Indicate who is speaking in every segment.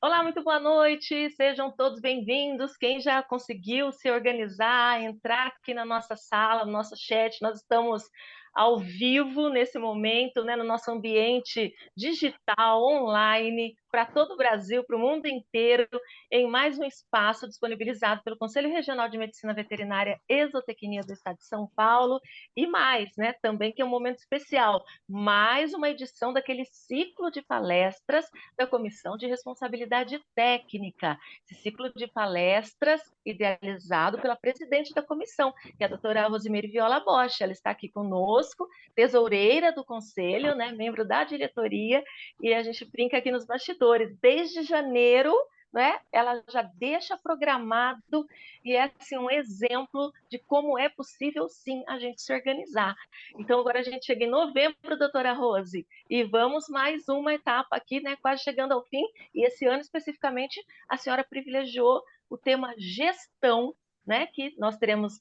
Speaker 1: Olá, muito boa noite. Sejam todos bem-vindos. Quem já conseguiu se organizar, entrar aqui na nossa sala, no nosso chat, nós estamos ao vivo nesse momento, né, no nosso ambiente digital, online, para todo o Brasil, para o mundo inteiro, em mais um espaço disponibilizado pelo Conselho Regional de Medicina Veterinária e Zootecnia do Estado de São Paulo, e mais, né, também que é um momento especial, mais uma edição daquele ciclo de palestras da Comissão de Responsabilidade Técnica, esse ciclo de palestras idealizado pela presidente da comissão, que é a doutora Rosimeire Viola Bosch. Ela está aqui conosco, tesoureira do conselho, né, membro da diretoria, e a gente brinca aqui nos bastidores. Desde janeiro, né, ela já deixa programado e é assim, um exemplo de como é possível, sim, a gente se organizar. Então, agora a gente chega em novembro, doutora Rose, e vamos mais uma etapa aqui, né, quase chegando ao fim, e esse ano especificamente a senhora privilegiou o tema gestão, né, que nós teremos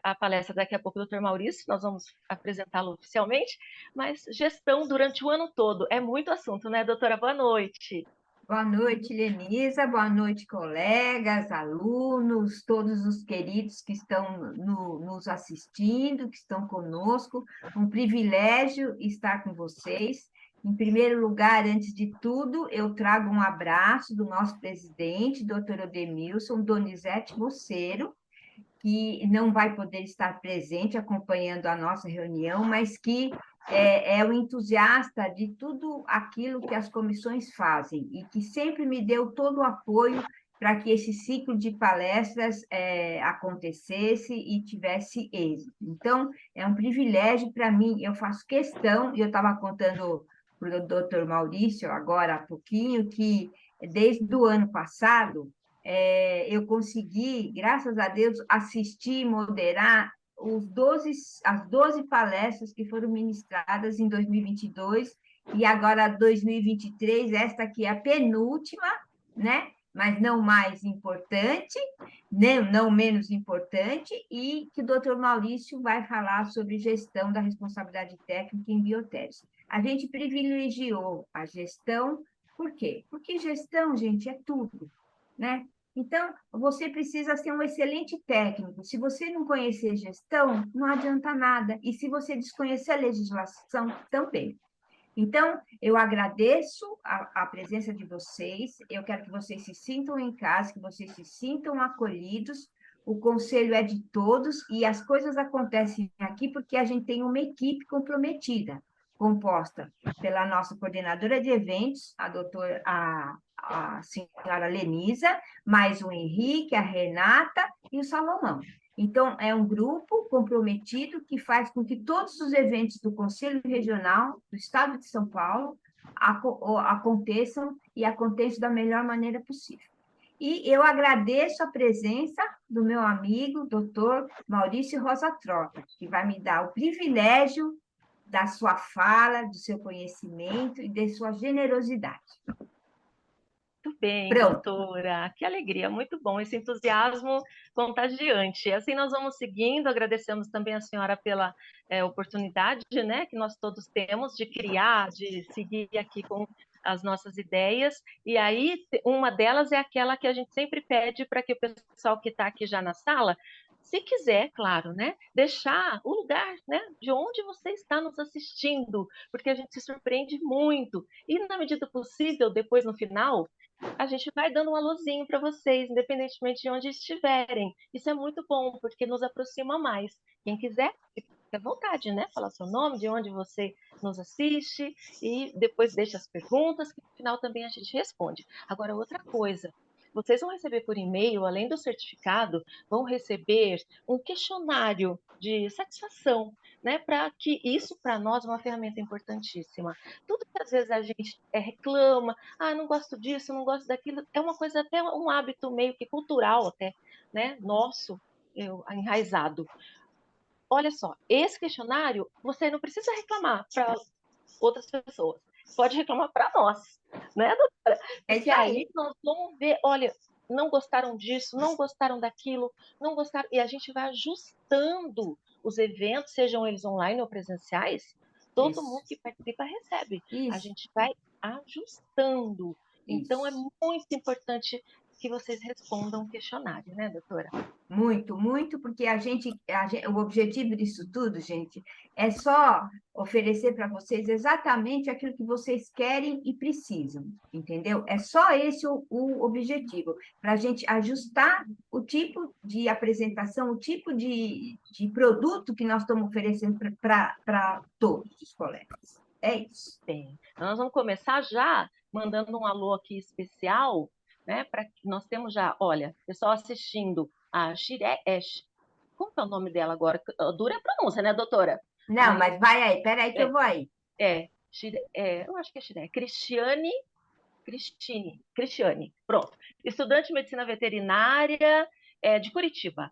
Speaker 1: a palestra daqui a pouco do Dr. Maurício, nós vamos apresentá-lo oficialmente, mas gestão durante o ano todo, é muito assunto, né, doutora? Boa noite.
Speaker 2: Boa noite, Lenisa. Boa noite, colegas, alunos, todos os queridos que estão nos assistindo, que estão conosco. Um privilégio estar com vocês. Em primeiro lugar, antes de tudo, eu trago um abraço do nosso presidente, doutor Odemilson Donizete Moceiro, que não vai poder estar presente acompanhando a nossa reunião, mas que é o entusiasta de tudo aquilo que as comissões fazem e que sempre me deu todo o apoio para que esse ciclo de palestras acontecesse e tivesse êxito. Então, é um privilégio para mim, eu faço questão, e eu estava contando para o doutor Maurício agora há pouquinho, que desde o ano passado, eu consegui, graças a Deus, assistir e moderar as 12 palestras que foram ministradas em 2022 e agora 2023, esta aqui é a penúltima, né? Mas não mais importante, não menos importante, e que o doutor Maurício vai falar sobre gestão da responsabilidade técnica em biotécnicos. A gente privilegiou a gestão, por quê? Porque gestão, gente, é tudo, né? Então, você precisa ser um excelente técnico. Se você não conhecer gestão, não adianta nada. E se você desconhecer a legislação, também. Então, eu agradeço a presença de vocês. Eu quero que vocês se sintam em casa, que vocês se sintam acolhidos. O conselho é de todos e as coisas acontecem aqui porque a gente tem uma equipe comprometida, composta pela nossa coordenadora de eventos, a senhora Lenisa, mais o Henrique, a Renata e o Salomão. Então, é um grupo comprometido que faz com que todos os eventos do Conselho Regional do Estado de São Paulo aconteçam e aconteçam da melhor maneira possível. E eu agradeço a presença do meu amigo, doutor Maurício Rosa Trotta, que vai me dar o privilégio da sua fala, do seu conhecimento e de sua generosidade.
Speaker 1: Muito bem,
Speaker 2: Pronto.
Speaker 1: doutora. Que alegria, muito bom esse entusiasmo contagiante. Assim nós vamos seguindo, agradecemos também a senhora pela oportunidade, né, que nós todos temos de criar, de seguir aqui com as nossas ideias. E aí, uma delas é aquela que a gente sempre pede para que o pessoal que está aqui já na sala, se quiser, claro, né, deixar o lugar, né, de onde você está nos assistindo, porque a gente se surpreende muito. E, na medida do possível, depois no final, a gente vai dando um alôzinho para vocês, independentemente de onde estiverem. Isso é muito bom, porque nos aproxima mais. Quem quiser, fique à vontade, né? Falar seu nome, de onde você nos assiste, e depois deixa as perguntas, que no final também a gente responde. Agora, outra coisa. Vocês vão receber por e-mail, além do certificado, vão receber um questionário de satisfação, né? Para que isso, para nós, é uma ferramenta importantíssima. Tudo que às vezes a gente reclama, não gosto disso, não gosto daquilo, é uma coisa até um hábito meio que cultural até, né, nosso, enraizado. Olha só, esse questionário você não precisa reclamar para outras pessoas, pode reclamar para nós, né, doutora?
Speaker 2: É
Speaker 1: Porque
Speaker 2: isso aí.
Speaker 1: aí nós vamos ver, olha, não gostaram disso, não gostaram daquilo, não gostaram, e a gente vai ajustando os eventos, sejam eles online ou presenciais, todo
Speaker 2: Isso.
Speaker 1: mundo que participa recebe. A
Speaker 2: Isso.
Speaker 1: gente vai ajustando. Então, é
Speaker 2: Isso.
Speaker 1: muito importante que vocês respondam o questionário, né, doutora?
Speaker 2: Muito, muito, porque o objetivo disso tudo, gente, é só oferecer para vocês exatamente aquilo que vocês querem e precisam, entendeu? É só esse o objetivo, para a gente ajustar o tipo de apresentação, o tipo de produto que nós estamos oferecendo para todos os colegas. É isso.
Speaker 1: Bem, então nós vamos começar já mandando um alô aqui especial, né? Para que nós temos já, olha, pessoal assistindo a como é o nome dela agora? Dura a pronúncia, né, doutora?
Speaker 2: Não,
Speaker 1: Mas
Speaker 2: mas vai aí, peraí que eu
Speaker 1: é,
Speaker 2: vou aí.
Speaker 1: eu acho que é Cristiane, pronto. Estudante de medicina veterinária de Curitiba.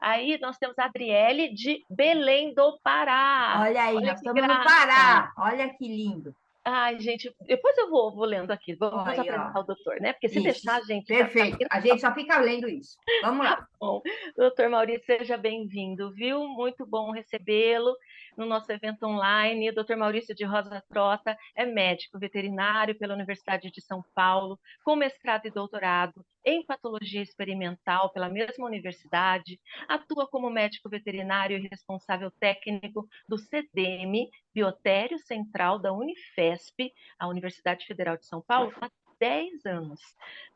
Speaker 1: Aí nós temos a Adriele de Belém do Pará.
Speaker 2: Olha aí,
Speaker 1: Olha
Speaker 2: nós
Speaker 1: que
Speaker 2: estamos no
Speaker 1: graça!
Speaker 2: Pará, olha que lindo.
Speaker 1: Ai, gente, depois eu vou lendo aqui, vamos
Speaker 2: Olha,
Speaker 1: apresentar o doutor, né? Porque se deixar, a
Speaker 2: isso,
Speaker 1: gente tá
Speaker 2: perfeito. A gente só fica lendo isso. Vamos lá.
Speaker 1: bom. Doutor Maurício, seja bem-vindo, viu? Muito bom recebê-lo no nosso evento online. O doutor Maurício de Rosa Trota é médico veterinário pela Universidade de São Paulo, com mestrado e doutorado em patologia experimental pela mesma universidade, atua como médico veterinário e responsável técnico do CDM, Biotério Central da Unifesp, a Universidade Federal de São Paulo, há 10 anos.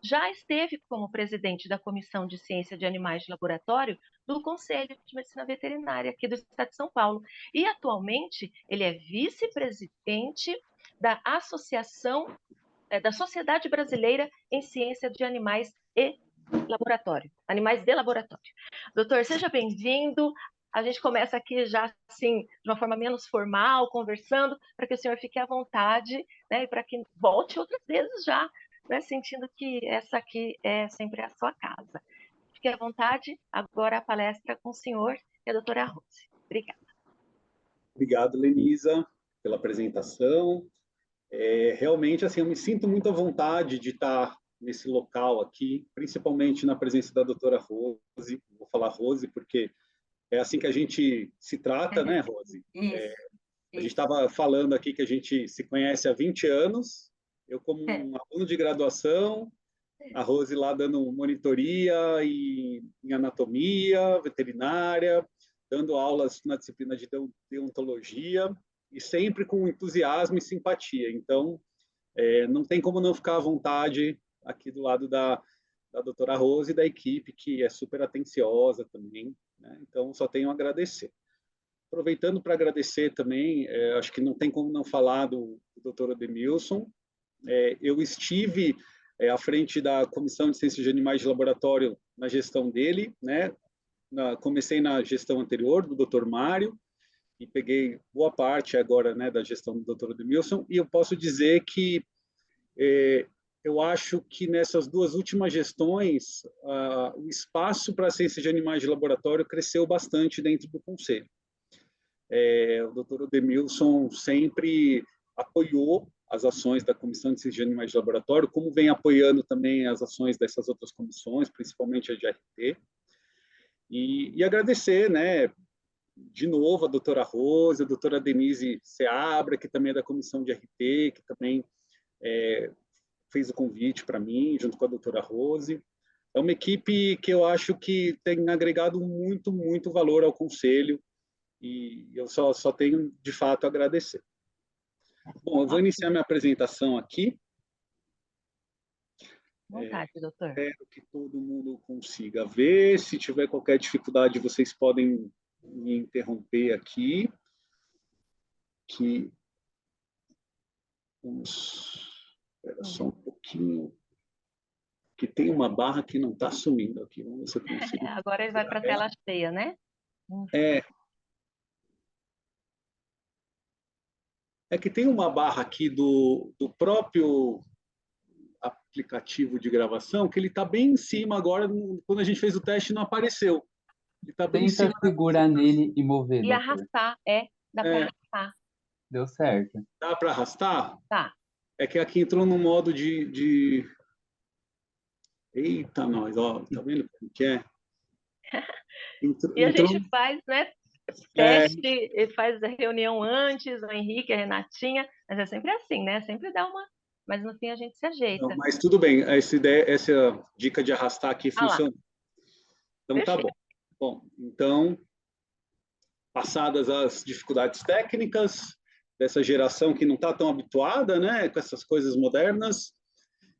Speaker 1: Já esteve como presidente da Comissão de Ciência de Animais de Laboratório do Conselho de Medicina Veterinária aqui do Estado de São Paulo. E atualmente ele é vice-presidente da da Sociedade Brasileira em Ciência de Animais e Laboratório, Animais de Laboratório. Doutor, seja bem-vindo. A gente começa aqui já assim, de uma forma menos formal, conversando, para que o senhor fique à vontade, né, e para que volte outras vezes já, né, sentindo que essa aqui é sempre a sua casa. Fique à vontade, agora a palestra com o senhor e a doutora Rose. Obrigada.
Speaker 3: Obrigado, Lenisa, pela apresentação. Realmente, assim, eu me sinto muito à vontade de estar nesse local aqui, principalmente na presença da doutora Rose. Vou falar Rose porque é assim que a gente se trata, né, Rose?
Speaker 2: Isso,
Speaker 3: A gente
Speaker 2: isso.
Speaker 3: estava falando aqui que a gente se conhece há 20 anos, eu como um aluno de graduação, a Rose lá dando monitoria em anatomia, veterinária, dando aulas na disciplina de deontologia, e sempre com entusiasmo e simpatia. Então, não tem como não ficar à vontade aqui do lado da doutora Rose e da equipe, que é super atenciosa também, né? Então, só tenho a agradecer. Aproveitando para agradecer também, acho que não tem como não falar do doutor Ademilson. Eu estive à frente da Comissão de Ciências de Animais de Laboratório na gestão dele, né? Comecei na gestão anterior, do doutor Mário, e peguei boa parte agora, né, da gestão do doutor Ademilson, e eu posso dizer que eu acho que nessas duas últimas gestões, o espaço para a ciência de animais de laboratório cresceu bastante dentro do Conselho. O doutor Ademilson sempre apoiou as ações da Comissão de Ciência de Animais de Laboratório, como vem apoiando também as ações dessas outras comissões, principalmente a de RT. E agradecer, né, de novo, a doutora Rose, a doutora Denise Seabra, que também é da comissão de RT, que também fez o convite para mim, junto com a doutora Rose. É uma equipe que eu acho que tem agregado muito, muito valor ao Conselho, e eu só tenho, de fato, a agradecer. Bom, eu vou iniciar minha apresentação aqui.
Speaker 1: Vontade, doutor.
Speaker 3: Espero que todo mundo consiga ver. Se tiver qualquer dificuldade, vocês podem me interromper aqui. Espera só um pouquinho. Que tem uma barra que não está sumindo aqui. Vamos ver se eu consigo.
Speaker 1: Agora ele vai para a tela cheia, né?
Speaker 3: É que tem uma barra aqui do próprio aplicativo de gravação que ele está bem em cima agora. Quando a gente fez o teste, não apareceu. Ele está bem em
Speaker 4: Tenta
Speaker 3: cima.
Speaker 4: segurar nele e mover,
Speaker 1: E
Speaker 4: doutor.
Speaker 1: arrastar, dá para arrastar.
Speaker 4: Deu certo.
Speaker 3: Dá para arrastar?
Speaker 1: Tá.
Speaker 3: É que aqui entrou no modo de... Eita, nós, ó, tá vendo como que é?
Speaker 1: E a gente faz, né, teste, faz a reunião antes, o Henrique, a Renatinha, mas é sempre assim, né? Sempre dá mas no fim a gente se
Speaker 3: Não,
Speaker 1: ajeita.
Speaker 3: mas tudo bem, essa ideia, essa dica de arrastar aqui
Speaker 1: Ah lá,
Speaker 3: funciona. Então tá bom.
Speaker 1: perfeito.
Speaker 3: Bom, então, passadas as dificuldades técnicas dessa geração que não está tão habituada, né, com essas coisas modernas,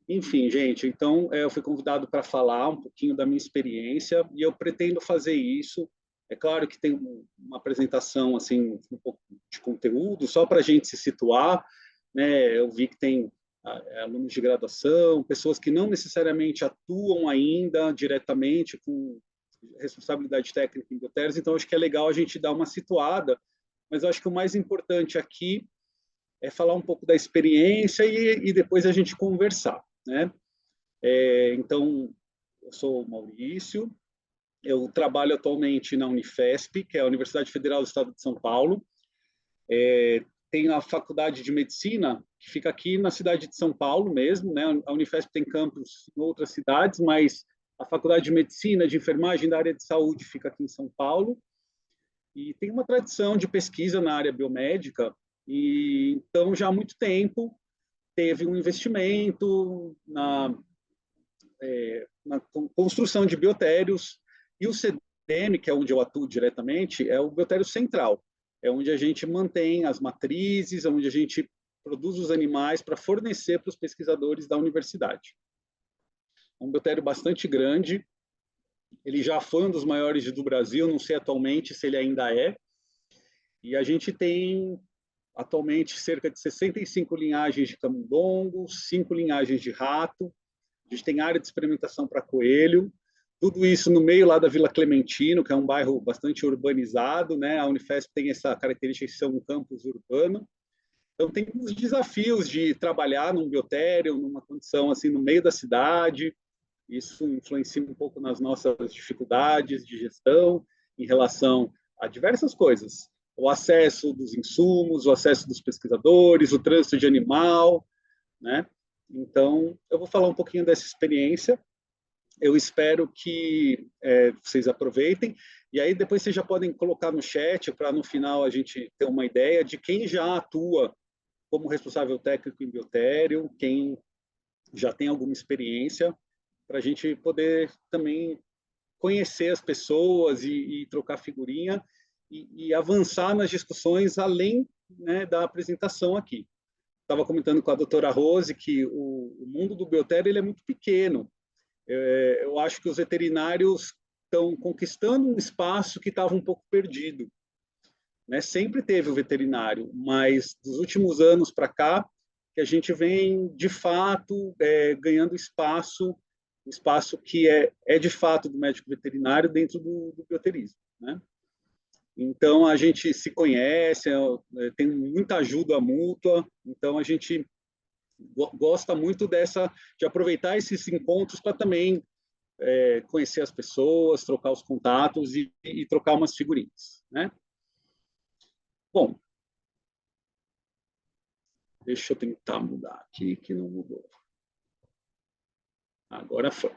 Speaker 3: enfim, gente, então eu fui convidado para falar um pouquinho da minha experiência e eu pretendo fazer isso. É claro que tem uma apresentação assim um pouco de conteúdo só para a gente se situar, né? Eu vi que tem alunos de graduação, pessoas que não necessariamente atuam ainda diretamente com responsabilidade técnica em biotérias, então acho que é legal a gente dar uma situada, mas eu acho que o mais importante aqui é falar um pouco da experiência e depois a gente conversar, né? Então, eu sou o Maurício, eu trabalho atualmente na Unifesp, que é a Universidade Federal do Estado de São Paulo. Tem a Faculdade de Medicina, que fica aqui na cidade de São Paulo mesmo, né? A Unifesp tem campus em outras cidades, mas a Faculdade de Medicina, de Enfermagem da área de saúde fica aqui em São Paulo. E tem uma tradição de pesquisa na área biomédica, e então já há muito tempo teve um investimento na construção de biotérios, e o CDM, que é onde eu atuo diretamente, é o biotério central, é onde a gente mantém as matrizes, onde a gente produz os animais para fornecer para os pesquisadores da universidade. É um biotério bastante grande, ele já foi um dos maiores do Brasil, não sei atualmente se ele ainda é, e a gente tem atualmente cerca de 65 linhagens de camundongos, 5 linhagens de rato, a gente tem área de experimentação para coelho, tudo isso no meio lá da Vila Clementino, que é um bairro bastante urbanizado, né? A Unifesp tem essa característica de ser um campus urbano. Então tem os desafios de trabalhar num biotério, numa condição assim no meio da cidade. Isso influencia um pouco nas nossas dificuldades de gestão em relação a diversas coisas. O acesso dos insumos, o acesso dos pesquisadores, o trânsito de animal, né? Então, eu vou falar um pouquinho dessa experiência. Eu espero que vocês aproveitem. E aí, depois vocês já podem colocar no chat para, no final, a gente ter uma ideia de quem já atua como responsável técnico em biotério, quem já tem alguma experiência, para a gente poder também conhecer as pessoas e trocar figurinha e avançar nas discussões além, né, da apresentação aqui. Estava comentando com a doutora Rose que o mundo do biotério ele é muito pequeno. Eu acho que os veterinários estão conquistando um espaço que estava um pouco perdido, né? Sempre teve o veterinário, mas dos últimos anos para cá, que a gente vem, de fato, ganhando espaço, um espaço que é de fato do médico veterinário dentro do bioterismo, né? Então, a gente se conhece, tem muita ajuda mútua, então a gente gosta muito de aproveitar esses encontros para também conhecer as pessoas, trocar os contatos e trocar umas figurinhas, né? Bom, deixa eu tentar mudar aqui, que não mudou. Agora foi.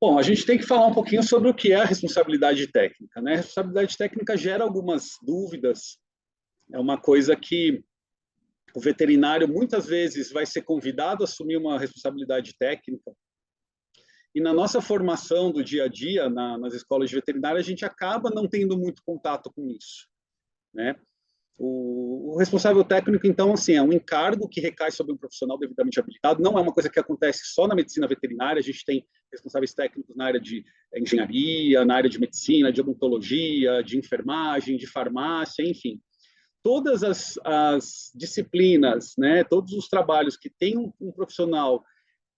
Speaker 3: Bom, a gente tem que falar um pouquinho sobre o que é a responsabilidade técnica, né? A responsabilidade técnica gera algumas dúvidas, é uma coisa que o veterinário muitas vezes vai ser convidado a assumir uma responsabilidade técnica, e na nossa formação do dia a dia, nas escolas de veterinária, a gente acaba não tendo muito contato com isso, né? O responsável técnico, então, assim, é um encargo que recai sobre um profissional devidamente habilitado, não é uma coisa que acontece só na medicina veterinária, a gente tem responsáveis técnicos na área de engenharia, na área de medicina, de odontologia, de enfermagem, de farmácia, enfim. Todas as disciplinas, né, todos os trabalhos que tem um profissional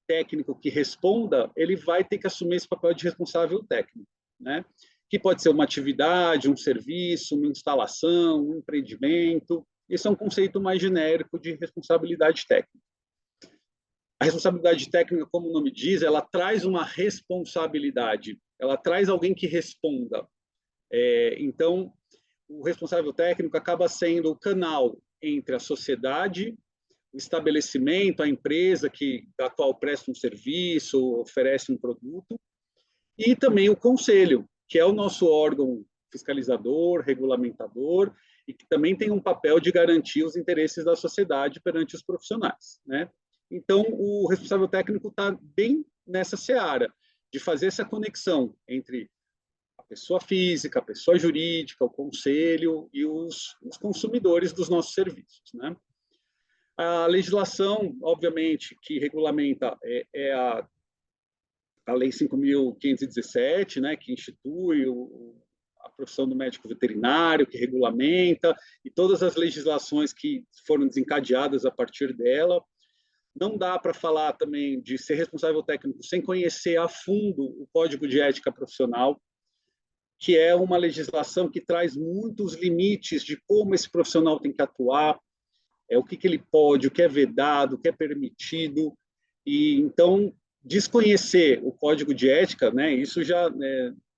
Speaker 3: técnico que responda, ele vai ter que assumir esse papel de responsável técnico, né? Que pode ser uma atividade, um serviço, uma instalação, um empreendimento. Esse é um conceito mais genérico de responsabilidade técnica. A responsabilidade técnica, como o nome diz, ela traz uma responsabilidade, ela traz alguém que responda. Então, o responsável técnico acaba sendo o canal entre a sociedade, o estabelecimento, a empresa da qual presta um serviço, oferece um produto, e também o conselho, que é o nosso órgão fiscalizador, regulamentador, e que também tem um papel de garantir os interesses da sociedade perante os profissionais, né? Então, o responsável técnico está bem nessa seara, de fazer essa conexão entre a pessoa física, a pessoa jurídica, o conselho e os consumidores dos nossos serviços, né? A legislação, obviamente, que regulamenta é a Lei 5.517, né, que institui a profissão do médico veterinário, que regulamenta, e todas as legislações que foram desencadeadas a partir dela. Não dá para falar também de ser responsável técnico sem conhecer a fundo o Código de Ética Profissional, que é uma legislação que traz muitos limites de como esse profissional tem que atuar, o que ele pode, o que é vedado, o que é permitido. E então, desconhecer o Código de Ética, né, isso já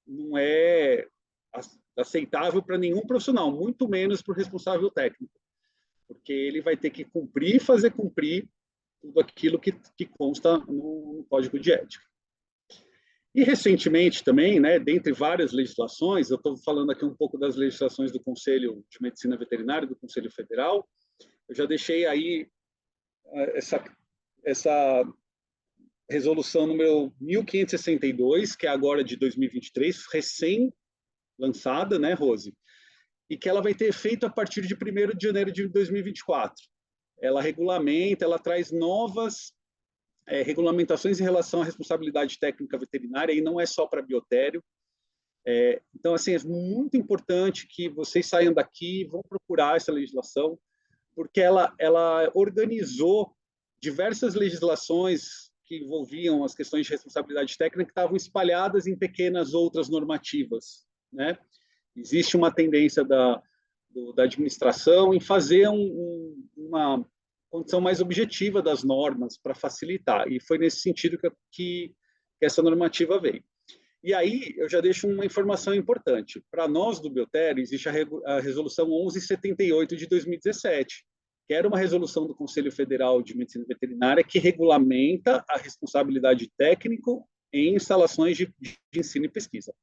Speaker 3: não é aceitável para nenhum profissional, muito menos para o responsável técnico, porque ele vai ter que cumprir e fazer cumprir tudo aquilo que consta no Código de Ética. E, recentemente, também, né, dentre várias legislações, eu estou falando aqui um pouco das legislações do Conselho de Medicina Veterinária, do Conselho Federal, eu já deixei aí essa resolução número 1562, que é agora de 2023, recém-lançada, né, Rose? E que ela vai ter efeito a partir de 1º de janeiro de 2024. Ela regulamenta, ela traz novas regulamentações em relação à responsabilidade técnica veterinária, e não é só para biotério. Então, assim, é muito importante que vocês saiam daqui e vão procurar essa legislação, porque ela organizou diversas legislações que envolviam as questões de responsabilidade técnica que estavam espalhadas em pequenas outras normativas, né? Existe uma tendência da administração em fazer uma condição mais objetiva das normas para facilitar, e foi nesse sentido que essa normativa veio. E aí, eu já deixo uma informação importante. Para nós do Biotério, existe a Resolução 1178 de 2017, que era uma resolução do Conselho Federal de Medicina Veterinária que regulamenta a responsabilidade técnica em instalações de ensino e pesquisa.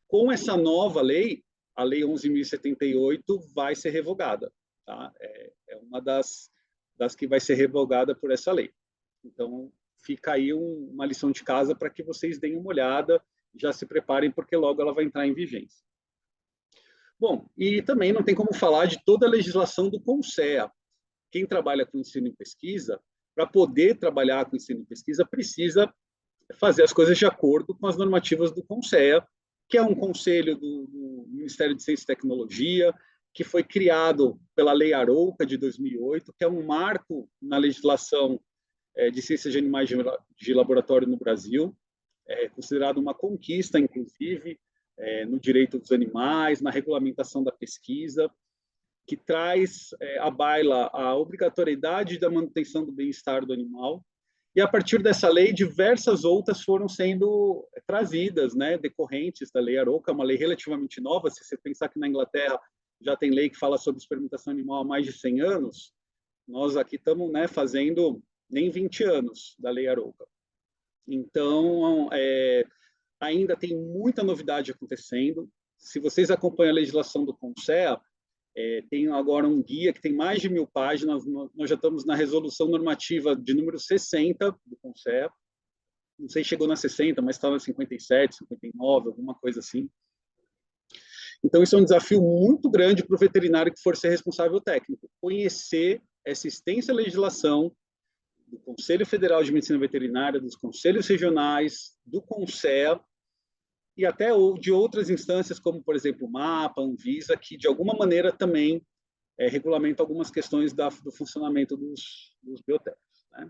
Speaker 3: Com essa nova lei, a Lei 11.078 vai ser revogada. Tá? É uma das que vai ser revogada por essa lei. Então, fica aí uma lição de casa para que vocês deem uma olhada, já se preparem, porque logo ela vai entrar em vigência. Bom, e também não tem como falar de toda a legislação do CONSEA. Quem trabalha com ensino e pesquisa, para poder trabalhar com ensino e pesquisa, precisa fazer as coisas de acordo com as normativas do CONSEA, que é um conselho do Ministério de Ciência e Tecnologia, que foi criado pela Lei Arouca, de 2008, que é um marco na legislação de ciências de animais de laboratório no Brasil, considerado uma conquista, inclusive, no direito dos animais, na regulamentação da pesquisa, que traz à baila a obrigatoriedade da manutenção do bem-estar do animal. E, a partir dessa lei, diversas outras foram sendo trazidas, né, decorrentes da Lei Arouca, uma lei relativamente nova. Se você pensar que na Inglaterra já tem lei que fala sobre experimentação animal há mais de 100 anos, nós aqui estamos, né, fazendo nem 20 anos da Lei Arouca. Então, ainda tem muita novidade acontecendo. Se vocês acompanham a legislação do CONSEA, tem agora um guia que tem mais de 1000 páginas, nós já estamos na resolução normativa de número 60 do CONSEA, não sei se chegou na 60, mas está na 57, 59, alguma coisa assim. Então, isso é um desafio muito grande para o veterinário que for ser responsável técnico, conhecer essa extensa legislação do Conselho Federal de Medicina Veterinária, dos conselhos regionais, do CONSEA, e até de outras instâncias, como, por exemplo, o MAPA, Anvisa, que, de alguma maneira, também regulamentam algumas questões do funcionamento dos biotecos, né?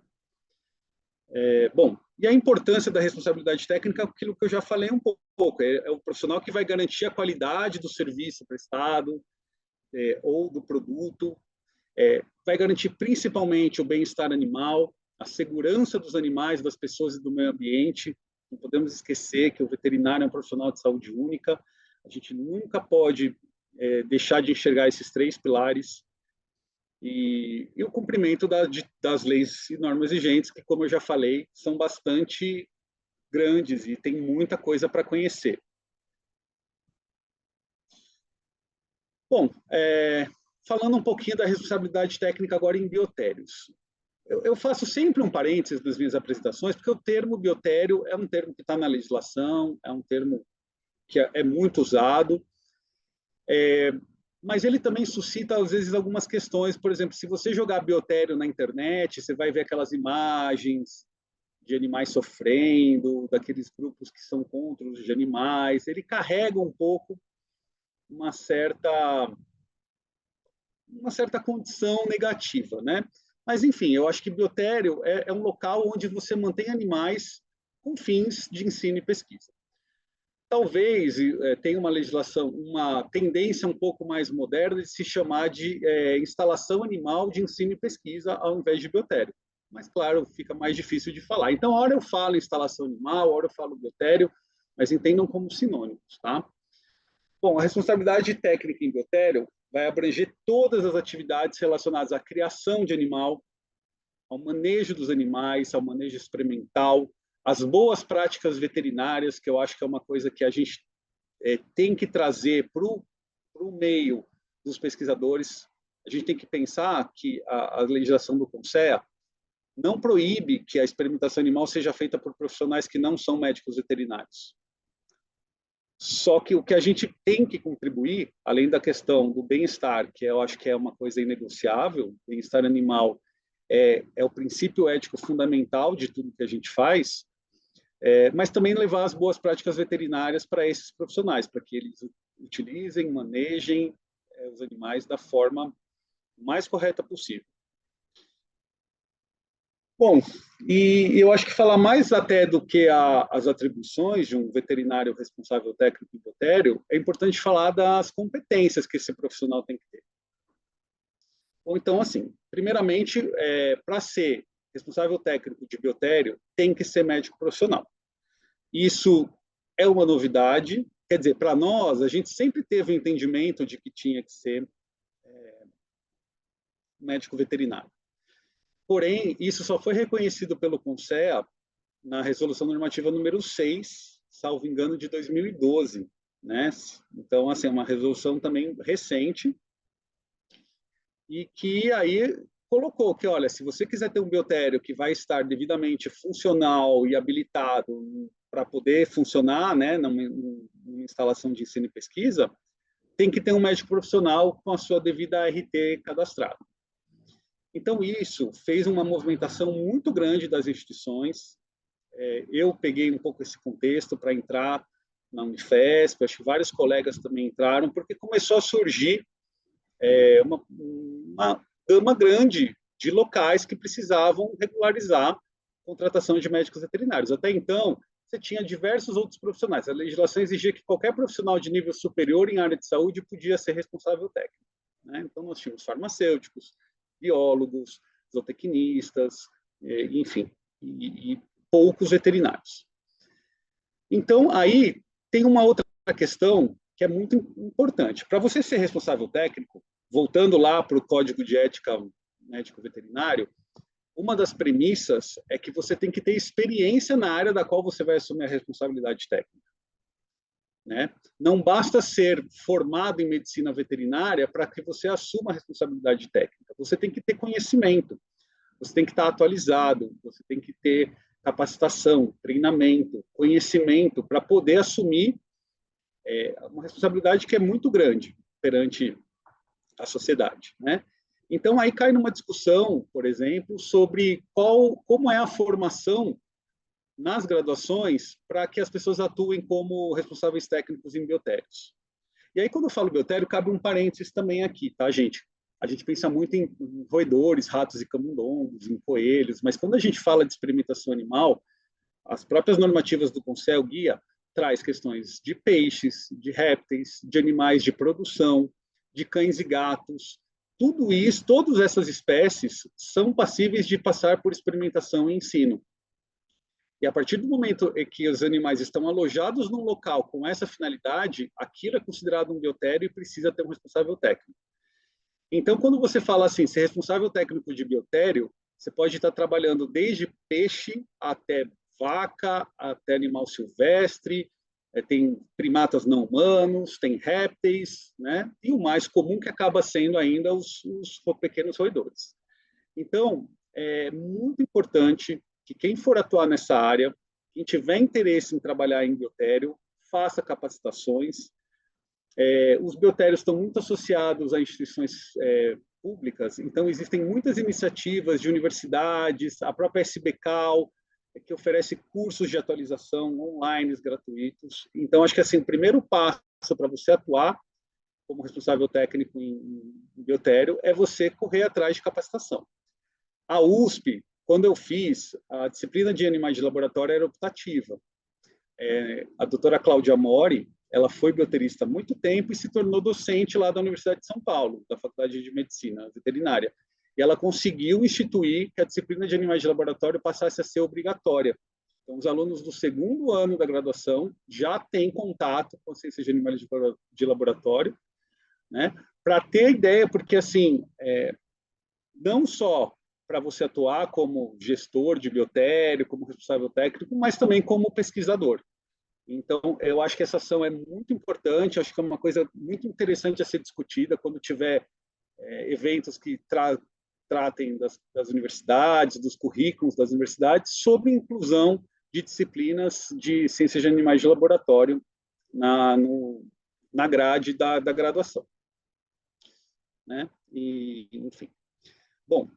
Speaker 3: Bom, e a importância da responsabilidade técnica, aquilo que eu já falei um pouco, é o profissional que vai garantir a qualidade do serviço prestado ou do produto, vai garantir principalmente o bem-estar animal, a segurança dos animais, das pessoas e do meio ambiente. Não podemos esquecer que o veterinário é um profissional de saúde única. A gente nunca pode deixar de enxergar esses 3 pilares. E o cumprimento das leis e normas vigentes, que, como eu já falei, são bastante grandes e tem muita coisa para conhecer. Bom, falando um pouquinho da responsabilidade técnica agora em biotérios. Eu faço sempre um parênteses nas minhas apresentações, porque o termo biotério é um termo que está na legislação, é um termo que é muito usado, mas ele também suscita, às vezes, algumas questões. Por exemplo, se você jogar biotério na internet, você vai ver aquelas imagens de animais sofrendo, daqueles grupos que são contra os de animais. Ele carrega um pouco uma certa condição negativa, né? Mas, enfim, eu acho que biotério é um local onde você mantém animais com fins de ensino e pesquisa. Talvez tenha uma legislação, uma tendência um pouco mais moderna de se chamar de instalação animal de ensino e pesquisa ao invés de biotério. Mas, claro, fica mais difícil de falar. Então, a hora eu falo instalação animal, a hora eu falo biotério, mas entendam como sinônimos, tá? Bom, a responsabilidade técnica em biotério vai abranger todas as atividades relacionadas à criação de animal, ao manejo dos animais, ao manejo experimental, as boas práticas veterinárias, que eu acho que é uma coisa que a gente tem que trazer para o meio dos pesquisadores. A gente tem que pensar que a legislação do CONSEA não proíbe que a experimentação animal seja feita por profissionais que não são médicos veterinários. Só que o que a gente tem que contribuir, além da questão do bem-estar, que eu acho que é uma coisa inegociável, bem-estar animal é o princípio ético fundamental de tudo que a gente faz, mas também levar as boas práticas veterinárias para esses profissionais, para que eles utilizem, manejem os animais da forma mais correta possível. Bom, e eu acho que falar mais até do que as atribuições de um veterinário responsável técnico em biotério, é importante falar das competências que esse profissional tem que ter. Ou então, assim, primeiramente, para ser responsável técnico de biotério, tem que ser médico profissional. Isso é uma novidade, quer dizer, para nós, a gente sempre teve o entendimento de que tinha que ser médico veterinário. Porém, isso só foi reconhecido pelo CONSEA na resolução normativa número 6, salvo engano, de 2012, né? Então, assim, é uma resolução também recente e que aí colocou que, olha, se você quiser ter um biotério que vai estar devidamente funcional e habilitado para poder funcionar, né, numa instalação de ensino e pesquisa, tem que ter um médico profissional com a sua devida RT cadastrada. Então, isso fez uma movimentação muito grande das instituições. Eu peguei um pouco esse contexto para entrar na Unifesp, acho que vários colegas também entraram, porque começou a surgir uma gama grande de locais que precisavam regularizar a contratação de médicos veterinários. Até então, você tinha diversos outros profissionais. A legislação exigia que qualquer profissional de nível superior em área de saúde podia ser responsável técnico, né? Então, nós tínhamos farmacêuticos, biólogos, zootecnistas, enfim, e poucos veterinários. Então, aí tem uma outra questão que é muito importante. Para você ser responsável técnico, voltando lá para o Código de Ética Médico-Veterinário, uma das premissas é que você tem que ter experiência na área da qual você vai assumir a responsabilidade técnica, né? Não basta ser formado em medicina veterinária para que você assuma a responsabilidade técnica. Você tem que ter conhecimento, você tem que estar atualizado, você tem que ter capacitação, treinamento, conhecimento para poder assumir uma responsabilidade que é muito grande perante a sociedade, né? Então, aí cai numa discussão, por exemplo, sobre como é a formação nas graduações para que as pessoas atuem como responsáveis técnicos em biotérios. E aí, quando eu falo biotério, cabe um parênteses também aqui, tá, gente? A gente pensa muito em roedores, ratos e camundongos, em coelhos, mas quando a gente fala de experimentação animal, as próprias normativas do Conselho Guia traz questões de peixes, de répteis, de animais de produção, de cães e gatos. Tudo isso, todas essas espécies são passíveis de passar por experimentação e ensino. E a partir do momento em que os animais estão alojados num local com essa finalidade, aquilo é considerado um biotério e precisa ter um responsável técnico. Então, quando você fala assim, ser responsável técnico de biotério, você pode estar trabalhando desde peixe até vaca, até animal silvestre, tem primatas não humanos, tem répteis, né? E o mais comum que acaba sendo ainda os pequenos roedores. Então, é muito importante que quem for atuar nessa área, quem tiver interesse em trabalhar em biotério, faça capacitações. Os biotérios estão muito associados a instituições públicas, então existem muitas iniciativas de universidades, a própria SBCal, que oferece cursos de atualização online gratuitos. Então, acho que assim, o primeiro passo para você atuar como responsável técnico em biotério é você correr atrás de capacitação. A USP, quando eu fiz, a disciplina de animais de laboratório era optativa. A doutora Cláudia Mori, ela foi bioterista há muito tempo e se tornou docente lá da Universidade de São Paulo, da Faculdade de Medicina Veterinária. E ela conseguiu instituir que a disciplina de animais de laboratório passasse a ser obrigatória. Então, os alunos do segundo ano da graduação já têm contato com a ciência de animais de laboratório, né? Para ter ideia, porque, assim, não só para você atuar como gestor de biotério, como responsável técnico, mas também como pesquisador. Então, eu acho que essa ação é muito importante, acho que é uma coisa muito interessante a ser discutida quando tiver eventos que tratem das universidades, dos currículos das universidades, sobre inclusão de disciplinas de ciências de animais de laboratório na grade da graduação. Né? E, enfim. Bom,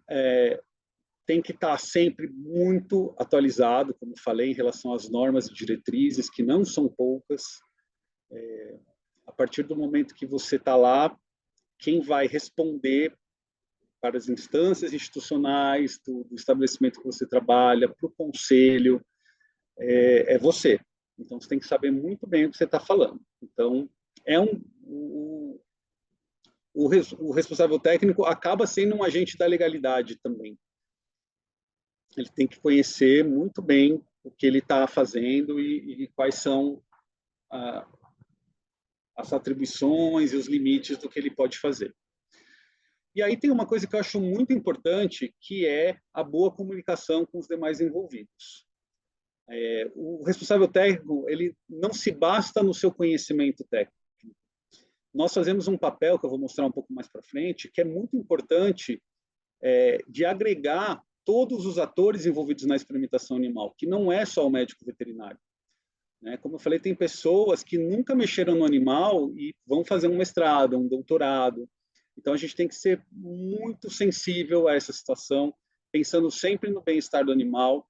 Speaker 3: tem que estar sempre muito atualizado, como falei, em relação às normas e diretrizes, que não são poucas. A partir do momento que você está lá, quem vai responder para as instâncias institucionais do estabelecimento que você trabalha, para o conselho, é você. Então, você tem que saber muito bem o que você está falando. Então, o responsável técnico acaba sendo um agente da legalidade também. Ele tem que conhecer muito bem o que ele está fazendo e quais são as atribuições e os limites do que ele pode fazer. E aí tem uma coisa que eu acho muito importante, que é a boa comunicação com os demais envolvidos. O responsável técnico, ele não se basta no seu conhecimento técnico. Nós fazemos um papel, que eu vou mostrar um pouco mais para frente, que é muito importante de agregar todos os atores envolvidos na experimentação animal, que não é só o médico veterinário. Né? Como eu falei, tem pessoas que nunca mexeram no animal e vão fazer um mestrado, um doutorado. Então, a gente tem que ser muito sensível a essa situação, pensando sempre no bem-estar do animal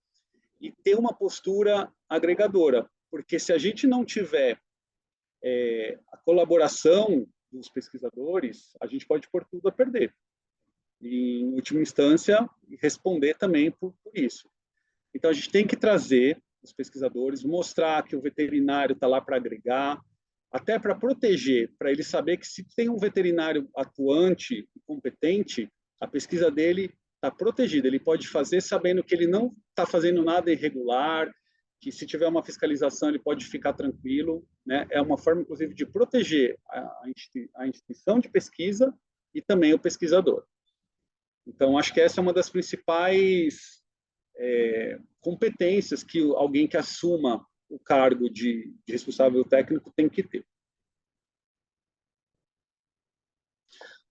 Speaker 3: e ter uma postura agregadora, porque se a gente não tiver a colaboração dos pesquisadores, a gente pode pôr tudo a perder. E, em última instância, responder também por isso. Então, a gente tem que trazer os pesquisadores, mostrar que o veterinário está lá para agregar, até para proteger, para ele saber que se tem um veterinário atuante e competente, a pesquisa dele está protegida. Ele pode fazer sabendo que ele não está fazendo nada irregular, que se tiver uma fiscalização ele pode ficar tranquilo. Né? É uma forma, inclusive, de proteger a instituição de pesquisa e também o pesquisador. Então, acho que essa é uma das principais competências que alguém que assuma o cargo de responsável técnico tem que ter.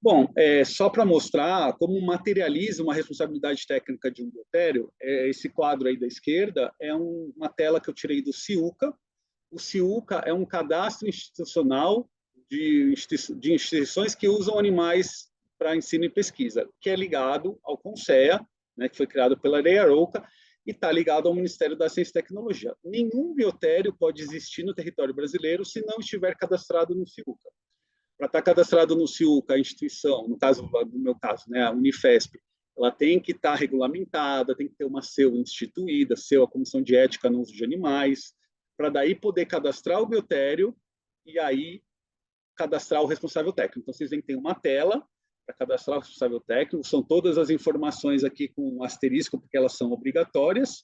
Speaker 3: Bom, só para mostrar como materializa uma responsabilidade técnica de um biotério, esse quadro aí da esquerda é uma tela que eu tirei do CIUCA. O CIUCA é um cadastro institucional de instituições que usam animais para ensino e pesquisa, que é ligado ao CONSEA, né, que foi criado pela Lei Arouca, e está ligado ao Ministério da Ciência e Tecnologia. Nenhum biotério pode existir no território brasileiro se não estiver cadastrado no CIUCA. Para estar cadastrado no CIUCA, a instituição, no meu caso, né, a Unifesp, ela tem que estar regulamentada, tem que ter uma CEU instituída, CEU, a Comissão de Ética no Uso de Animais, para daí poder cadastrar o biotério e aí cadastrar o responsável técnico. Então, vocês veem que tem uma tela para cadastrar o responsável técnico, são todas as informações aqui com um asterisco, porque elas são obrigatórias.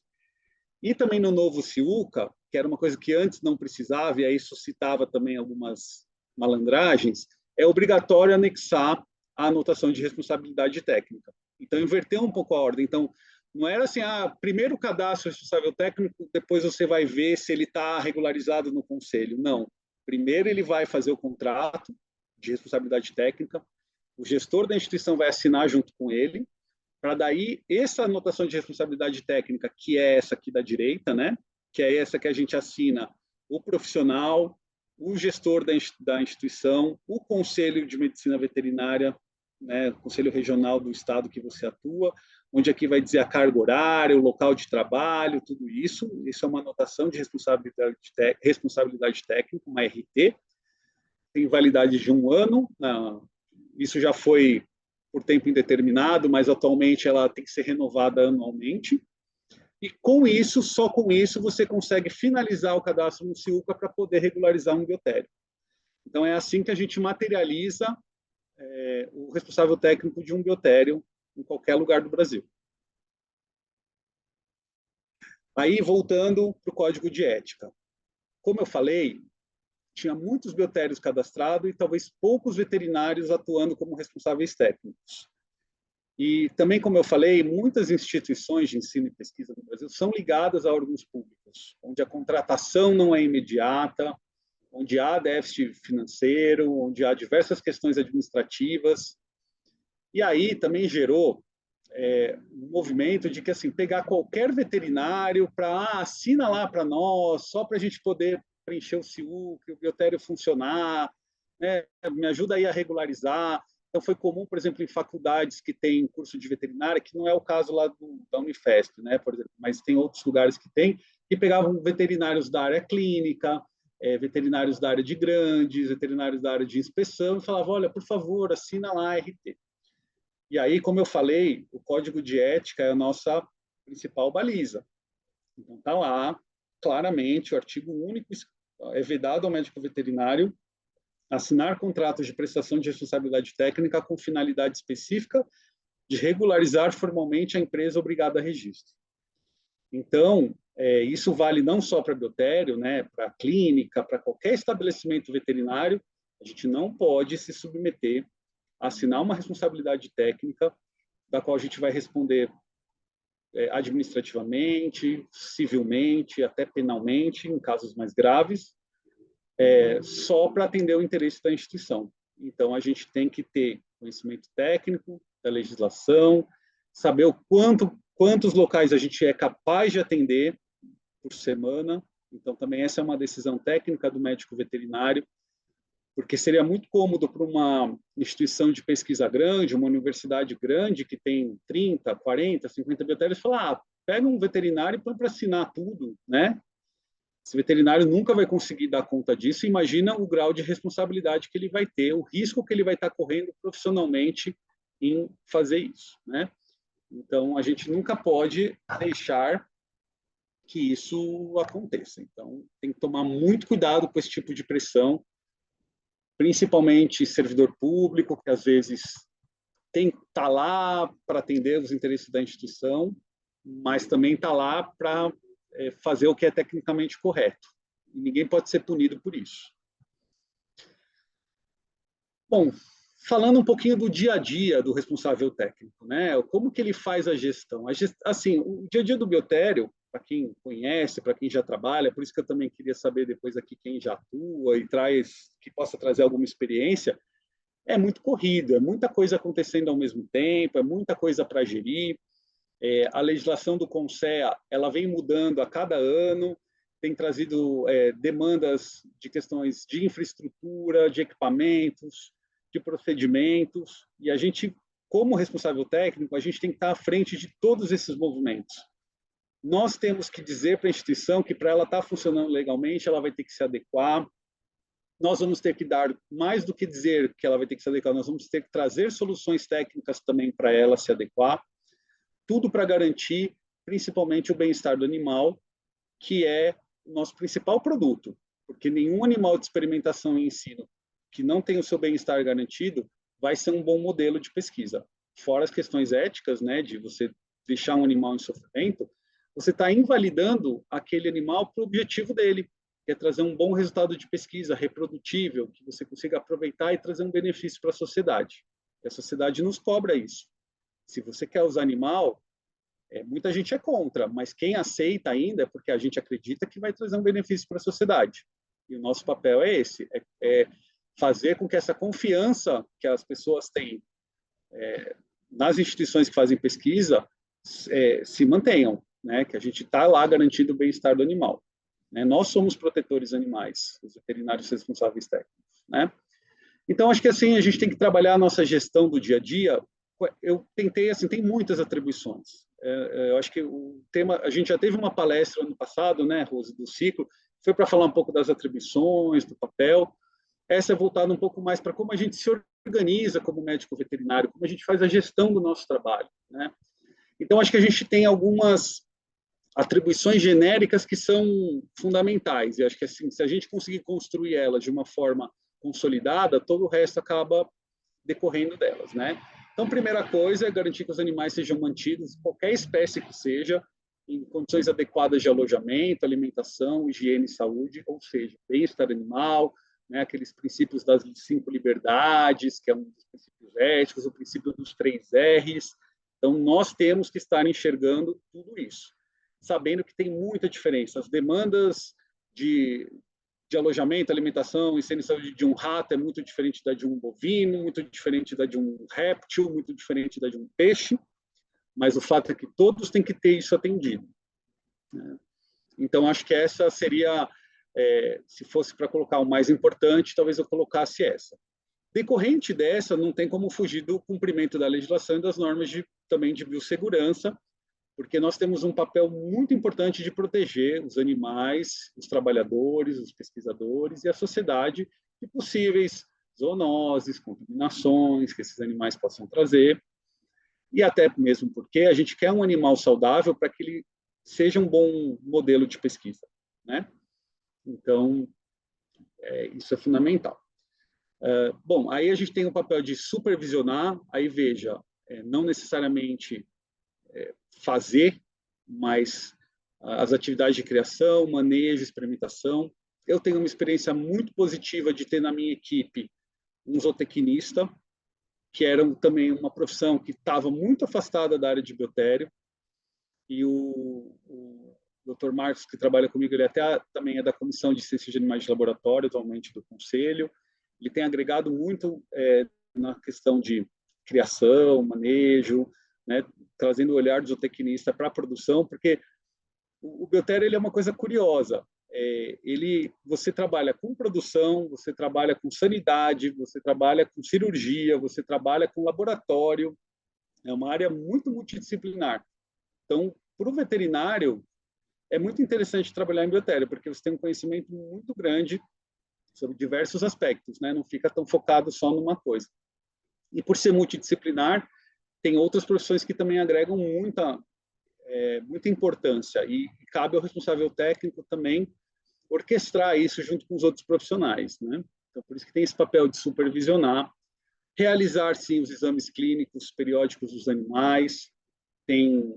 Speaker 3: E também no novo CIUCA, que era uma coisa que antes não precisava, e aí suscitava também algumas malandragens, é obrigatório anexar a anotação de responsabilidade técnica. Então, inverteu um pouco a ordem. Então, Não era assim, primeiro o cadastro responsável técnico, depois você vai ver se ele está regularizado no conselho. Não. Primeiro ele vai fazer o contrato de responsabilidade técnica, o gestor da instituição vai assinar junto com ele, para daí essa anotação de responsabilidade técnica, que é essa aqui da direita, né? Que é essa que a gente assina o profissional, o gestor da instituição, o conselho de medicina veterinária, né, Conselho Regional do Estado que você atua, onde aqui vai dizer a carga horária, o local de trabalho, tudo isso. Isso é uma anotação de responsabilidade técnica, uma RT, tem validade de 1 ano. Isso já foi por tempo indeterminado, mas atualmente ela tem que ser renovada anualmente. E com isso, só com isso, você consegue finalizar o cadastro no CIUPA para poder regularizar um biotério. Então, é assim que a gente materializa o responsável técnico de um biotério em qualquer lugar do Brasil. Aí, voltando para o Código de Ética. Como eu falei, tinha muitos biotérios cadastrados e talvez poucos veterinários atuando como responsáveis técnicos. E também, como eu falei, muitas instituições de ensino e pesquisa no Brasil são ligadas a órgãos públicos, onde a contratação não é imediata, onde há déficit financeiro, onde há diversas questões administrativas. E aí também gerou um movimento de que, assim, pegar qualquer veterinário para assina lá para nós, só para a gente poder preencher o CIUP, o biotério funcionar, né? Me ajuda aí a regularizar. Então, foi comum, por exemplo, em faculdades que têm curso de veterinária, que não é o caso lá da Unifesp, né, por exemplo, mas tem outros lugares que tem, que pegavam veterinários da área clínica, veterinários da área de grandes, veterinários da área de inspeção, e falavam, olha, por favor, assina lá a RT. E aí, como eu falei, o Código de Ética é a nossa principal baliza. Então, está lá, claramente, o artigo único é vedado ao médico veterinário assinar contratos de prestação de responsabilidade técnica com finalidade específica de regularizar formalmente a empresa obrigada a registro. Então, isso vale não só para biotério, né, para clínica, para qualquer estabelecimento veterinário, a gente não pode se submeter a assinar uma responsabilidade técnica da qual a gente vai responder administrativamente, civilmente, até penalmente, em casos mais graves, só para atender o interesse da instituição. Então, a gente tem que ter conhecimento técnico da legislação, saber quantos locais a gente é capaz de atender por semana. Então, também essa é uma decisão técnica do médico veterinário, porque seria muito cômodo para uma instituição de pesquisa grande, uma universidade grande, que tem 30, 40, 50 biotérios, falar, pega um veterinário e põe para assinar tudo, né? Esse veterinário nunca vai conseguir dar conta disso. Imagina o grau de responsabilidade que ele vai ter, o risco que ele vai estar correndo profissionalmente em fazer isso, né? Então, a gente nunca pode deixar que isso aconteça. Então, tem que tomar muito cuidado com esse tipo de pressão, principalmente servidor público, que às vezes tem que estar lá para atender os interesses da instituição, mas também está lá para fazer o que é tecnicamente correto. E ninguém pode ser punido por isso. Bom, falando um pouquinho do dia a dia do responsável técnico, né? Como que ele faz a gestão? Assim, o dia a dia do biotério, para quem conhece, para quem já trabalha, por isso que eu também queria saber depois aqui quem já atua e que possa trazer alguma experiência, é muito corrido, é muita coisa acontecendo ao mesmo tempo, é muita coisa para gerir. A legislação do CONSEA, ela vem mudando a cada ano, tem trazido demandas de questões de infraestrutura, de equipamentos, de procedimentos, e a gente, como responsável técnico, a gente tem que estar à frente de todos esses movimentos. Nós temos que dizer para a instituição que, para ela estar funcionando legalmente, ela vai ter que se adequar. Nós vamos ter que dar, mais do que dizer que ela vai ter que se adequar, nós vamos ter que trazer soluções técnicas também para ela se adequar. Tudo para garantir, principalmente, o bem-estar do animal, que é o nosso principal produto, porque nenhum animal de experimentação e ensino que não tem o seu bem-estar garantido vai ser um bom modelo de pesquisa. Fora as questões éticas, né, de você deixar um animal em sofrimento, você está invalidando aquele animal para o objetivo dele, que é trazer um bom resultado de pesquisa, reprodutível, que você consiga aproveitar e trazer um benefício para a sociedade. E a sociedade nos cobra isso. Se você quer usar animal, Muita gente é contra, mas quem aceita ainda é porque a gente acredita que vai trazer um benefício para a sociedade. E o nosso papel é esse, é fazer com que essa confiança que as pessoas têm nas instituições que fazem pesquisa se mantenham, né? Que a gente está lá garantindo o bem-estar do animal. Né? Nós somos protetores animais, os veterinários responsáveis técnicos. Né? Então, acho que assim, a gente tem que trabalhar a nossa gestão do dia a dia. Eu tentei, assim, tem muitas atribuições. Eu acho que o tema, a gente já teve uma palestra ano passado, né, Rose, do ciclo, foi para falar um pouco das atribuições, do papel. Essa é voltada um pouco mais para como a gente se organiza como médico veterinário, como a gente faz a gestão do nosso trabalho. Né? Então, acho que a gente tem algumas atribuições genéricas que são fundamentais. E acho que assim, se a gente conseguir construir elas de uma forma consolidada, todo o resto acaba decorrendo delas, né? Então, primeira coisa é garantir que os animais sejam mantidos, qualquer espécie que seja, em condições adequadas de alojamento, alimentação, higiene e saúde, ou seja, bem-estar animal, né, aqueles princípios das 5 liberdades, que é um dos princípios éticos, o princípio dos 3 R's. Então, nós temos que estar enxergando tudo isso, sabendo que tem muita diferença. As demandas de alojamento, alimentação e saúde de um rato é muito diferente da de um bovino, muito diferente da de um réptil, muito diferente da de um peixe, mas o fato é que todos têm que ter isso atendido. Então, acho que essa seria, se fosse para colocar o mais importante, talvez eu colocasse essa. Decorrente dessa, não tem como fugir do cumprimento da legislação e das normas também de biossegurança, porque nós temos um papel muito importante de proteger os animais, os trabalhadores, os pesquisadores e a sociedade de possíveis zoonoses, contaminações que esses animais possam trazer, e até mesmo porque a gente quer um animal saudável para que ele seja um bom modelo de pesquisa, né? Então, isso é fundamental. Bom, aí a gente tem o papel de supervisionar, aí veja, não necessariamente fazer, mas as atividades de criação, manejo, experimentação. Eu tenho uma experiência muito positiva de ter na minha equipe um zootecnista, que era também uma profissão que estava muito afastada da área de biotério, e o Dr. Marcos, que trabalha comigo, ele até também é da Comissão de Ciência de Animais de Laboratório, atualmente do Conselho. Ele tem agregado muito na questão de criação, manejo, né, trazendo o olhar do zootecnista para a produção, porque o biotério ele é uma coisa curiosa. Você trabalha com produção, você trabalha com sanidade, você trabalha com cirurgia, você trabalha com laboratório. É uma área muito multidisciplinar. Então, para o veterinário, é muito interessante trabalhar em biotério, porque você tem um conhecimento muito grande sobre diversos aspectos, né? Não fica tão focado só numa coisa. E por ser multidisciplinar, tem outras profissões que também agregam muita importância, e cabe ao responsável técnico também orquestrar isso junto com os outros profissionais, né? Então, por isso que tem esse papel de supervisionar, realizar, sim, os exames clínicos periódicos dos animais. Tem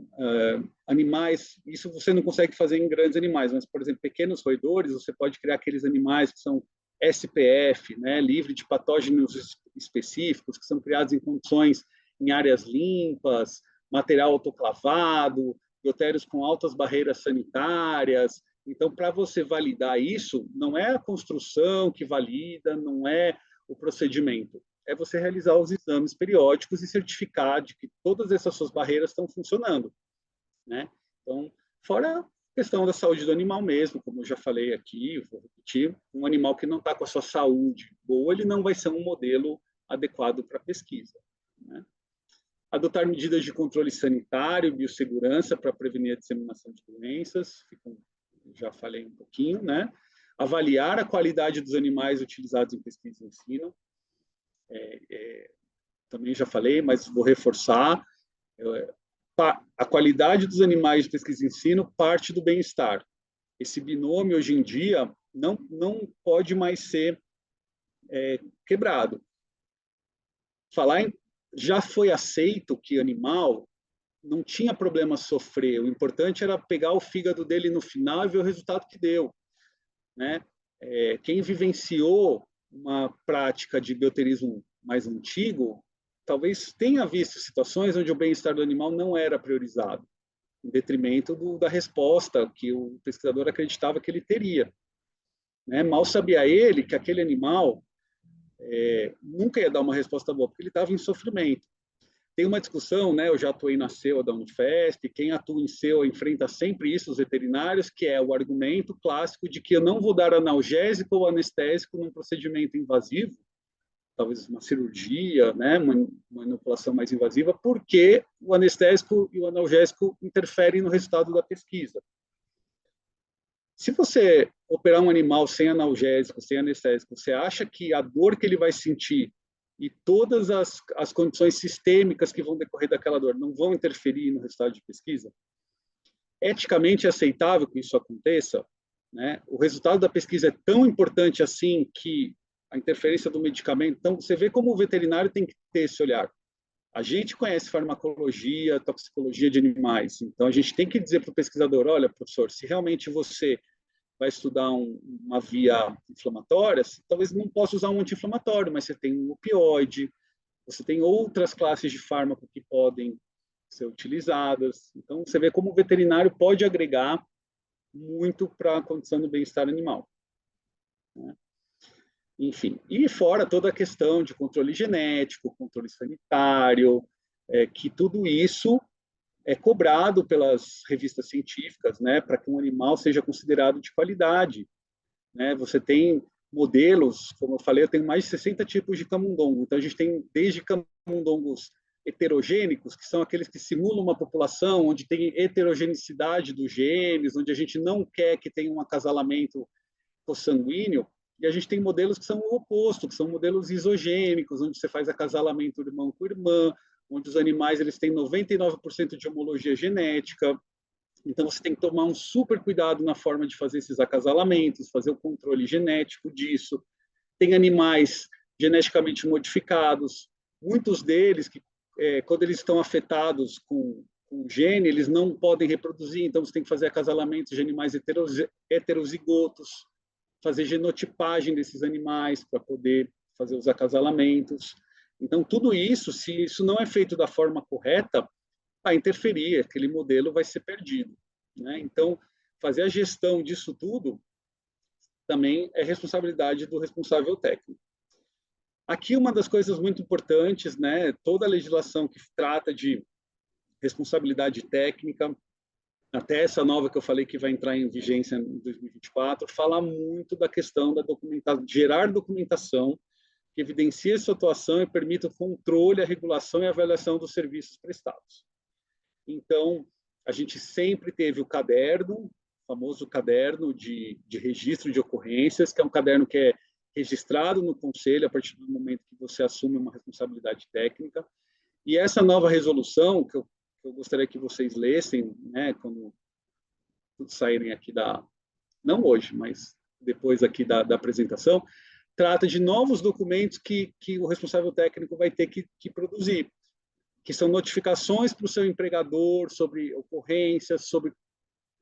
Speaker 3: animais, isso você não consegue fazer em grandes animais, mas, por exemplo, pequenos roedores, você pode criar aqueles animais que são SPF, né, livre de patógenos específicos, que são criados em condições em áreas limpas, material autoclavado, biotérios com altas barreiras sanitárias. Então, para você validar isso, não é a construção que valida, não é o procedimento, é você realizar os exames periódicos e certificar de que todas essas suas barreiras estão funcionando, né? Então, fora a questão da saúde do animal mesmo, como eu já falei aqui, vou repetir, um animal que não está com a sua saúde boa, ele não vai ser um modelo adequado para pesquisa, né? Adotar medidas de controle sanitário, biossegurança para prevenir a disseminação de doenças, já falei um pouquinho, né? Avaliar a qualidade dos animais utilizados em pesquisa e ensino, também já falei, mas vou reforçar. A qualidade dos animais de pesquisa e ensino parte do bem-estar. Esse binômio, hoje em dia, não pode mais ser quebrado. Já foi aceito que animal não tinha problema sofrer, o importante era pegar o fígado dele no final e ver o resultado que deu, né? Quem vivenciou uma prática de bioterismo mais antigo, talvez tenha visto situações onde o bem-estar do animal não era priorizado. em detrimento da resposta que o pesquisador acreditava que ele teria. Né? Mal sabia ele que aquele animal nunca ia dar uma resposta boa, porque ele estava em sofrimento. Tem uma discussão, né? Eu já atuei na CEUA da Unifesp, quem atua em CEUA enfrenta sempre isso, os veterinários, que é o argumento clássico de que eu não vou dar analgésico ou anestésico num procedimento invasivo, talvez uma cirurgia, né? Uma manipulação mais invasiva, porque o anestésico e o analgésico interferem no resultado da pesquisa. Se você operar um animal sem analgésico, sem anestésico, você acha que a dor que ele vai sentir e todas as condições sistêmicas que vão decorrer daquela dor não vão interferir no resultado de pesquisa? Eticamente aceitável que isso aconteça? Né? O resultado da pesquisa é tão importante assim que a interferência do medicamento... Então, você vê como o veterinário tem que ter esse olhar. A gente conhece farmacologia, toxicologia de animais, então a gente tem que dizer para o pesquisador, olha, professor, se realmente você vai estudar uma via inflamatória, talvez não possa usar um anti-inflamatório, mas você tem um opioide, você tem outras classes de fármaco que podem ser utilizadas. Então, você vê como o veterinário pode agregar muito para a condição do bem-estar animal. Né? Enfim, e fora toda a questão de controle genético, controle sanitário, que tudo isso é cobrado pelas revistas científicas, né, para que um animal seja considerado de qualidade. Né? Você tem modelos, como eu falei, eu tenho mais de 60 tipos de camundongo. Então, a gente tem desde camundongos heterogênicos, que são aqueles que simulam uma população onde tem heterogeneidade dos genes, onde a gente não quer que tenha um acasalamento consanguíneo, e a gente tem modelos que são o oposto, que são modelos isogênicos, onde você faz acasalamento irmão com irmã, onde os animais eles têm 99% de homologia genética. Então, você tem que tomar um super cuidado na forma de fazer esses acasalamentos, fazer o controle genético disso. Tem animais geneticamente modificados, muitos deles, que quando eles estão afetados com o gene, eles não podem reproduzir, então você tem que fazer acasalamentos de animais heterozigotos, fazer genotipagem desses animais para poder fazer os acasalamentos. Então, tudo isso, se isso não é feito da forma correta, vai interferir, aquele modelo vai ser perdido. Né? Então, fazer a gestão disso tudo também é responsabilidade do responsável técnico. Aqui, uma das coisas muito importantes, né? Toda a legislação que trata de responsabilidade técnica, até essa nova que eu falei que vai entrar em vigência em 2024, fala muito da questão da documentação, gerar documentação que evidencie a sua atuação e permita o controle, a regulação e a avaliação dos serviços prestados. Então, a gente sempre teve o caderno, o famoso caderno de registro de ocorrências, que é um caderno que é registrado no conselho a partir do momento que você assume uma responsabilidade técnica. E essa nova resolução, que eu gostaria que vocês lessem, né, quando saírem aqui não hoje, mas depois aqui da apresentação, trata de novos documentos que o responsável técnico vai ter que produzir, que são notificações para o seu empregador sobre ocorrências, sobre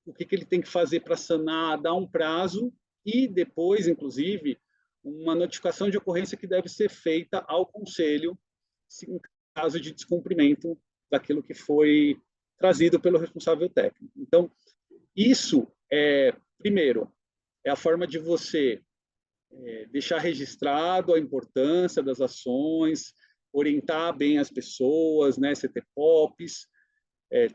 Speaker 3: o que ele tem que fazer para sanar, dar um prazo e depois, inclusive, uma notificação de ocorrência que deve ser feita ao conselho em caso de descumprimento daquilo que foi trazido pelo responsável técnico. Então, isso, primeiro, é a forma de você deixar registrado a importância das ações, orientar bem as pessoas, né, você ter POPs,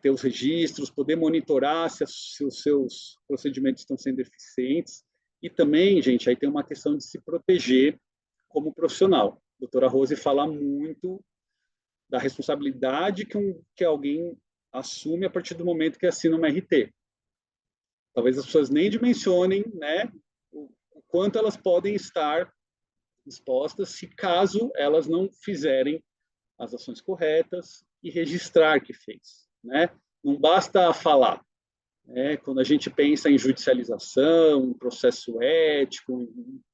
Speaker 3: ter os registros, poder monitorar se os seus procedimentos estão sendo eficientes. E também, gente, aí tem uma questão de se proteger como profissional. A doutora Rose fala muito da responsabilidade que alguém assume a partir do momento que assina uma RT. Talvez as pessoas nem dimensionem, né, o quanto elas podem estar expostas se caso elas não fizerem as ações corretas e registrar que fez. Né? Não basta falar. Quando a gente pensa em judicialização, em processo ético,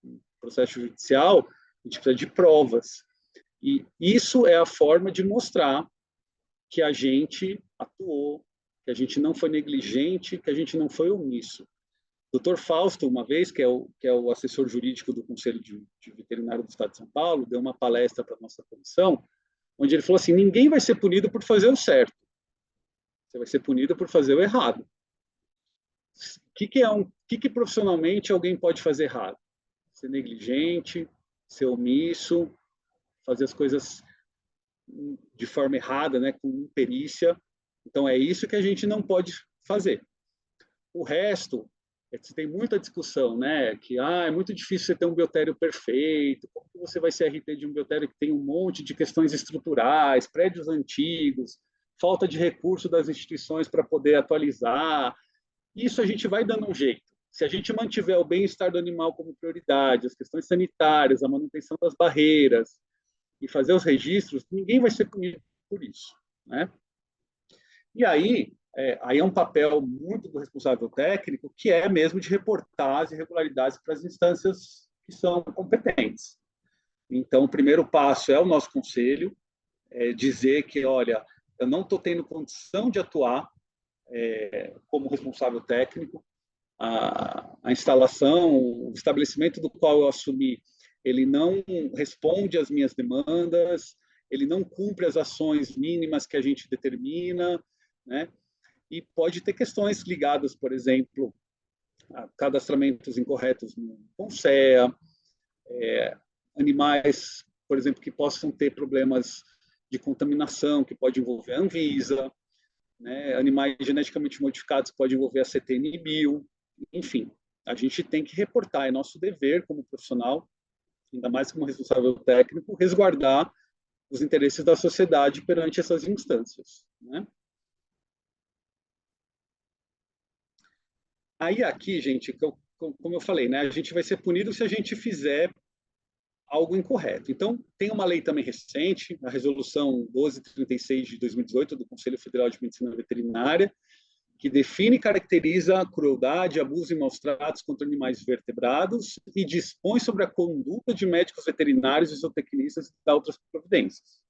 Speaker 3: em processo judicial, a gente precisa de provas. E isso é a forma de mostrar que a gente atuou, que a gente não foi negligente, que a gente não foi omisso. O Dr. Fausto, uma vez, que é o assessor jurídico do Conselho de Veterinário do Estado de São Paulo, deu uma palestra para a nossa comissão, onde ele falou assim, ninguém vai ser punido por fazer o certo. Você vai ser punido por fazer o errado. Que profissionalmente alguém pode fazer errado? Ser negligente, ser omisso, fazer as coisas de forma errada, né, com imperícia. Então, é isso que a gente não pode fazer. O resto, tem muita discussão, né, que é muito difícil você ter um biotério perfeito, como que você vai ser RT de um biotério que tem um monte de questões estruturais, prédios antigos, falta de recurso das instituições para poder atualizar. Isso a gente vai dando um jeito. Se a gente mantiver o bem-estar do animal como prioridade, as questões sanitárias, a manutenção das barreiras, e fazer os registros, ninguém vai ser punido por isso, né? E aí é um papel muito do responsável técnico, que é mesmo de reportar as irregularidades para as instâncias que são competentes. Então, o primeiro passo é o nosso conselho, dizer que, olha, eu não estou tendo condição de atuar como responsável técnico, a instalação, o estabelecimento do qual eu assumi, ele não responde às minhas demandas, ele não cumpre as ações mínimas que a gente determina, né? E pode ter questões ligadas, por exemplo, a cadastramentos incorretos no CONSEA, animais, por exemplo, que possam ter problemas de contaminação, que pode envolver a Anvisa, né? Animais geneticamente modificados que pode envolver a CTN-Bio, enfim, a gente tem que reportar, é nosso dever como profissional, ainda mais como responsável técnico, resguardar os interesses da sociedade perante essas instâncias, né? Aí aqui, gente, como eu falei, né, a gente vai ser punido se a gente fizer algo incorreto. Então, tem uma lei também recente, a Resolução 1236 de 2018 do Conselho Federal de Medicina Veterinária, que define e caracteriza a crueldade, abuso e maus tratos contra animais vertebrados e dispõe sobre a conduta de médicos veterinários e zootecnistas e outras providências.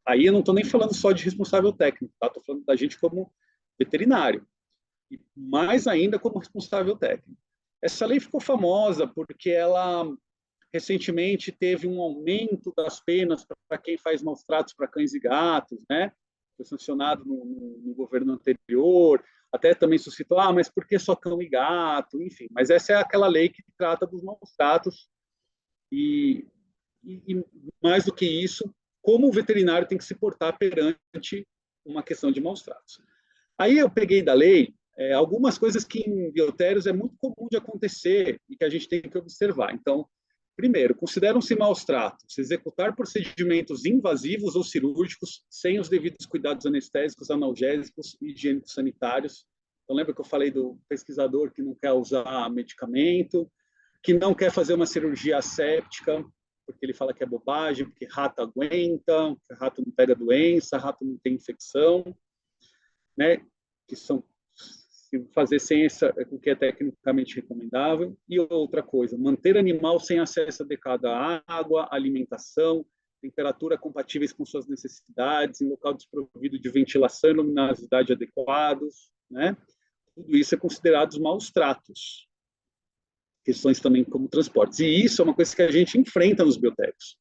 Speaker 3: Aí eu não estou nem falando só de responsável técnico, tá? Estou falando da gente como veterinário e mais ainda como responsável técnico. Essa lei ficou famosa porque ela recentemente teve um aumento das penas para quem faz maus tratos para cães e gatos, né? Foi sancionado no governo anterior, até também suscitou, mas por que só cão e gato? Enfim, mas essa é aquela lei que trata dos maus tratos e mais do que isso, como o veterinário tem que se portar perante uma questão de maus tratos. Aí eu peguei da lei algumas coisas que em biotérios é muito comum de acontecer e que a gente tem que observar. Então, primeiro, consideram-se maus tratos executar procedimentos invasivos ou cirúrgicos sem os devidos cuidados anestésicos, analgésicos e higiênicos sanitários. Então, lembra que eu falei do pesquisador que não quer usar medicamento, que não quer fazer uma cirurgia asséptica, porque ele fala que é bobagem, porque rato aguenta, rato não pega doença, rato não tem infecção, né? Que são fazer sem o que é tecnicamente recomendável. E outra coisa, manter animal sem acesso adequado à água, alimentação, temperatura compatíveis com suas necessidades, em local desprovido de ventilação e luminosidade adequados, né? Tudo isso é considerado os maus tratos. Questões também como transportes. E isso é uma coisa que a gente enfrenta nos biotecos.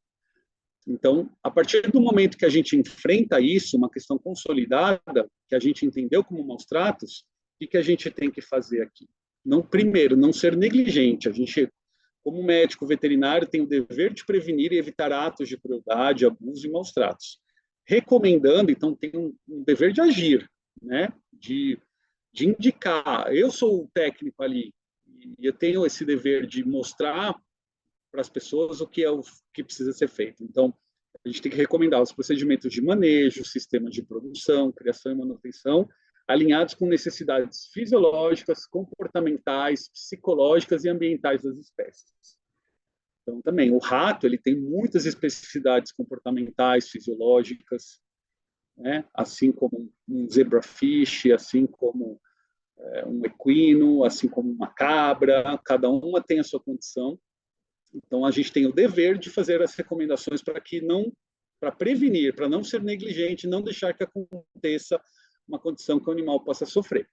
Speaker 3: Então, a partir do momento que a gente enfrenta isso, uma questão consolidada, que a gente entendeu como maus tratos, o que a gente tem que fazer aqui? Primeiro, não ser negligente. A gente, como médico veterinário, tem o dever de prevenir e evitar atos de crueldade, abuso e maus tratos. Recomendando, então, tem um dever de agir, né? De indicar. Eu sou o técnico ali, e eu tenho esse dever de mostrar para as pessoas o que precisa ser feito. Então, a gente tem que recomendar os procedimentos de manejo, sistemas de produção, criação e manutenção, alinhados com necessidades fisiológicas, comportamentais, psicológicas e ambientais das espécies. Então, também, o rato ele tem muitas especificidades comportamentais, fisiológicas, né? Assim como um zebrafish, assim como um equino, assim como uma cabra, cada uma tem a sua condição. Então, a gente tem o dever de fazer as recomendações para prevenir, para não ser negligente, não deixar que aconteça uma condição que o animal possa sofrer.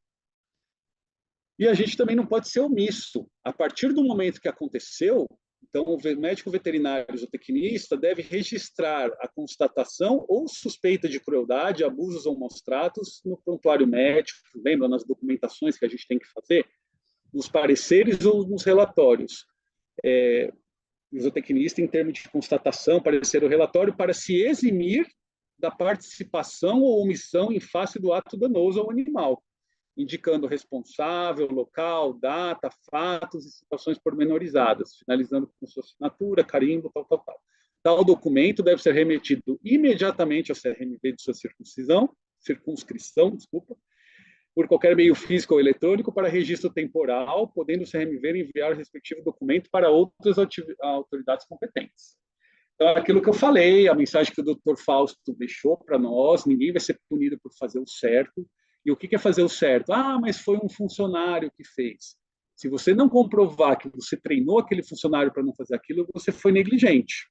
Speaker 3: E a gente também não pode ser omisso. A partir do momento que aconteceu, Então, o médico veterinário zootecnista deve registrar a constatação ou suspeita de crueldade, abusos ou maus tratos no prontuário médico, lembra, nas documentações que a gente tem que fazer, nos pareceres ou nos relatórios. O zootecnista, em termos de constatação, parecer ou relatório, para se eximir da participação ou omissão em face do ato danoso ao animal, indicando responsável, local, data, fatos e situações pormenorizadas, finalizando com sua assinatura, carimbo, tal. Tal documento deve ser remetido imediatamente ao CRMV de sua circunscrição, por qualquer meio físico ou eletrônico para registro temporal, podendo o CRMV enviar o respectivo documento para outras autoridades competentes. Então, aquilo que eu falei, a mensagem que o Dr. Fausto deixou para nós, ninguém vai ser punido por fazer o certo. E o que é fazer o certo? Ah, mas foi um funcionário que fez. Se você não comprovar que você treinou aquele funcionário para não fazer aquilo, você foi negligente.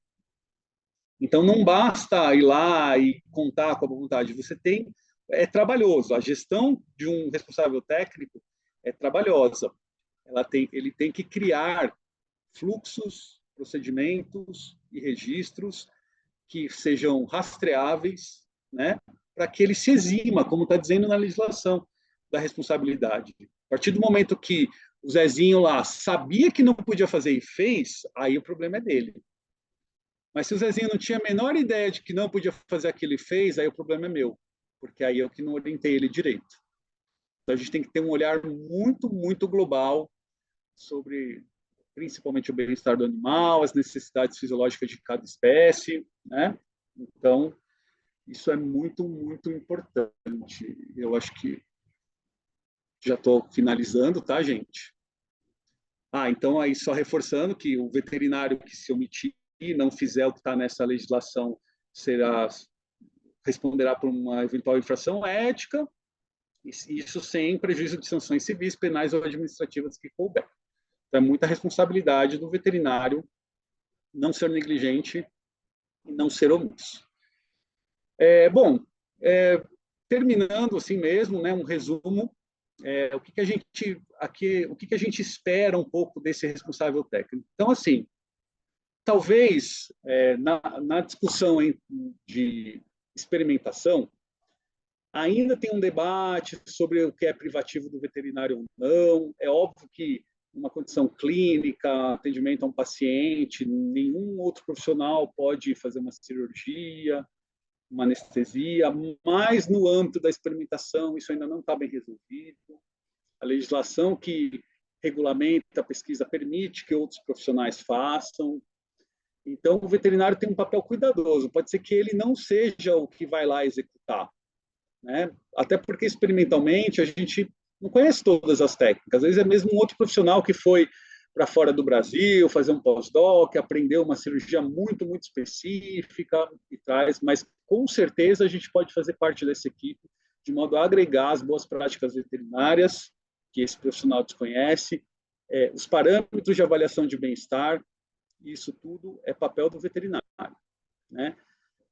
Speaker 3: Então, não basta ir lá e contar com a vontade. É trabalhoso. A gestão de um responsável técnico é trabalhosa. Ele tem que criar fluxos, procedimentos e registros que sejam rastreáveis, né, para que ele se exima, como está dizendo na legislação, da responsabilidade. A partir do momento que o Zezinho lá sabia que não podia fazer e fez, aí o problema é dele. Mas se o Zezinho não tinha a menor ideia de que não podia fazer aquilo e fez, aí o problema é meu, porque aí eu que não orientei ele direito. Então a gente tem que ter um olhar muito, muito global sobre principalmente o bem-estar do animal, as necessidades fisiológicas de cada espécie, né? Então, isso é muito, muito importante. Eu acho que já estou finalizando, tá, gente? Então, aí só reforçando que o veterinário que se omitir e não fizer o que está nessa legislação responderá por uma eventual infração ética, isso sem prejuízo de sanções civis, penais ou administrativas que couber. Então, é muita responsabilidade do veterinário não ser negligente e não ser omisso. Terminando assim mesmo, né, um resumo, o que a gente espera um pouco desse responsável técnico. Então, assim, talvez na discussão de experimentação, ainda tem um debate sobre o que é privativo do veterinário ou não. É óbvio que uma condição clínica, atendimento a um paciente, nenhum outro profissional pode fazer uma cirurgia, uma anestesia, mas no âmbito da experimentação isso ainda não está bem resolvido. A legislação que regulamenta a pesquisa permite que outros profissionais façam. Então, o veterinário tem um papel cuidadoso. Pode ser que ele não seja o que vai lá executar, né? Até porque, experimentalmente, a gente não conhece todas as técnicas. Às vezes é mesmo um outro profissional que foi para fora do Brasil, fazer um pós-doc, aprendeu uma cirurgia muito, muito específica e traz, mas com certeza a gente pode fazer parte dessa equipe de modo a agregar as boas práticas veterinárias que esse profissional desconhece, os parâmetros de avaliação de bem-estar, isso tudo é papel do veterinário, né?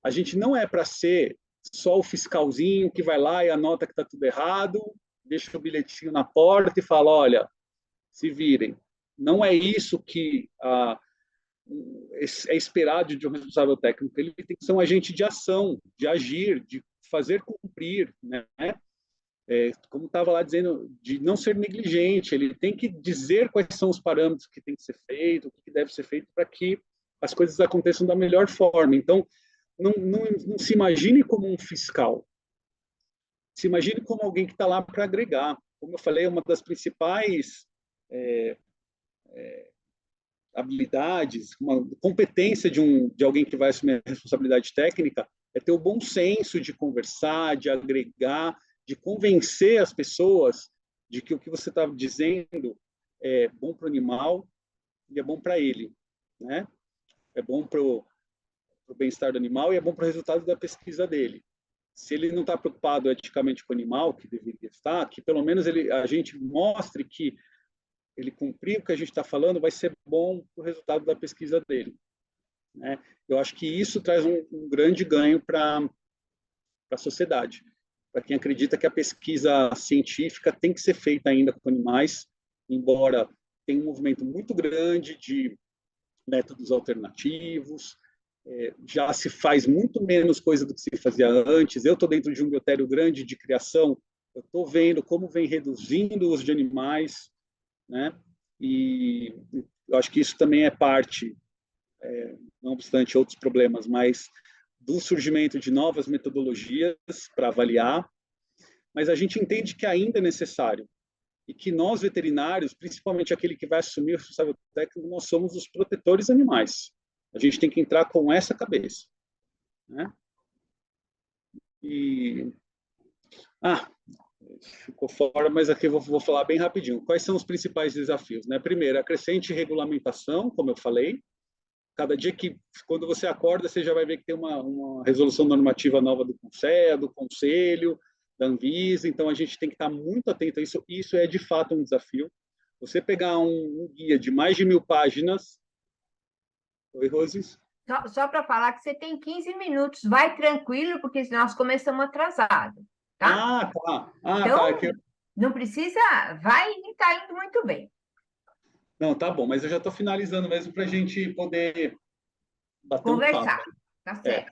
Speaker 3: A gente não é para ser só o fiscalzinho que vai lá e anota que está tudo errado, deixa o bilhetinho na porta e fala, olha, se virem. Não é isso que é esperado de um responsável técnico. Ele tem que ser um agente de ação, de agir, de fazer cumprir, né? Como estava lá dizendo, de não ser negligente. Ele tem que dizer quais são os parâmetros que tem que ser feito, o que deve ser feito para que as coisas aconteçam da melhor forma. Então, não se imagine como um fiscal. Se imagine como alguém que está lá para agregar. Como eu falei, uma das principais habilidades, uma competência de alguém que vai assumir a responsabilidade técnica é ter o bom senso de conversar, de agregar, de convencer as pessoas de que o que você está dizendo é bom para o animal e é bom para ele, né? É bom para o bem-estar do animal e é bom para o resultado da pesquisa dele. Se ele não está preocupado eticamente com o animal, que deveria estar, que pelo menos a gente mostre que ele cumprir o que a gente está falando vai ser bom para o resultado da pesquisa dele, né? Eu acho que isso traz um grande ganho para a sociedade, para quem acredita que a pesquisa científica tem que ser feita ainda com animais, embora tenha um movimento muito grande de métodos alternativos, já se faz muito menos coisa do que se fazia antes. Eu estou dentro de um biotério grande de criação, eu estou vendo como vem reduzindo o uso de animais, né? E eu acho que isso também é parte, não obstante outros problemas, mas do surgimento de novas metodologias para avaliar, mas a gente entende que ainda é necessário e que nós, veterinários, principalmente aquele que vai assumir o responsável técnico, nós somos os protetores animais. A gente tem que entrar com essa cabeça, né? E... ficou fora, mas aqui eu vou falar bem rapidinho. Quais são os principais desafios, né? Primeiro, a crescente regulamentação, como eu falei. Cada dia que, quando você acorda, você já vai ver que tem uma resolução normativa nova do CONSEA, do Conselho, da Anvisa, então a gente tem que estar muito atento a isso. Isso é, de fato, um desafio. Você pegar um guia de mais de 1000 páginas... Oi, Roses?
Speaker 2: Só para falar que você tem 15 minutos, vai tranquilo, porque nós começamos atrasado, tá?
Speaker 3: Tá.
Speaker 2: Então,
Speaker 3: Tá.
Speaker 2: não precisa, vai e está indo muito bem.
Speaker 3: Não, tá bom, mas eu já estou finalizando mesmo para a gente poder bater um papo.
Speaker 2: Conversar, tá certo.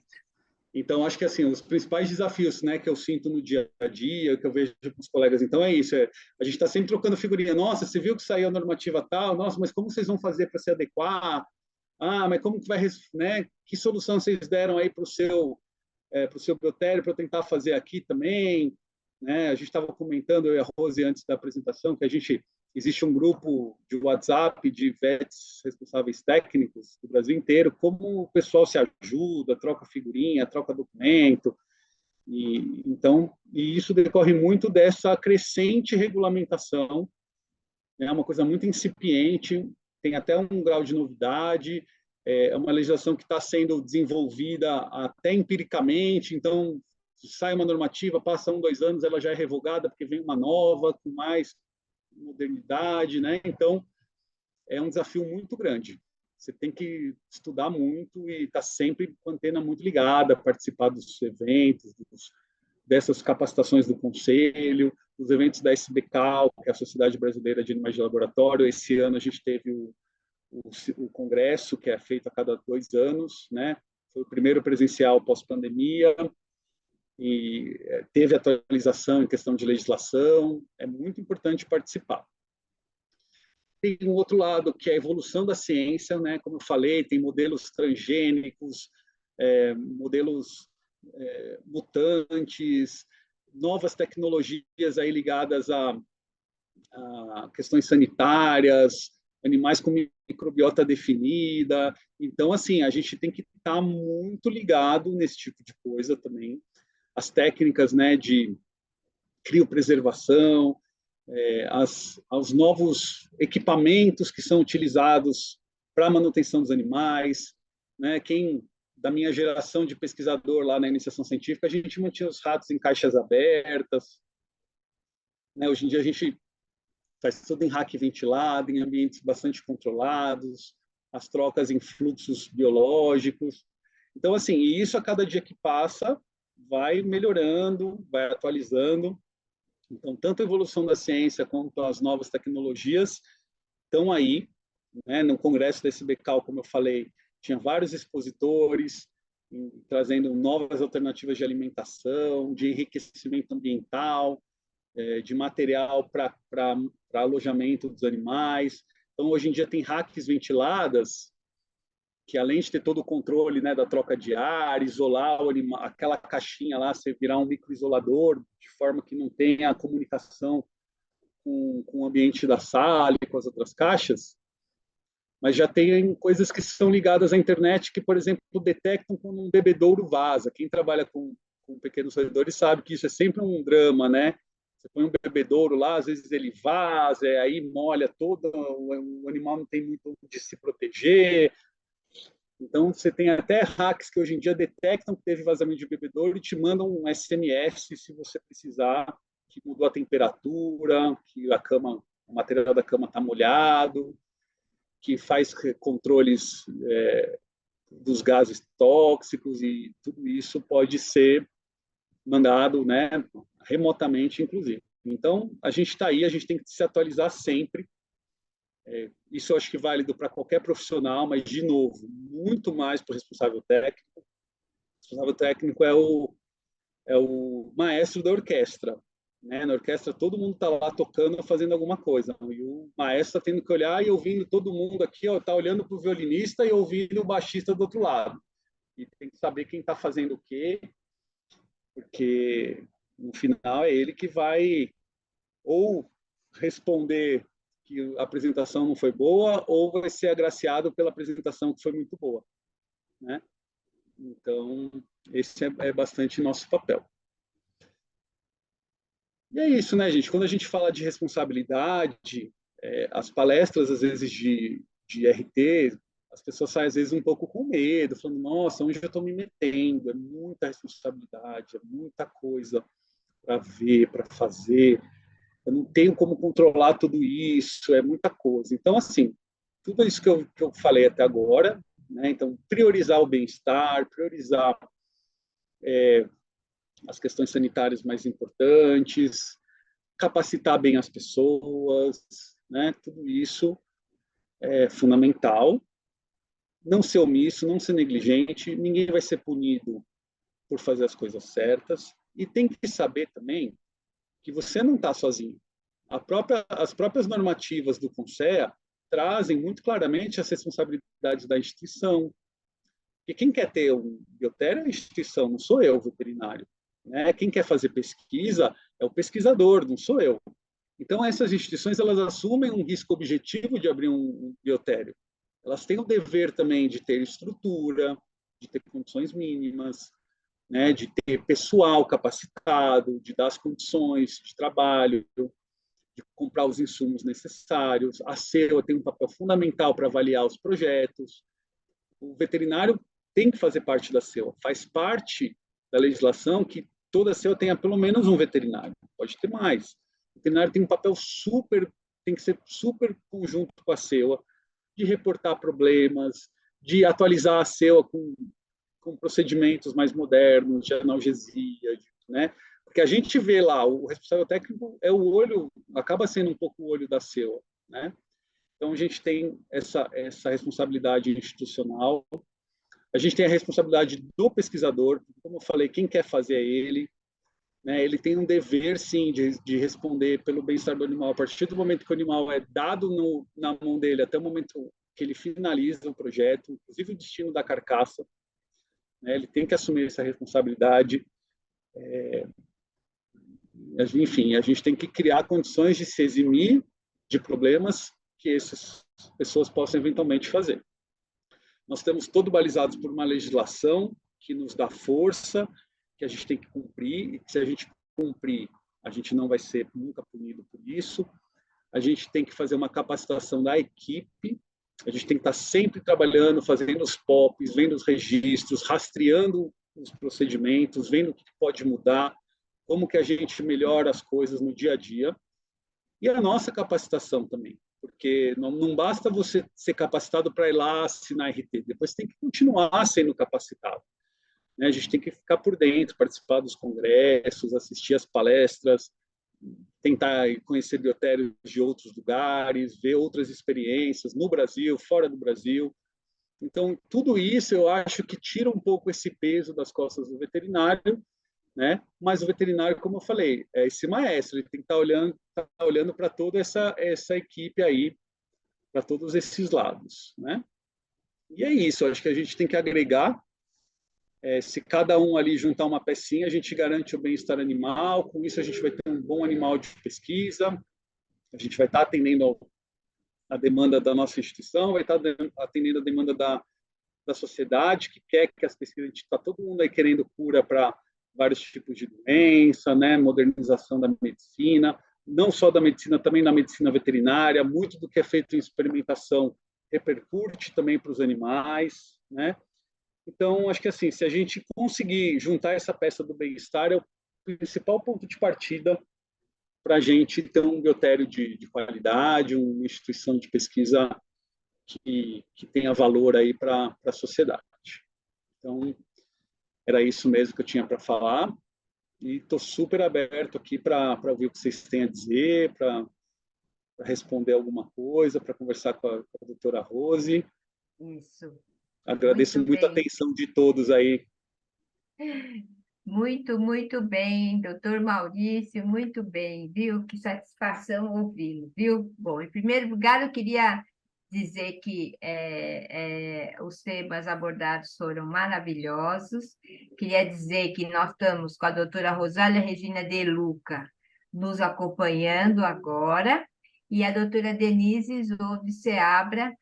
Speaker 3: Então, acho que assim, os principais desafios, né, que eu sinto no dia a dia, que eu vejo com os colegas, então é isso, a gente está sempre trocando figurinha. Nossa, você viu que saiu a normativa tal? Nossa, mas como vocês vão fazer para se adequar? Mas como que vai, né? Que solução vocês deram aí para o seu biotério para eu tentar fazer aqui também? Né? A gente estava comentando, eu e a Rose, antes da apresentação, que existe um grupo de WhatsApp de vets responsáveis técnicos do Brasil inteiro, como o pessoal se ajuda, troca figurinha, troca documento, e isso decorre muito dessa crescente regulamentação, é uma coisa muito incipiente, tem até um grau de novidade, é uma legislação que está sendo desenvolvida até empiricamente, então sai uma normativa, passa 2 anos, ela já é revogada porque vem uma nova, com mais modernidade, né? Então, é um desafio muito grande. Você tem que estudar muito e estar sempre com a antena muito ligada, participar dos eventos, dessas capacitações do Conselho, dos eventos da SBCAL, que é a Sociedade Brasileira de Animais de Laboratório. Esse ano a gente teve o congresso, que é feito a cada 2 anos, né? Foi o primeiro presencial pós-pandemia, e teve atualização em questão de legislação, é muito importante participar. Tem um outro lado, que é a evolução da ciência, né? Como eu falei, tem modelos transgênicos, modelos mutantes, novas tecnologias aí ligadas a questões sanitárias, animais com microbiota definida. Então, assim, a gente tem que estar muito ligado nesse tipo de coisa também. As técnicas, né, de criopreservação, aos novos equipamentos que são utilizados para a manutenção dos animais, né? Quem da minha geração de pesquisador lá na iniciação científica, a gente mantinha os ratos em caixas abertas, né? Hoje em dia a gente faz tudo em rack ventilado, em ambientes bastante controlados, as trocas em fluxos biológicos. Então, assim, e isso a cada dia que passa vai melhorando, vai atualizando. Então, tanto a evolução da ciência quanto as novas tecnologias estão aí, né? No congresso da SBCAL, como eu falei, tinha vários expositores trazendo novas alternativas de alimentação, de enriquecimento ambiental, de material para alojamento dos animais. Então, hoje em dia tem racks ventiladas que, além de ter todo o controle, né, da troca de ar, isolar o animal, aquela caixinha lá, você virar um microisolador, de forma que não tenha a comunicação com o ambiente da sala e com as outras caixas, mas já tem coisas que são ligadas à internet que, por exemplo, detectam quando um bebedouro vaza. Quem trabalha com pequenos roedores sabe que isso é sempre um drama, né? Você põe um bebedouro lá, às vezes ele vaza, aí molha todo, o animal não tem muito onde se proteger. Então, você tem até hacks que hoje em dia detectam que teve vazamento de bebedouro e te mandam um SMS se você precisar, que mudou a temperatura, que o material da cama está molhado, que faz controles dos gases tóxicos, e tudo isso pode ser mandado, né, remotamente, inclusive. Então, a gente está aí, a gente tem que se atualizar sempre. Isso eu acho que é válido para qualquer profissional, mas, de novo, muito mais para o responsável técnico. O responsável técnico é o maestro da orquestra. Né? Na orquestra, todo mundo está lá tocando, fazendo alguma coisa. E o maestro está tendo que olhar e ouvindo todo mundo aqui, está olhando para o violinista e ouvindo o baixista do outro lado. E tem que saber quem está fazendo o quê, porque, no final, é ele que vai ou responder que a apresentação não foi boa, ou vai ser agraciado pela apresentação que foi muito boa. Né? Então, esse é bastante nosso papel. E é isso, né, gente? Quando a gente fala de responsabilidade, as palestras, às vezes, de RT, as pessoas saem, às vezes, um pouco com medo, falando, nossa, onde eu estou me metendo? É muita responsabilidade, é muita coisa para ver, para fazer. Eu não tenho como controlar tudo isso, é muita coisa. Então, assim, tudo isso que eu falei até agora, né? Então, priorizar o bem-estar, priorizar as questões sanitárias mais importantes, capacitar bem as pessoas, né? Tudo isso é fundamental. Não ser omisso, não ser negligente, ninguém vai ser punido por fazer as coisas certas. E tem que saber também que você não está sozinho. As próprias normativas do CONSEA trazem muito claramente as responsabilidades da instituição. E quem quer ter um biotério é a instituição, não sou eu, o veterinário. Né? Quem quer fazer pesquisa é o pesquisador, não sou eu. Então, essas instituições, elas assumem um risco objetivo de abrir um biotério. Elas têm o dever também de ter estrutura, de ter condições mínimas, né, de ter pessoal capacitado, de dar as condições de trabalho, de comprar os insumos necessários. A CEA tem um papel fundamental para avaliar os projetos. O veterinário tem que fazer parte da CEA. Faz parte da legislação que toda CEA tenha pelo menos um veterinário. Pode ter mais. O veterinário tem um papel tem que ser super conjunto com a CEA, de reportar problemas, de atualizar a CEA com procedimentos mais modernos, de analgesia, né? Porque a gente vê lá, o responsável técnico é o olho, acaba sendo um pouco o olho da CEA, né? Então, a gente tem essa responsabilidade institucional, a gente tem a responsabilidade do pesquisador, como eu falei, quem quer fazer é ele, né? Ele tem um dever, sim, de responder pelo bem-estar do animal. A partir do momento que o animal é dado na mão dele, até o momento que ele finaliza o projeto, inclusive o destino da carcaça, né? Ele tem que assumir essa responsabilidade. Enfim, a gente tem que criar condições de se eximir de problemas que essas pessoas possam eventualmente fazer. Nós estamos todos balizados por uma legislação que nos dá força, que a gente tem que cumprir, e que se a gente cumprir, a gente não vai ser nunca punido por isso. A gente tem que fazer uma capacitação da equipe, a gente tem que estar sempre trabalhando, fazendo os POPs, vendo os registros, rastreando os procedimentos, vendo o que pode mudar, como que a gente melhora as coisas no dia a dia. E a nossa capacitação também, porque não basta você ser capacitado para ir lá assinar RT, depois tem que continuar sendo capacitado. Né? A gente tem que ficar por dentro, participar dos congressos, assistir às palestras, tentar conhecer biotérios de outros lugares, ver outras experiências no Brasil, fora do Brasil. Então, tudo isso eu acho que tira um pouco esse peso das costas do veterinário, né? Mas o veterinário, como eu falei, é esse maestro, ele tem que estar olhando para toda essa equipe aí, para todos esses lados, né? E é isso, acho que a gente tem que agregar. Se cada um ali juntar uma pecinha, a gente garante o bem-estar animal, com isso a gente vai ter um bom animal de pesquisa, a gente vai estar atendendo a demanda da nossa instituição, vai estar atendendo a demanda da sociedade, que quer que as pesquisas, a gente está todo mundo aí querendo cura para vários tipos de doença, né? Modernização da medicina, não só da medicina, também na medicina veterinária, muito do que é feito em experimentação repercute também para os animais, né? Então, acho que assim, se a gente conseguir juntar essa peça do bem-estar, é o principal ponto de partida para a gente ter um biotério de qualidade, uma instituição de pesquisa que tenha valor aí para a sociedade. Então, era isso mesmo que eu tinha para falar e estou super aberto aqui para ouvir o que vocês têm a dizer, para responder alguma coisa, para conversar com a doutora Rose.
Speaker 2: Isso.
Speaker 3: Agradeço muito a
Speaker 2: bem.
Speaker 3: atenção de todos aí.
Speaker 2: Muito bem, doutor Maurício, muito bem, viu? Que satisfação ouvi-lo, viu? Bom, em primeiro lugar, eu queria dizer que os temas abordados foram maravilhosos. Queria dizer que nós estamos com a doutora Rosália Regina De Luca nos acompanhando agora, e a doutora Denise Zoldi Seabra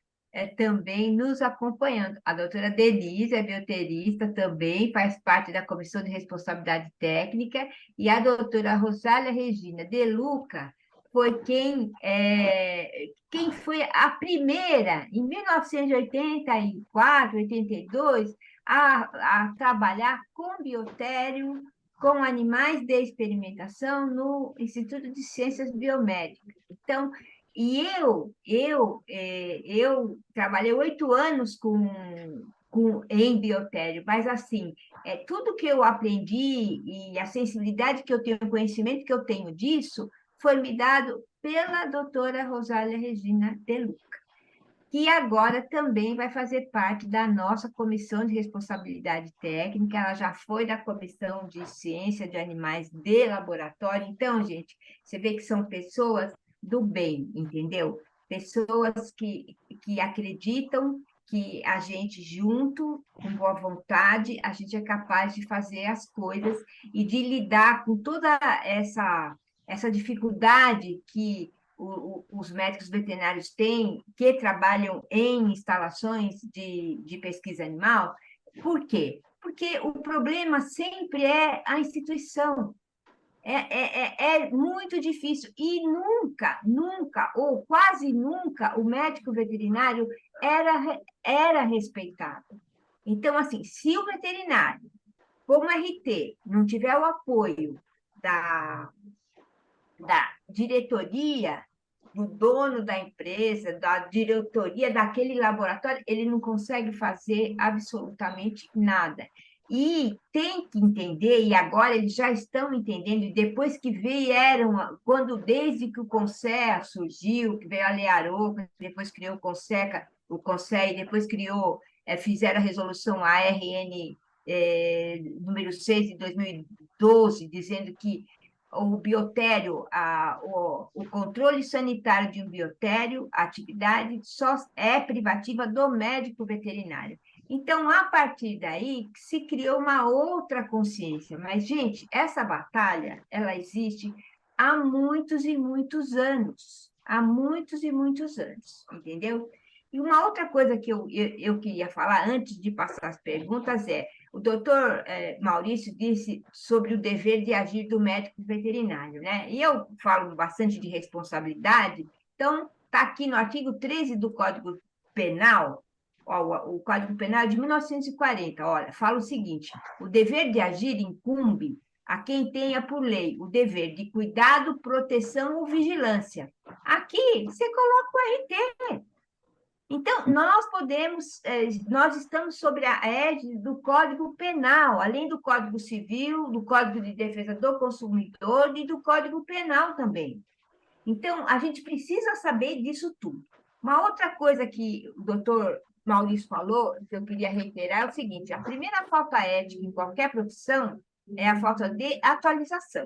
Speaker 2: também nos acompanhando. A doutora Denise é bioterista também, faz parte da Comissão de Responsabilidade Técnica, e a doutora Rosália Regina De Luca foi quem foi a primeira, em 1984, 82, a trabalhar com biotério, com animais de experimentação no Instituto de Ciências Biomédicas. Então, eu trabalhei 8 anos em biotério, mas assim, tudo que eu aprendi e a sensibilidade que eu tenho, o conhecimento que eu tenho disso, foi me dado pela doutora Rosália Regina De Luca, que agora também vai fazer parte da nossa Comissão de Responsabilidade Técnica. Ela já foi da Comissão de Ciência de Animais de Laboratório. Então, gente, você vê que são pessoas do bem, entendeu? Pessoas que acreditam que a gente, junto, com boa vontade, a gente é capaz de fazer as coisas e de lidar com toda essa dificuldade que os médicos veterinários têm, que trabalham em instalações de pesquisa animal. Por quê? Porque o problema sempre é a instituição. É muito difícil e nunca, ou quase nunca, o médico veterinário era respeitado. Então, assim, se o veterinário, como RT, não tiver o apoio da diretoria, do dono da empresa, da diretoria daquele laboratório, ele não consegue fazer absolutamente nada. E tem que entender, e agora eles já estão entendendo, e depois que vieram, desde que o CONSEA surgiu, que veio a Lei Arouca, depois criou o CONSEA, e depois fizeram a resolução ARN número 6 de 2012, dizendo que o biotério, o controle sanitário de um biotério, a atividade só é privativa do médico veterinário. Então, a partir daí, se criou uma outra consciência. Mas, gente, essa batalha, ela existe há muitos e muitos anos. Há muitos e muitos anos, entendeu? E uma outra coisa que eu queria falar, antes de passar as perguntas, o doutor Maurício disse sobre o dever de agir do médico veterinário, né? E eu falo bastante de responsabilidade, então está aqui no artigo 13 do Código Penal, ó, o Código Penal é de 1940, olha, fala o seguinte: o dever de agir incumbe a quem tenha por lei o dever de cuidado, proteção ou vigilância. Aqui, você coloca o RT. Então, nós estamos sobre a égide do Código Penal, além do Código Civil, do Código de Defesa do Consumidor e do Código Penal também. Então, a gente precisa saber disso tudo. Uma outra coisa que o doutor Maurício falou, que eu queria reiterar, é o seguinte: a primeira falta ética em qualquer profissão é a falta de atualização,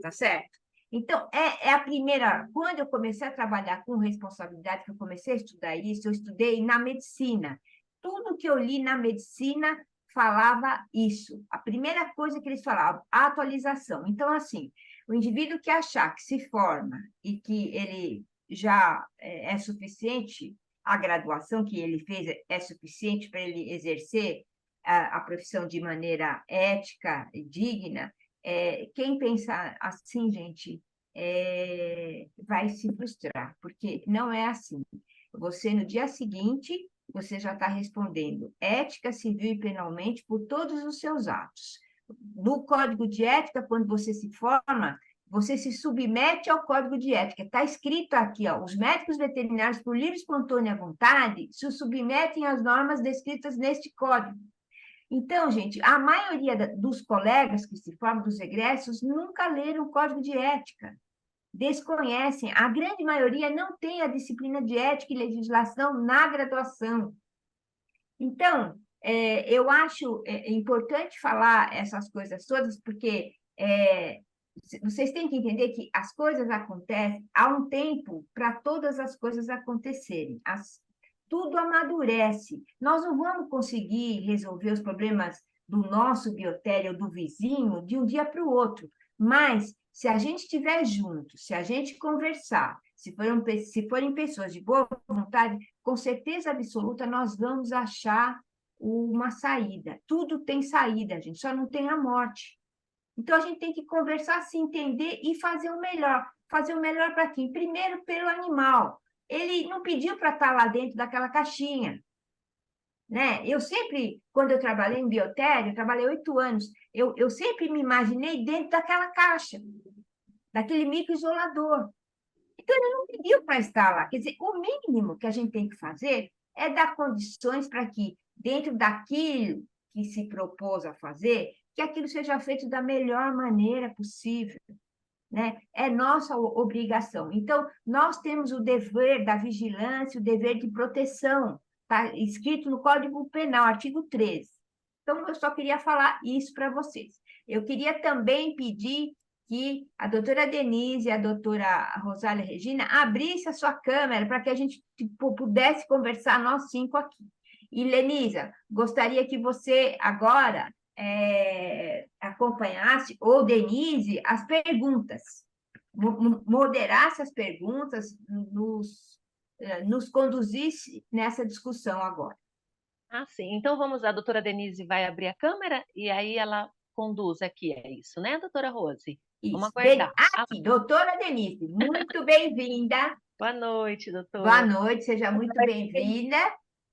Speaker 2: tá certo? Então, a primeira. Quando eu comecei a trabalhar com responsabilidade, que eu comecei a estudar isso, eu estudei na medicina. Tudo que eu li na medicina falava isso. A primeira coisa que eles falavam, a atualização. Então, assim, o indivíduo que achar que se forma e que ele já é suficiente, a graduação que ele fez é suficiente para ele exercer a profissão de maneira ética e digna, quem pensar assim, gente, vai se frustrar, porque não é assim. Você, no dia seguinte, você já está respondendo ética, civil e penalmente por todos os seus atos. No Código de Ética, quando você se forma, você se submete ao Código de Ética. Está escrito aqui, ó, os médicos veterinários, por livre, espontânea vontade, se submetem às normas descritas neste Código. Então, gente, a maioria dos colegas que se formam, dos egressos, nunca leram o Código de Ética. desconhecem. A grande maioria não tem a disciplina de ética e legislação na graduação. Então, eu acho importante falar essas coisas todas, porque vocês têm que entender que as coisas acontecem, há um tempo para todas as coisas acontecerem. Tudo amadurece. Nós não vamos conseguir resolver os problemas do nosso biotério ou do vizinho de um dia para o outro, mas se a gente estiver junto, se a gente conversar, se forem pessoas de boa vontade, com certeza absoluta nós vamos achar uma saída. Tudo tem saída, gente, só não tem a morte. Então, a gente tem que conversar, se entender e fazer o melhor. Fazer o melhor para quem? Primeiro, pelo animal. Ele não pediu para estar lá dentro daquela caixinha. Né? Eu sempre, quando eu trabalhei em biotério, eu trabalhei 8 anos, eu sempre me imaginei dentro daquela caixa, daquele microisolador. Então, ele não pediu para estar lá. Quer dizer, o mínimo que a gente tem que fazer é dar condições para que, dentro daquilo que se propôs a fazer, que aquilo seja feito da melhor maneira possível. Né? É nossa obrigação. Então, nós temos o dever da vigilância, o dever de proteção, está escrito no Código Penal, artigo 13. Então, eu só queria falar isso para vocês. Eu queria também pedir que a doutora Denise e a doutora Rosália Regina abrissem a sua câmera para que a gente pudesse conversar nós 5 aqui. E, Lenisa, gostaria que você agora acompanhasse, ou Denise, as perguntas, moderasse as perguntas, nos conduzisse nessa discussão agora.
Speaker 1: Ah, sim. Então vamos lá, a doutora Denise vai abrir a câmera e aí ela conduz aqui, é isso, né, doutora Rose? Vamos
Speaker 2: Isso.
Speaker 1: aguardar.
Speaker 2: Aqui, doutora Denise, muito bem-vinda.
Speaker 1: Boa noite,
Speaker 2: Boa
Speaker 1: doutora.
Speaker 2: noite, seja muito bem-vinda.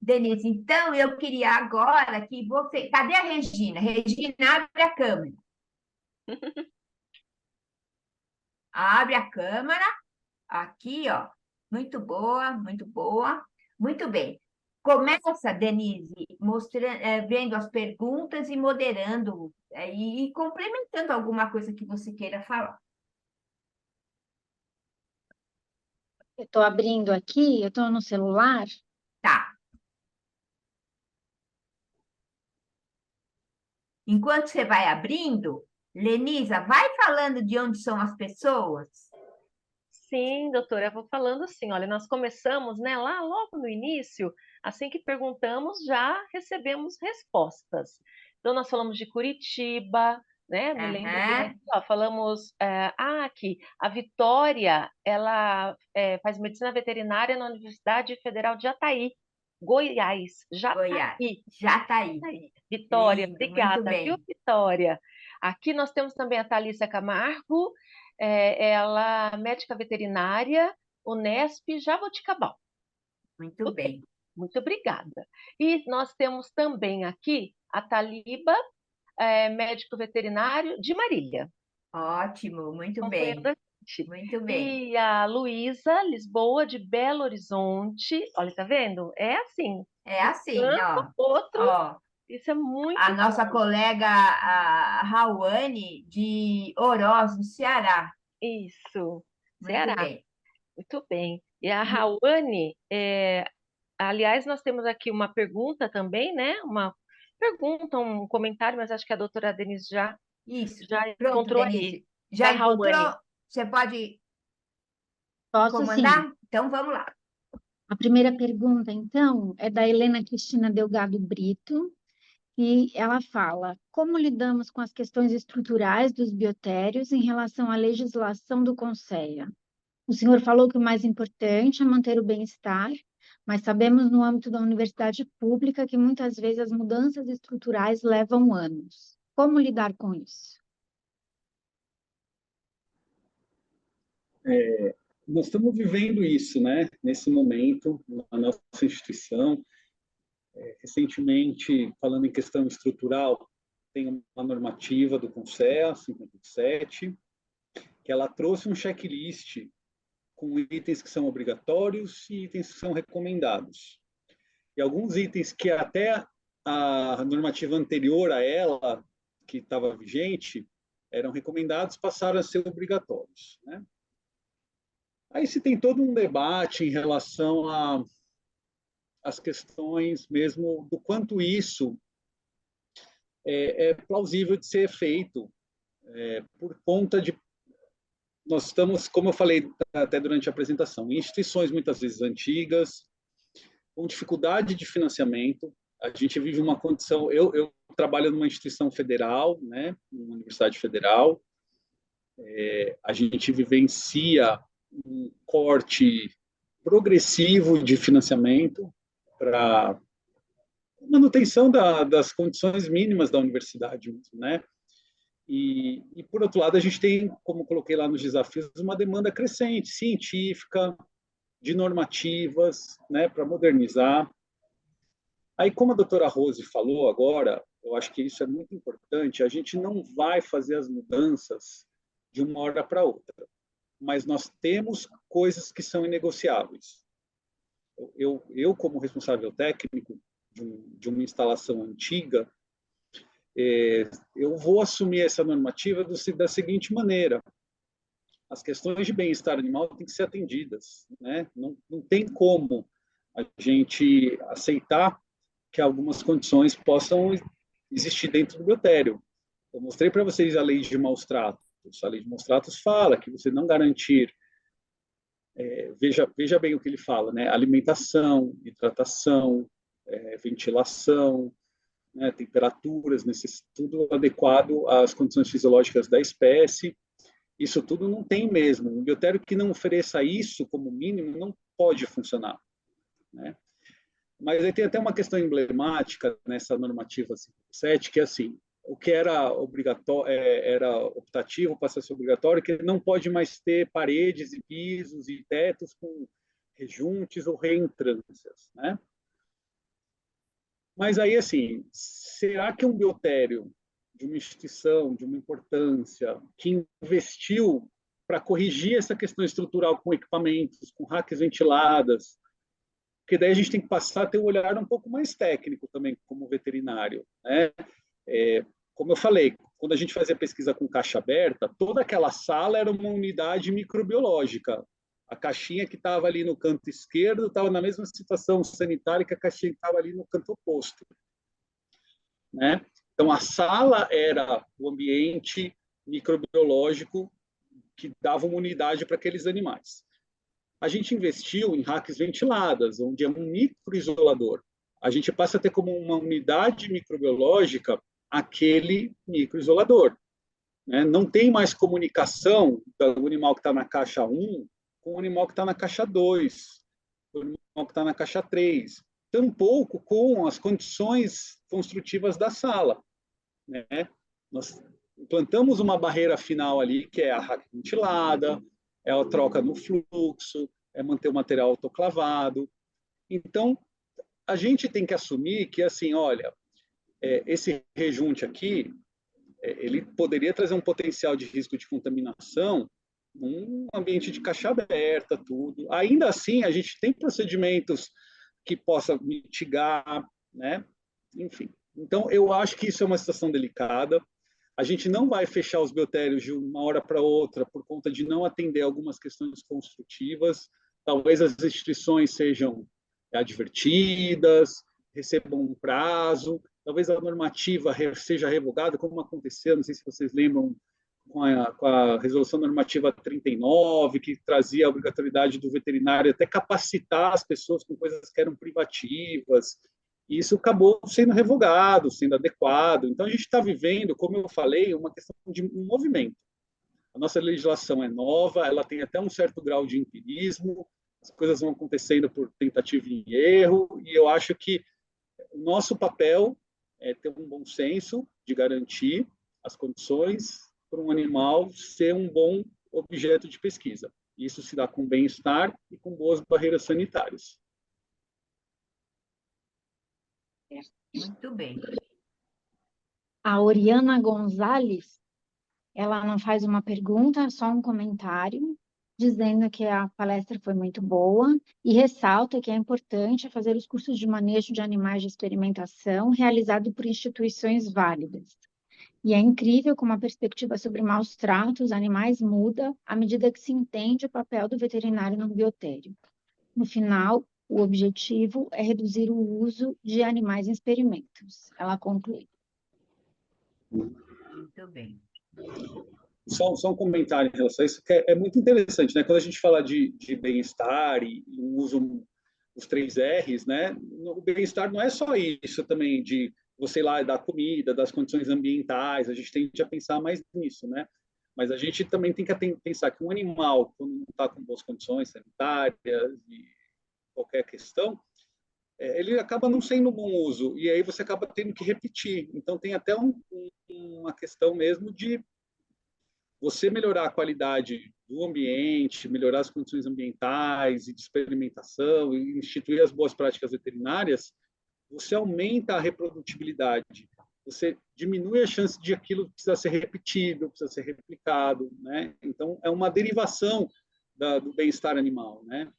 Speaker 2: Denise, então, eu queria agora que você... Cadê a Regina? Regina, abre a câmera. Abre a câmera. Aqui, ó. Muito boa, muito boa. Muito bem. Começa, Denise, mostrando, vendo as perguntas e moderando, e complementando alguma coisa que você queira falar.
Speaker 5: Eu estou abrindo aqui, eu estou no celular.
Speaker 2: Tá. Enquanto você vai abrindo, Lenisa, vai falando de onde são as pessoas.
Speaker 1: Sim, doutora, eu vou falando assim, olha, nós começamos, né, lá logo no início, assim que perguntamos, já recebemos respostas. Então, nós falamos de Curitiba, né, me lembro bem aqui, ó, falamos, aqui, a Vitória, ela faz medicina veterinária na Universidade Federal de Jataí, Goiás, Jataí.
Speaker 2: Jataí.
Speaker 1: Vitória,
Speaker 2: Lindo,
Speaker 1: obrigada, viu, Vitória? Aqui nós temos também a Thalícia Camargo, ela é médica veterinária, Unesp, Jaboticabal.
Speaker 2: Muito bem.
Speaker 1: Muito obrigada. E nós temos também aqui a Taliba, médico veterinário de Marília.
Speaker 2: Ótimo, muito bem. Muito bem.
Speaker 1: E a Luísa Lisboa, de Belo Horizonte. Olha, tá vendo? É assim.
Speaker 2: É assim, ó.
Speaker 1: Outro.
Speaker 2: Ó,
Speaker 1: isso é muito
Speaker 2: a
Speaker 1: bom.
Speaker 2: nossa colega, a Rauane, de Oroz, no Ceará.
Speaker 1: Isso.
Speaker 2: Muito
Speaker 1: Ceará.
Speaker 2: bem.
Speaker 1: Muito bem. E a Rauane, aliás, nós temos aqui uma pergunta também, né? Uma pergunta, um comentário, mas acho que a doutora Denise já
Speaker 2: Pronto,
Speaker 1: encontrou
Speaker 2: Denise.
Speaker 1: aí.
Speaker 2: Já
Speaker 1: Da
Speaker 2: encontrou?
Speaker 1: Rauane.
Speaker 2: Você pode
Speaker 5: Posso
Speaker 2: comandar?
Speaker 5: sim.
Speaker 2: Então, vamos lá.
Speaker 5: A primeira pergunta, então, é da Helena Cristina Delgado Brito, e ela fala: como lidamos com as questões estruturais dos biotérios em relação à legislação do Conselho? O senhor falou que o mais importante é manter o bem-estar, mas sabemos no âmbito da universidade pública que muitas vezes as mudanças estruturais levam anos. Como lidar com isso?
Speaker 3: Nós estamos vivendo isso, né? Nesse momento, na nossa instituição. Recentemente, falando em questão estrutural, tem uma normativa do CONSEA 57, que ela trouxe um checklist com itens que são obrigatórios e itens que são recomendados. E alguns itens que até a normativa anterior a ela, que estava vigente, eram recomendados, passaram a ser obrigatórios, né? Aí se tem todo um debate em relação às questões mesmo do quanto isso é plausível de ser feito, por conta de nós estamos, como eu falei até durante a apresentação, em instituições muitas vezes antigas, com dificuldade de financiamento. A gente vive uma condição. Eu trabalho numa instituição federal, né, uma universidade federal. A gente vivencia um corte progressivo de financiamento para manutenção das condições mínimas da universidade, né? E, por outro lado, a gente tem, como coloquei lá nos desafios, uma demanda crescente, científica, de normativas, né, para modernizar. Aí, como a doutora Rose falou agora, eu acho que isso é muito importante, a gente não vai fazer as mudanças de uma hora para outra, mas nós temos coisas que são inegociáveis. Eu como responsável técnico de uma instalação antiga, eu vou assumir essa normativa da seguinte maneira: as questões de bem-estar animal têm que ser atendidas, né? Não tem como a gente aceitar que algumas condições possam existir dentro do biotério. Eu mostrei para vocês a lei de maus tratos. A lei de maus tratos fala que você não garantir, veja bem o que ele fala, né? Alimentação, hidratação, ventilação, né? Temperaturas, tudo adequado às condições fisiológicas da espécie. Isso tudo não tem mesmo. Um biotério que não ofereça isso como mínimo não pode funcionar, né? Mas aí tem até uma questão emblemática nessa normativa 57, que é assim: o que era obrigatório, era optativo, passa a ser obrigatório, que não pode mais ter paredes e pisos e tetos com rejuntes ou reentrâncias, né? Mas aí, assim, será que um biotério de uma instituição, de uma importância, que investiu para corrigir essa questão estrutural com equipamentos, com racks ventiladas, porque daí a gente tem que passar a ter um olhar um pouco mais técnico também, como veterinário, né? Como eu falei, quando a gente fazia pesquisa com caixa aberta, toda aquela sala era uma unidade microbiológica. A caixinha que estava ali no canto esquerdo estava na mesma situação sanitária que a caixinha que estava ali no canto oposto, né? Então, a sala era o ambiente microbiológico que dava uma unidade para aqueles animais. A gente investiu em racks ventiladas, onde é um microisolador. A gente passa a ter como uma unidade microbiológica aquele microisolador, né? Não tem mais comunicação do animal que está na caixa 1 com o animal que está na caixa 2, com o animal que está na caixa 3, tampouco com as condições construtivas da sala, né? Nós implantamos uma barreira final ali, que é a rack ventilada, é a troca no fluxo, é manter o material autoclavado. Então, a gente tem que assumir que, assim, olha, esse rejunte aqui, ele poderia trazer um potencial de risco de contaminação num ambiente de caixa aberta, tudo. Ainda assim, a gente tem procedimentos que possa mitigar, né? Enfim. Então, eu acho que isso é uma situação delicada. A gente não vai fechar os biotérios de uma hora para outra por conta de não atender algumas questões construtivas. Talvez as instituições sejam advertidas, recebam um prazo, talvez a normativa seja revogada, como aconteceu, não sei se vocês lembram, com a resolução normativa 39, que trazia a obrigatoriedade do veterinário até capacitar as pessoas com coisas que eram privativas. E isso acabou sendo revogado, sendo adequado. Então, a gente está vivendo, como eu falei, uma questão de um movimento. A nossa legislação é nova, ela tem até um certo grau de empirismo, as coisas vão acontecendo por tentativa e erro, e eu acho que o nosso papel é ter um bom senso de garantir as condições para um animal ser um bom objeto de pesquisa. Isso se dá com bem-estar e com boas barreiras sanitárias.
Speaker 2: Muito bem.
Speaker 5: A Oriana Gonzalez, ela não faz uma pergunta, só um comentário, dizendo que a palestra foi muito boa e ressalta que é importante fazer os cursos de manejo de animais de experimentação realizados por instituições válidas. E é incrível como a perspectiva sobre maus tratos animais muda à medida que se entende o papel do veterinário no biotério. No final, o objetivo é reduzir o uso de animais em experimentos. Ela conclui.
Speaker 2: Muito bem.
Speaker 3: Só um comentário em relação a isso, que é muito interessante, né? Quando a gente fala de bem-estar e uso os 3 Rs, né? O bem-estar não é só isso também de você ir lá da comida, das condições ambientais, a gente tende a pensar mais nisso, né? Mas a gente também tem que pensar que um animal, quando não está com boas condições sanitárias e qualquer questão, ele acaba não sendo bom uso, e aí você acaba tendo que repetir. Então, tem até uma questão mesmo de você melhorar a qualidade do ambiente, melhorar as condições ambientais e de experimentação, e instituir as boas práticas veterinárias, você aumenta a reprodutibilidade, você diminui a chance de aquilo precisar ser repetido, precisa ser replicado, né? Então, é uma derivação do bem-estar animal, né?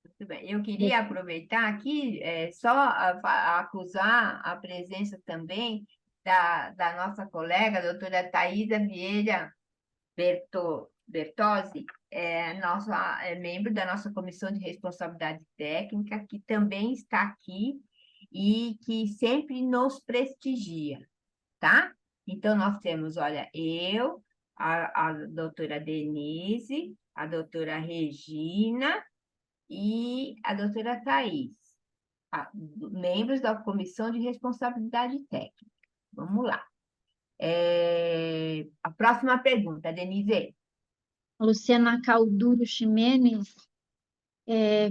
Speaker 2: Muito bem. Eu queria aproveitar aqui, só acusar a presença também da nossa colega, a doutora Thaisa Vieira Bertozzi, é membro da nossa Comissão de Responsabilidade Técnica, que também está aqui e que sempre nos prestigia, tá? Então, nós temos, olha, a doutora Denise, a doutora Regina e a doutora Thais, membros da Comissão de Responsabilidade Técnica. Vamos lá. A próxima pergunta, Denise.
Speaker 5: Luciana Calduro Ximenes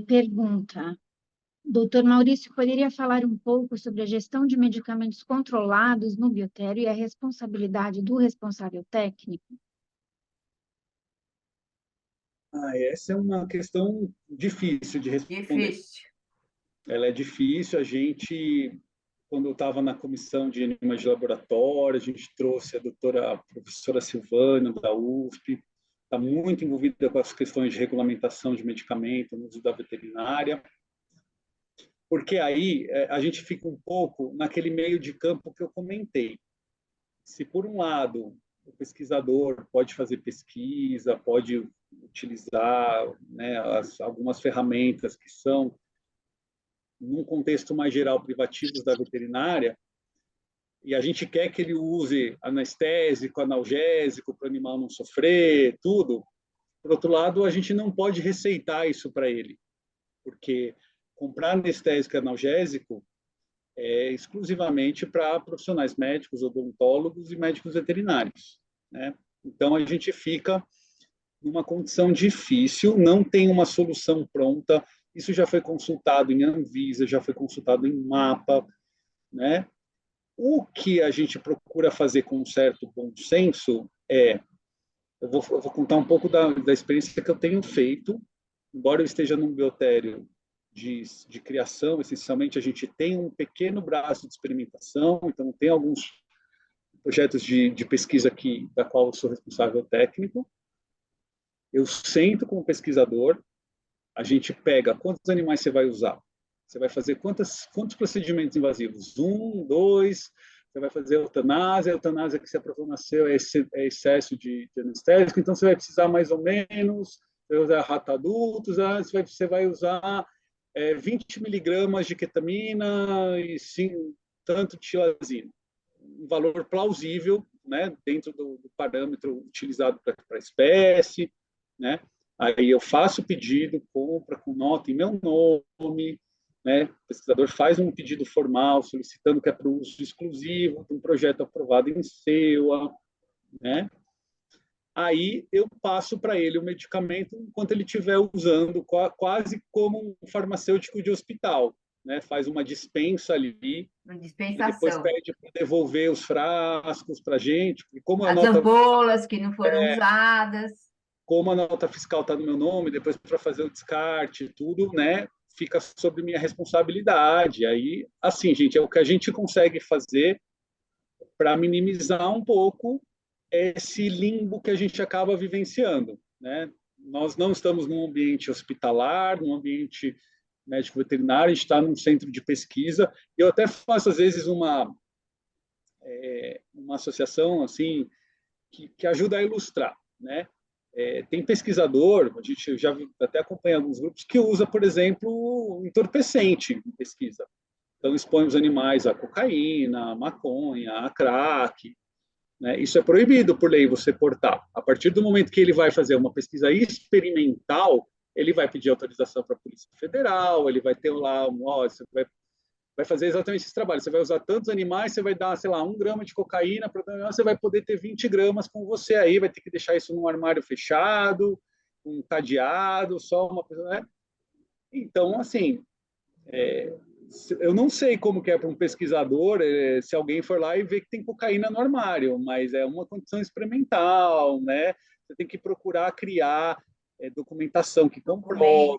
Speaker 5: pergunta: Doutor Maurício, poderia falar um pouco sobre a gestão de medicamentos controlados no biotério e a responsabilidade do responsável técnico?
Speaker 3: Essa é uma questão difícil de responder.
Speaker 2: Difícil.
Speaker 3: Ela é difícil. A gente, quando eu estava na comissão de animais de laboratório, a gente trouxe a professora Silvana, da USP, está muito envolvida com as questões de regulamentação de medicamento no uso da veterinária, porque aí a gente fica um pouco naquele meio de campo que eu comentei. Se, por um lado, o pesquisador pode fazer pesquisa, pode utilizar, né, algumas ferramentas que são, num contexto mais geral, privativos da veterinária, e a gente quer que ele use anestésico, analgésico, para o animal não sofrer, tudo. Por outro lado, a gente não pode receitar isso para ele, porque comprar anestésico e analgésico é exclusivamente para profissionais médicos, odontólogos e médicos veterinários, né? Então, a gente fica numa condição difícil, não tem uma solução pronta. Isso já foi consultado em Anvisa, já foi consultado em MAPA, né? O que a gente procura fazer com um certo bom senso eu vou contar um pouco da experiência que eu tenho feito, embora eu esteja num biotério de criação, essencialmente a gente tem um pequeno braço de experimentação, então tem alguns projetos de pesquisa aqui, da qual eu sou responsável técnico. Eu sento com o pesquisador, a gente pega quantos animais você vai usar, você vai fazer quantos procedimentos invasivos, 1, 2, você vai fazer a eutanásia que se aprovou nasceu é excesso de anestésico, então você vai precisar mais ou menos, você vai usar rato adultos, você vai usar 20 miligramas de ketamina e tanto de xilazina. Um valor plausível, né, dentro do parâmetro utilizado para a espécie, né? Aí eu faço o pedido, compra com nota em meu nome, né? O pesquisador faz um pedido formal solicitando que é para o uso exclusivo de um projeto aprovado em CEUA, né? Aí eu passo para ele o medicamento enquanto ele estiver usando, quase como um farmacêutico de hospital, né? Faz uma dispensa ali,
Speaker 2: Uma
Speaker 3: e depois
Speaker 2: dispensação.
Speaker 3: pede para devolver os frascos para a gente, e
Speaker 2: As ampolas que não foram usadas.
Speaker 3: Como a nota fiscal está no meu nome, depois para fazer o descarte, tudo, né? Fica sobre minha responsabilidade. Aí, assim, gente, é o que a gente consegue fazer para minimizar um pouco esse limbo que a gente acaba vivenciando, né? Nós não estamos num ambiente hospitalar, num ambiente médico veterinário, a gente está num centro de pesquisa. Eu até faço, às vezes, uma associação assim que ajuda a ilustrar, né? Tem pesquisador, a gente já até acompanha alguns grupos que usa, por exemplo, entorpecente em pesquisa. Então, expõe os animais à cocaína, à maconha, a crack, né? Isso é proibido por lei, você portar. A partir do momento que ele vai fazer uma pesquisa experimental, ele vai pedir autorização para a Polícia Federal, ele vai ter lá, você vai fazer exatamente esse trabalho. Você vai usar tantos animais, você vai dar, sei lá, 1 grama de cocaína, você vai poder ter 20 gramas com você aí, vai ter que deixar isso num armário fechado, um cadeado, só uma coisa, né? Então, assim, eu não sei como que é para um pesquisador se alguém for lá e ver que tem cocaína no armário, mas é uma condição experimental, né? Você tem que procurar criar documentação que
Speaker 2: comprovem.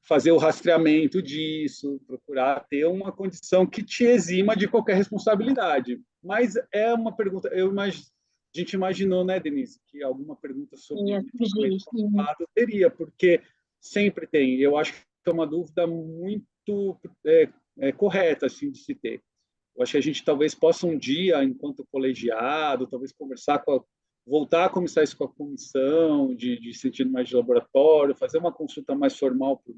Speaker 3: Fazer o rastreamento disso, procurar ter uma condição que te exima de qualquer responsabilidade. Mas é uma pergunta, a gente imaginou, né, Denise, que alguma pergunta sobre isso teria, porque sempre tem. Eu acho que é uma dúvida muito correta assim, de se ter. Eu acho que a gente talvez possa um dia, enquanto colegiado, talvez voltar a começar isso com a comissão de sentido mais de laboratório, fazer uma consulta mais formal para o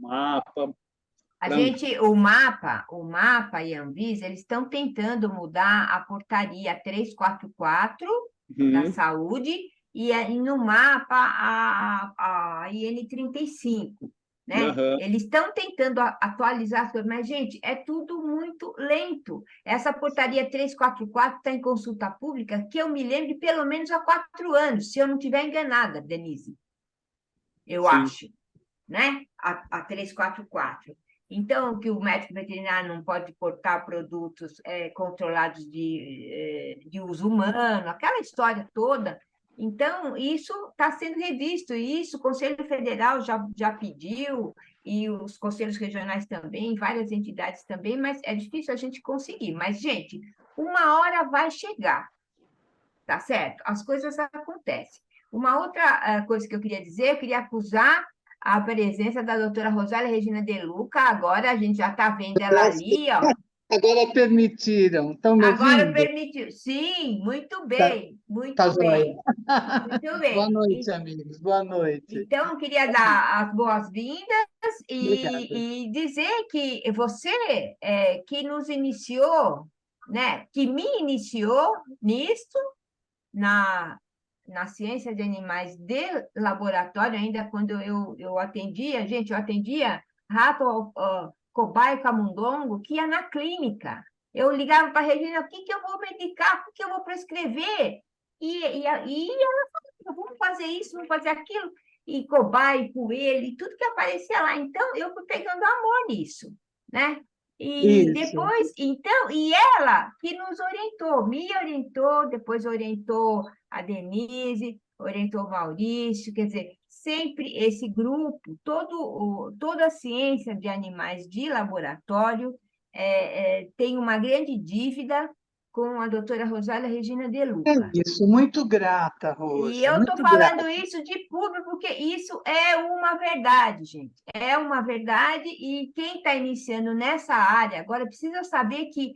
Speaker 3: mapa.
Speaker 2: O mapa e a Anvisa, eles estão tentando mudar a portaria 344 da saúde e no mapa a IN 35. Né? Eles estão tentando atualizar as coisas, mas, gente, é tudo muito lento. Essa portaria 344 está em consulta pública, que eu me lembro de pelo menos há 4 anos, se eu não estiver enganada, Denise. Eu acho, né? A 344. Então, que o médico veterinário não pode portar produtos controlados de uso humano, aquela história toda. Então, isso está sendo revisto, e isso o Conselho Federal já pediu, e os conselhos regionais também, várias entidades também, mas é difícil a gente conseguir. Mas, gente, uma hora vai chegar, tá certo? As coisas acontecem. Uma outra coisa que eu queria dizer, eu queria acusar a presença da doutora Rosália Regina De Luca, agora a gente já está vendo ela ali, ó.
Speaker 6: Agora permitiram, estão me ouvindo?
Speaker 2: Agora permitiu, sim, muito bem, muito bem. Muito bem.
Speaker 6: Boa noite, amigos, boa noite.
Speaker 2: Então, eu queria dar as boas-vindas e dizer que você que nos iniciou, né, que me iniciou nisso, na ciência de animais de laboratório, ainda quando eu atendia, gente, eu atendia rato, cobaia, camundongo, que ia na clínica. Eu ligava para a Regina, o que eu vou medicar, o que eu vou prescrever? E ela falava, vamos fazer isso, vamos fazer aquilo. E cobaia, coelho, e tudo que aparecia lá. Então, eu fui pegando amor nisso, né? E
Speaker 6: Isso.
Speaker 2: depois, então, e ela que nos orientou, me orientou, depois orientou a Denise, orientou o Maurício, quer dizer, sempre esse grupo, toda a ciência de animais de laboratório tem uma grande dívida com a doutora Rosália Regina De Luca.
Speaker 6: Isso, muito grata, Rosa.
Speaker 2: E eu estou falando isso de público, porque isso é uma verdade, gente. É uma verdade, e quem está iniciando nessa área agora precisa saber que,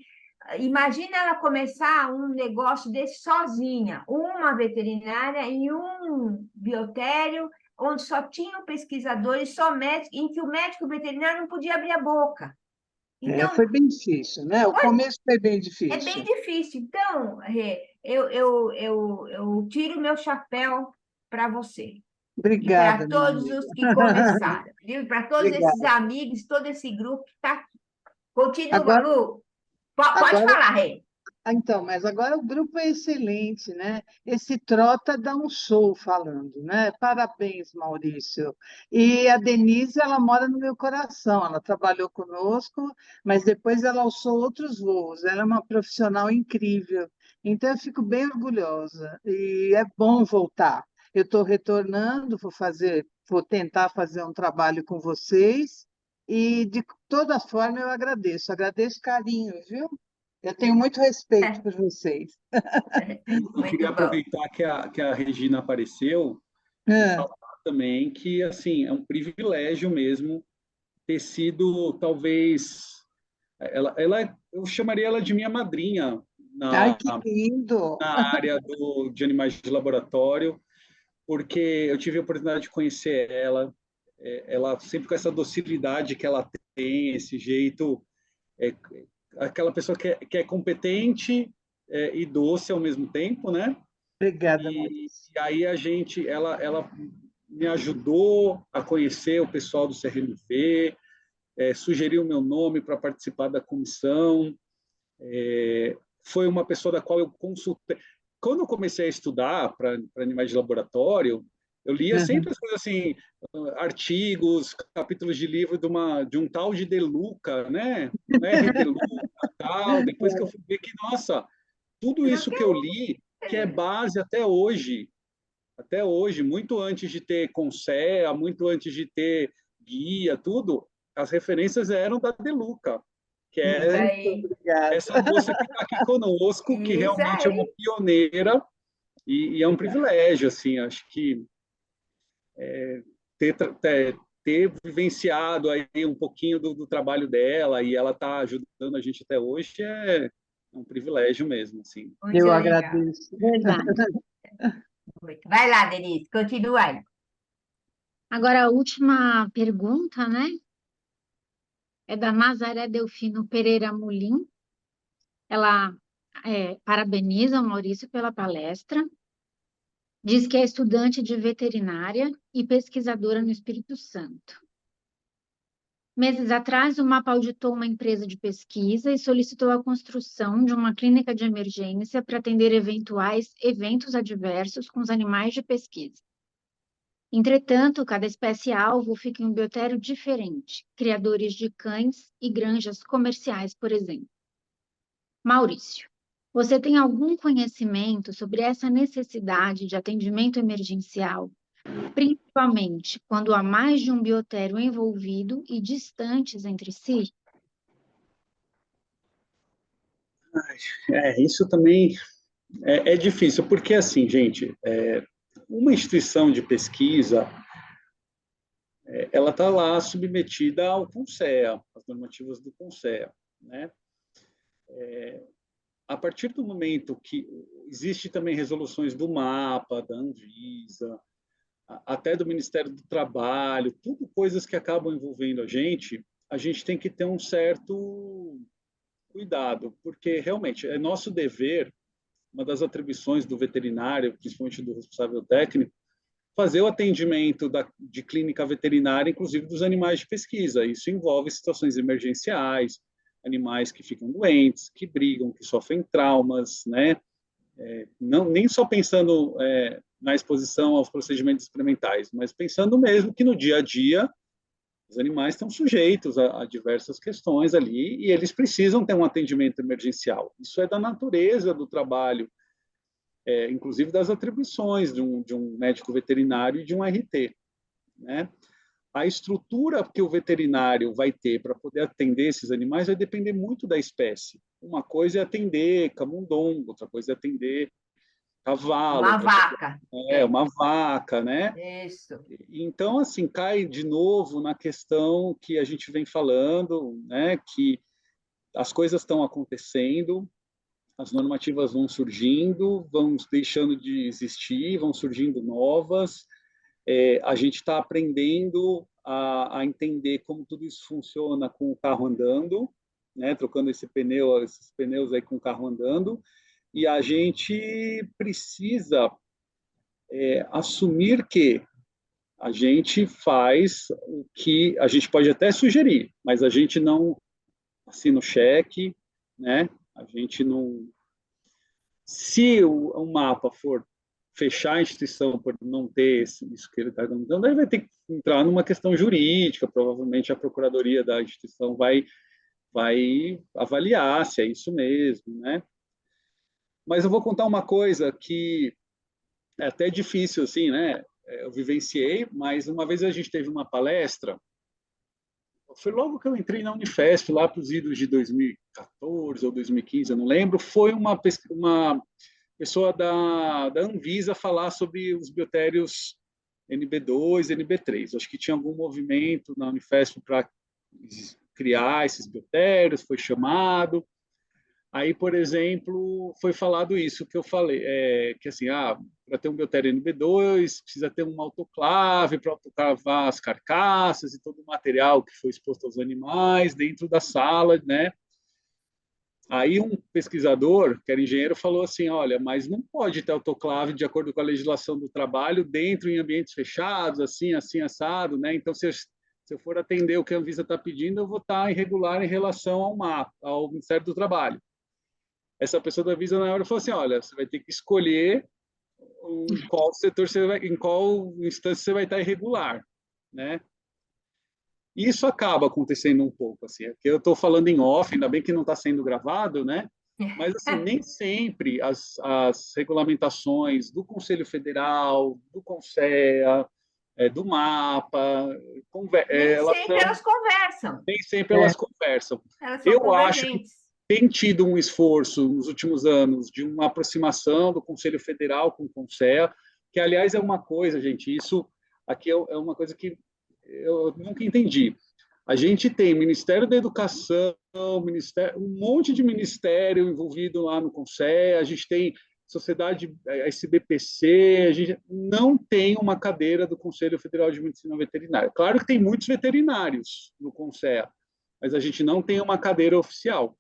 Speaker 2: imagina ela começar um negócio desse sozinha, uma veterinária em um biotério, onde só tinham pesquisadores, só médicos, em que o médico veterinário não podia abrir a boca.
Speaker 6: Então, foi bem difícil, né? O começo foi bem difícil.
Speaker 2: É bem difícil. Então, eu tiro o meu chapéu para você.
Speaker 6: Obrigada.
Speaker 2: E para todos os que começaram. Para todos esses amigos, todo esse grupo que está aqui. Continua,
Speaker 6: agora,
Speaker 2: Lu. Pode falar, Rê.
Speaker 6: Então, mas agora o grupo é excelente, né? Esse Trota dá um show falando, né? Parabéns, Maurício. E a Denise, ela mora no meu coração, ela trabalhou conosco, mas depois ela alçou outros voos, ela é uma profissional incrível, então eu fico bem orgulhosa, e é bom voltar. Eu estou retornando, vou tentar fazer um trabalho com vocês, e de toda forma eu agradeço carinho, viu? Eu tenho muito respeito por vocês.
Speaker 3: Eu queria aproveitar que a Regina apareceu e falar também que assim, é um privilégio mesmo ter sido, talvez, Eu chamaria ela de minha madrinha
Speaker 6: Ai, que lindo!
Speaker 3: na área de animais de laboratório, porque eu tive a oportunidade de conhecer ela, ela sempre com essa docilidade que ela tem, esse jeito, é, aquela pessoa que é competente e doce ao mesmo tempo, né?
Speaker 6: Obrigada,
Speaker 3: E aí ela me ajudou a conhecer o pessoal do CRMV, sugeriu o meu nome para participar da comissão, foi uma pessoa da qual eu consultei. Quando eu comecei a estudar para animais de laboratório, eu lia sempre as coisas assim, artigos, capítulos de livro de um tal de De Luca, né? R. De Luca, tal. Depois que eu fui ver que, nossa, tudo isso que eu li, que é base até hoje, muito antes de ter Consea, muito antes de ter guia, tudo, as referências eram da De Luca, que
Speaker 2: Isso
Speaker 3: é
Speaker 2: aí,
Speaker 6: Obrigada.
Speaker 3: essa moça que está aqui conosco, que
Speaker 2: isso
Speaker 3: realmente é uma
Speaker 2: aí.
Speaker 3: pioneira e é um privilégio, assim, acho que ter vivenciado aí um pouquinho do trabalho dela e ela está ajudando a gente até hoje é um privilégio mesmo, assim.
Speaker 2: Muito
Speaker 6: Eu
Speaker 2: legal.
Speaker 6: agradeço.
Speaker 5: Verdade.
Speaker 2: Muito. Vai lá, Denise, continua aí.
Speaker 5: Agora, a última pergunta, né? É da Nazaré Delfino Pereira Molim. Ela parabeniza o Maurício pela palestra, diz que é estudante de veterinária e pesquisadora no Espírito Santo. Meses atrás, o MAPA auditou uma empresa de pesquisa e solicitou a construção de uma clínica de emergência para atender eventuais eventos adversos com os animais de pesquisa. Entretanto, cada espécie-alvo fica em um biotério diferente, criadores de cães e granjas comerciais, por exemplo. Maurício, você tem algum conhecimento sobre essa necessidade de atendimento emergencial, principalmente quando há mais de um biotério envolvido e distantes entre si?
Speaker 3: Isso também é difícil, porque assim, gente, uma instituição de pesquisa, ela está lá submetida ao CONSEA, às normativas do CONSEA, né? A partir do momento que existe também resoluções do MAPA, da Anvisa, até do Ministério do Trabalho, tudo coisas que acabam envolvendo a gente tem que ter um certo cuidado, porque realmente é nosso dever, uma das atribuições do veterinário, principalmente do responsável técnico, fazer o atendimento de clínica veterinária, inclusive dos animais de pesquisa. Isso envolve situações emergenciais, animais que ficam doentes, que brigam, que sofrem traumas, né? Não, nem só pensando na exposição aos procedimentos experimentais, mas pensando mesmo que no dia a dia os animais estão sujeitos a diversas questões ali e eles precisam ter um atendimento emergencial. Isso é da natureza do trabalho, inclusive das atribuições de um médico veterinário e de um RT, né? A estrutura que o veterinário vai ter para poder atender esses animais vai depender muito da espécie. Uma coisa é atender camundongo, outra coisa é atender cavalo,
Speaker 2: Uma vaca.
Speaker 3: uma vaca, né?
Speaker 2: Isso.
Speaker 3: Então, assim, cai de novo na questão que a gente vem falando, né? Que as coisas estão acontecendo, as normativas vão surgindo, vão deixando de existir, vão surgindo novas. A gente está aprendendo a entender como tudo isso funciona com o carro andando, né? Trocando esses pneus aí com o carro andando, e a gente precisa assumir que a gente faz o que a gente pode até sugerir, mas a gente não assina o cheque, né? A gente não. Se o mapa for fechar a instituição por não ter isso que ele está dando, aí vai ter que entrar numa questão jurídica, provavelmente a procuradoria da instituição vai avaliar se é isso mesmo, né? Mas eu vou contar uma coisa que é até difícil, assim, né? Eu vivenciei, mas uma vez a gente teve uma palestra, foi logo que eu entrei na Unifesp, lá para os idos de 2014 ou 2015, eu não lembro, foi uma pessoa da Anvisa falar sobre os biotérios NB2, NB3. Acho que tinha algum movimento na Unifesp para criar esses biotérios, foi chamado. Aí, por exemplo, foi falado isso que eu falei, que assim, para ter um biotério NB2, precisa ter uma autoclave para autoclavar as carcaças e todo o material que foi exposto aos animais dentro da sala, né? Aí um pesquisador, que era engenheiro, falou assim, olha, mas não pode ter autoclave de acordo com a legislação do trabalho dentro em ambientes fechados, assim, assim, assado, né? Então, se eu for atender o que a Anvisa está pedindo, eu vou estar irregular em relação ao MAP, ao Ministério do Trabalho. Essa pessoa da Anvisa, na hora, falou assim, olha, você vai ter que escolher em qual setor em qual instância você vai estar irregular, né? E isso acaba acontecendo um pouco, assim, que eu estou falando em off, ainda bem que não está sendo gravado, né? Mas, assim, nem sempre as regulamentações do Conselho Federal, do CONSEA, do MAPA,
Speaker 2: Elas conversam.
Speaker 3: nem sempre elas conversam.
Speaker 2: Elas são
Speaker 3: Eu acho que
Speaker 2: convergentes.
Speaker 3: tem tido um esforço nos últimos anos de uma aproximação do Conselho Federal com o CONSEA, que, aliás, é uma coisa, gente, isso aqui é uma coisa que eu nunca entendi. A gente tem Ministério da Educação, um monte de ministério envolvido lá no CONSEA, a gente tem Sociedade SBPC, a gente não tem uma cadeira do Conselho Federal de Medicina Veterinária. Claro que tem muitos veterinários no CONSEA, mas a gente não tem uma cadeira oficial.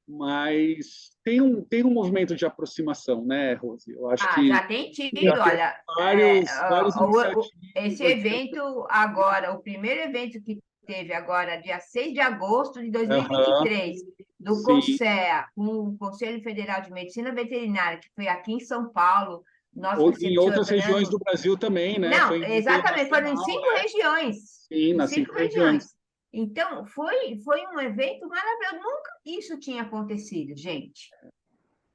Speaker 3: Mas tem um movimento de aproximação, né, Rose? Eu acho que
Speaker 2: já tem tido, olha,
Speaker 3: vários iniciativas.
Speaker 2: esse evento agora, o primeiro evento que teve agora, dia 6 de agosto de 2023, do CONSEA, com o Conselho Federal de Medicina Veterinária, que foi aqui em São Paulo,
Speaker 3: em outras regiões do Brasil também, né?
Speaker 2: Não, exatamente, foram em 5 regiões.
Speaker 3: Sim, nas 5 regiões.
Speaker 2: Então, foi um evento maravilhoso. Nunca isso tinha acontecido, gente.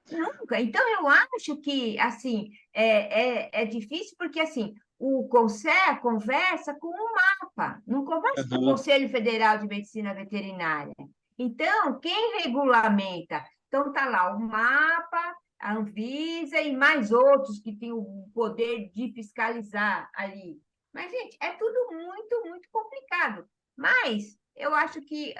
Speaker 2: Nunca. Então, eu acho que, assim, é difícil porque, assim, o CONSEA conversa com o MAPA, não conversa com o Conselho Federal de Medicina Veterinária. Então, quem regulamenta? Então, está lá o MAPA, a Anvisa e mais outros que têm o poder de fiscalizar ali. Mas, gente, é tudo muito, muito complicado. Mas eu acho que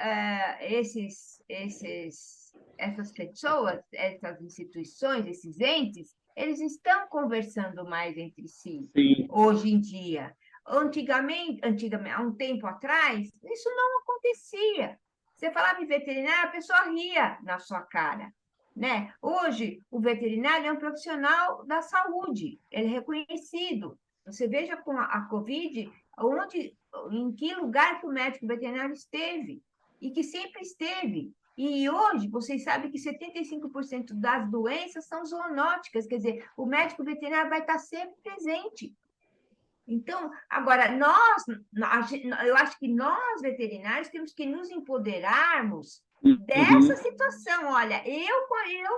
Speaker 2: essas pessoas, essas instituições, esses entes, eles estão conversando mais entre si.
Speaker 3: Sim.
Speaker 2: Hoje em dia. Antigamente, há um tempo atrás, isso não acontecia. Você falava em veterinário, a pessoa ria na sua cara, né? Hoje, o veterinário é um profissional da saúde, ele é reconhecido. Você veja com a Covid, em que lugar que o médico veterinário esteve, e que sempre esteve. E hoje, vocês sabem que 75% das doenças são zoonóticas, quer dizer, o médico veterinário vai estar sempre presente. Então, agora, eu acho que nós, veterinários, temos que nos empoderarmos dessa situação. Olha, eu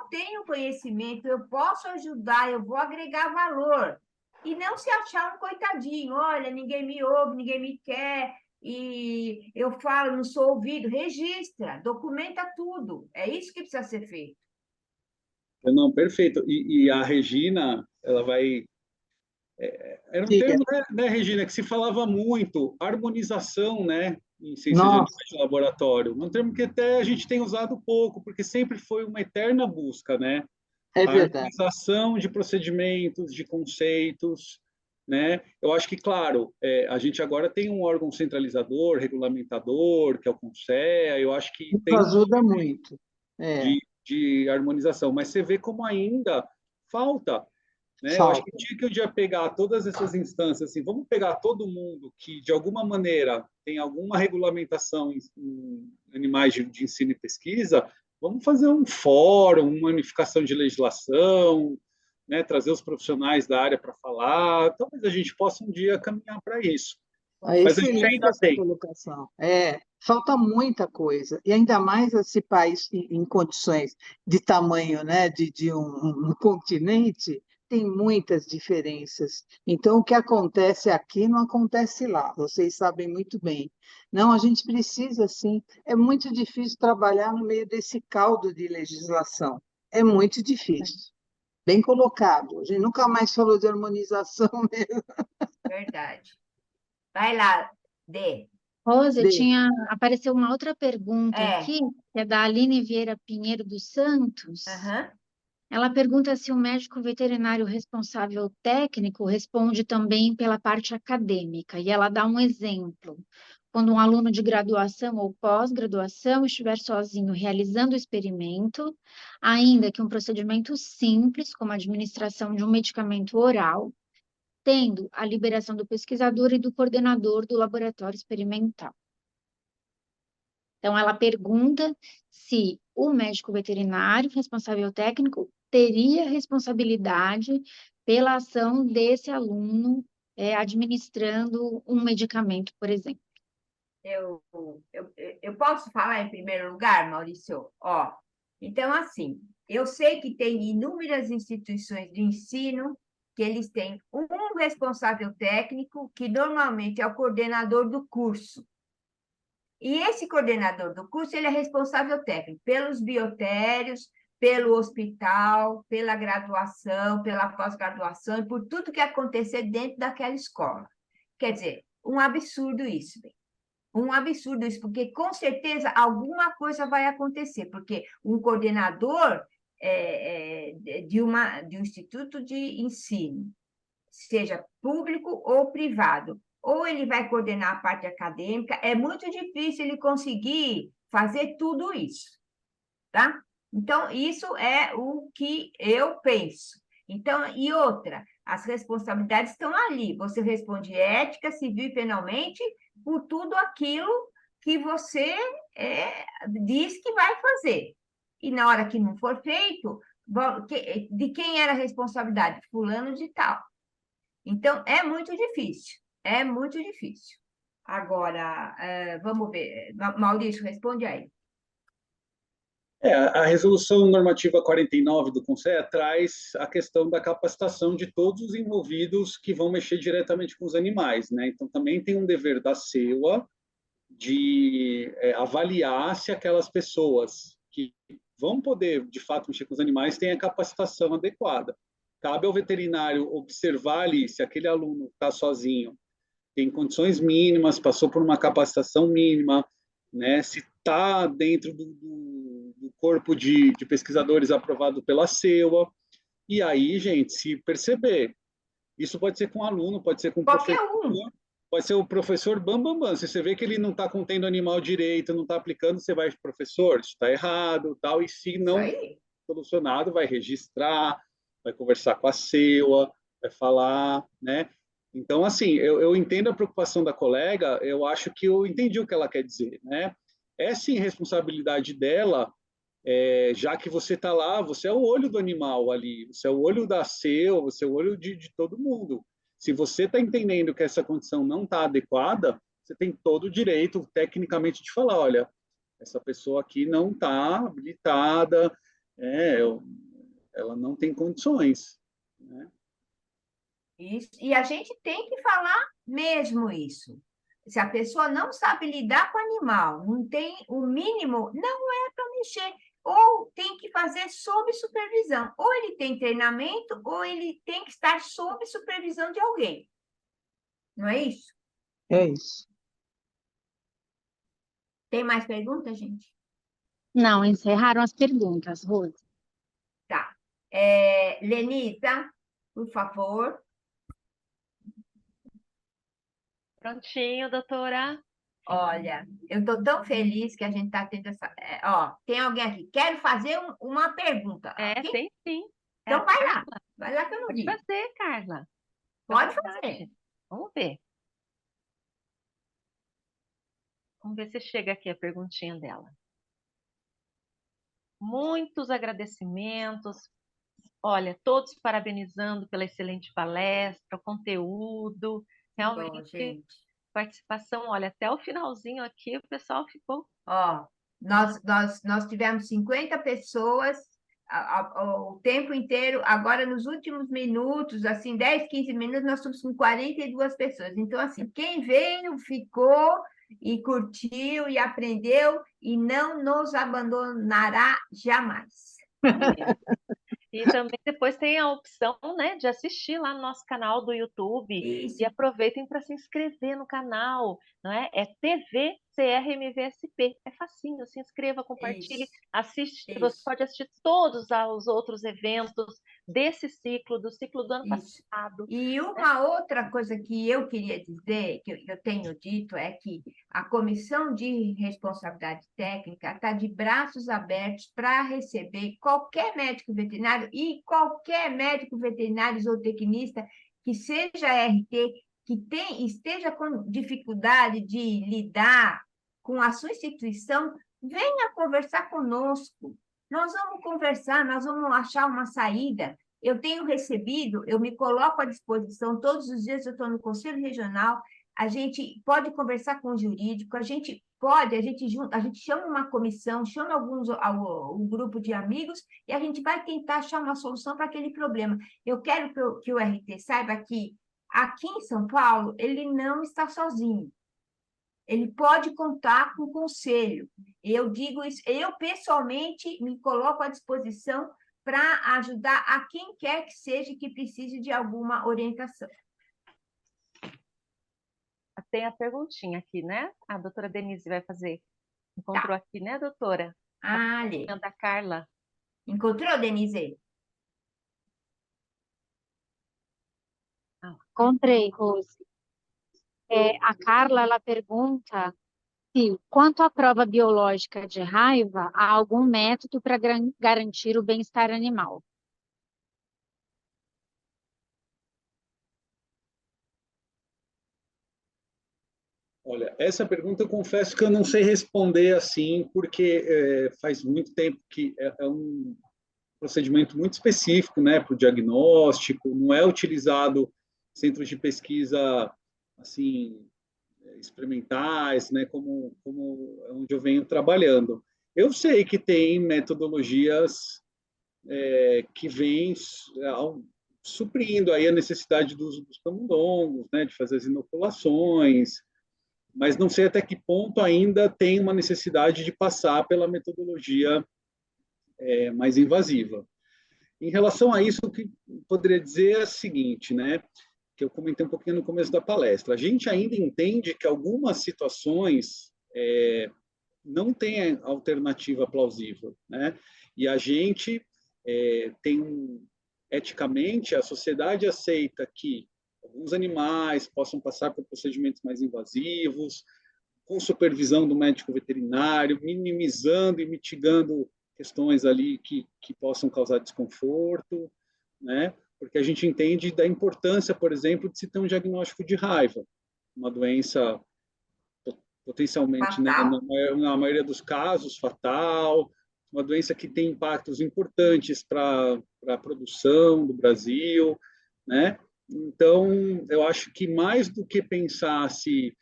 Speaker 2: tenho conhecimento, eu posso ajudar, eu vou agregar valor. E não se achar um coitadinho, olha, ninguém me ouve, ninguém me quer, e eu falo, não sou ouvido. Registra, documenta tudo. É isso que precisa ser feito.
Speaker 3: Não, perfeito. E a Regina, ela vai... Era um termo, né, Regina, que se falava muito, harmonização, né, em ciências de animais de laboratório. Um termo que até a gente tem usado pouco, porque sempre foi uma eterna busca, né?
Speaker 6: É verdade.
Speaker 3: A harmonização de procedimentos, de conceitos, né? Eu acho que, claro, a gente agora tem um órgão centralizador, regulamentador, que é o CONSEA, eu acho que
Speaker 6: isso
Speaker 3: tem
Speaker 6: ajuda muito.
Speaker 3: De harmonização, mas você vê como ainda falta, né? Eu acho que tinha que um dia pegar todas essas instâncias, assim, vamos pegar todo mundo que, de alguma maneira, tem alguma regulamentação em animais de ensino e pesquisa, vamos fazer um fórum, uma unificação de legislação, né? Trazer os profissionais da área para falar. Talvez a gente possa um dia caminhar para isso. Mas a gente ainda tem.
Speaker 6: Colocação. Falta muita coisa, e ainda mais esse país em condições de tamanho, né, de um continente, tem muitas diferenças. Então, o que acontece aqui não acontece lá, vocês sabem muito bem. Não, a gente precisa, sim, é muito difícil trabalhar no meio desse caldo de legislação, é muito difícil. Bem colocado, a gente nunca mais falou de harmonização mesmo.
Speaker 2: Verdade. Vai lá, Dê.
Speaker 5: Rose,
Speaker 6: Dê.
Speaker 5: apareceu uma outra pergunta
Speaker 2: É.
Speaker 5: aqui, que é da Aline Vieira Pinheiro dos Santos.
Speaker 2: Aham.
Speaker 5: Ela pergunta se o médico veterinário responsável técnico responde também pela parte acadêmica, e ela dá um exemplo. Quando um aluno de graduação ou pós-graduação estiver sozinho realizando o experimento, ainda que um procedimento simples, como a administração de um medicamento oral, tendo a liberação do pesquisador e do coordenador do laboratório experimental. Então, ela pergunta se o médico veterinário responsável técnico teria responsabilidade pela ação desse aluno administrando um medicamento, por exemplo.
Speaker 2: Eu, eu posso falar em primeiro lugar, Maurício? Ó, então, assim, eu sei que tem inúmeras instituições de ensino que eles têm um responsável técnico, que normalmente é o coordenador do curso. E esse coordenador do curso, ele é responsável técnico pelos biotérios, pelo hospital, pela graduação, pela pós-graduação e por tudo que acontecer dentro daquela escola. Quer dizer, um absurdo isso, bem. Um absurdo isso, porque com certeza alguma coisa vai acontecer, porque um coordenador de um instituto de ensino, seja público ou privado, ou ele vai coordenar a parte acadêmica, é muito difícil ele conseguir fazer tudo isso, tá? Então, isso é o que eu penso. Então, e outra, as responsabilidades estão ali. Você responde ética, civil e penalmente por tudo aquilo que você diz que vai fazer. E na hora que não for feito, de quem era a responsabilidade? Fulano de tal. Então, é muito difícil. É muito difícil. Agora, vamos ver. Maurício, responde aí.
Speaker 3: A resolução normativa 49 do Conselho traz a questão da capacitação de todos os envolvidos que vão mexer diretamente com os animais, né? Então, também tem um dever da CEUA de avaliar se aquelas pessoas que vão poder, de fato, mexer com os animais têm a capacitação adequada. Cabe ao veterinário observar ali se aquele aluno está sozinho, tem condições mínimas, passou por uma capacitação mínima, né? Se está dentro do corpo de pesquisadores aprovado pela CEUA. E aí, gente, se perceber, isso pode ser com um aluno, pode ser com um
Speaker 2: Qualquer
Speaker 3: professor, pode ser o professor bam. Se você vê que ele não está contendo o animal direito, não está aplicando, você vai, professor, isso está errado, tal, e se não solucionado, vai registrar, vai conversar com a CEUA, vai falar, né? Então, assim, eu entendo a preocupação da colega, eu acho que eu entendi o que ela quer dizer, né? É sim responsabilidade dela, já que você está lá, você é o olho do animal ali, você é o olho da CEUA, você é o olho de todo mundo. Se você está entendendo que essa condição não está adequada, você tem todo o direito, tecnicamente, de falar, olha, essa pessoa aqui não está habilitada, ela não tem condições, né?
Speaker 2: Isso. E a gente tem que falar mesmo isso. Se a pessoa não sabe lidar com o animal, não tem o mínimo, não é para mexer. Ou tem que fazer sob supervisão. Ou ele tem treinamento, ou ele tem que estar sob supervisão de alguém. Não é isso?
Speaker 6: É isso.
Speaker 2: Tem mais perguntas, gente?
Speaker 5: Não, encerraram as perguntas, Rose.
Speaker 2: Tá. Lenita, por favor.
Speaker 1: Prontinho, doutora.
Speaker 2: Olha, eu estou tão feliz que a gente está tendo essa. Tem alguém aqui. Quero fazer uma pergunta.
Speaker 1: Tem sim.
Speaker 2: Então vai lá. Vai lá que eu não vi.
Speaker 1: Pode fazer, Carla.
Speaker 2: Pode fazer.
Speaker 1: Vamos ver. Vamos ver se chega aqui a perguntinha dela. Muitos agradecimentos. Olha, todos parabenizando pela excelente palestra, o conteúdo. Realmente, participação. Olha, até o finalzinho aqui o pessoal ficou.
Speaker 2: Nós tivemos 50 pessoas o tempo inteiro. Agora, nos últimos minutos, assim, 10, 15 minutos, nós estamos com 42 pessoas. Então, assim, quem veio, ficou e curtiu e aprendeu e não nos abandonará jamais.
Speaker 1: E também depois tem a opção, né, de assistir lá no nosso canal do YouTube
Speaker 2: Isso,
Speaker 1: e aproveitem para se inscrever no canal, não é? É TV CRMVSP. É facinho, se inscreva, compartilhe,
Speaker 2: isso,
Speaker 1: assiste, você
Speaker 2: isso,
Speaker 1: pode assistir todos os outros eventos desse ciclo, do ciclo do ano
Speaker 2: isso.
Speaker 1: passado.
Speaker 2: E uma outra coisa que eu queria dizer, que eu tenho dito, é que a Comissão de Responsabilidade Técnica está de braços abertos para receber qualquer médico veterinário e qualquer médico veterinário zootecnista que seja RT, esteja com dificuldade de lidar com a sua instituição, venha conversar conosco. Nós vamos conversar, nós vamos achar uma saída. Eu tenho recebido, eu me coloco à disposição, todos os dias eu estou no Conselho Regional, a gente pode conversar com o jurídico, a gente pode, a gente chama uma comissão, chama um grupo de amigos e a gente vai tentar achar uma solução para aquele problema. Eu quero que o RT saiba que aqui em São Paulo ele não está sozinho. Ele pode contar com o conselho. Eu digo isso, eu pessoalmente me coloco à disposição para ajudar a quem quer que seja que precise de alguma orientação.
Speaker 1: Tem a perguntinha aqui, né? A doutora Denise vai fazer. Encontrou aqui, né, doutora? A
Speaker 2: Ali.
Speaker 1: perguntinha da Carla.
Speaker 2: Encontrou, Denise?
Speaker 5: Encontrei, Rose. A Carla, ela pergunta se, quanto à prova biológica de raiva, há algum método para garantir o bem-estar animal.
Speaker 3: Olha, essa pergunta eu confesso que eu não sei responder assim, porque faz muito tempo que é um procedimento muito específico, né, para o diagnóstico, não é utilizado centros de pesquisa assim experimentais, né, como onde eu venho trabalhando. Eu sei que tem metodologias que vêm suprindo aí a necessidade dos camundongos, né, de fazer as inoculações, mas não sei até que ponto ainda tem uma necessidade de passar pela metodologia mais invasiva. Em relação a isso, o que eu poderia dizer é o seguinte, né, que eu comentei um pouquinho no começo da palestra. A gente ainda entende que algumas situações não têm alternativa plausível, né? E a gente eticamente, a sociedade aceita que alguns animais possam passar por procedimentos mais invasivos, com supervisão do médico veterinário, minimizando e mitigando questões ali que possam causar desconforto, né? Porque a gente entende da importância, por exemplo, de se ter um diagnóstico de raiva, uma doença potencialmente, né,
Speaker 2: Fatal.
Speaker 3: na maioria dos casos, fatal, uma doença que tem impactos importantes para a produção do Brasil, né? Então, eu acho que mais do que pensar se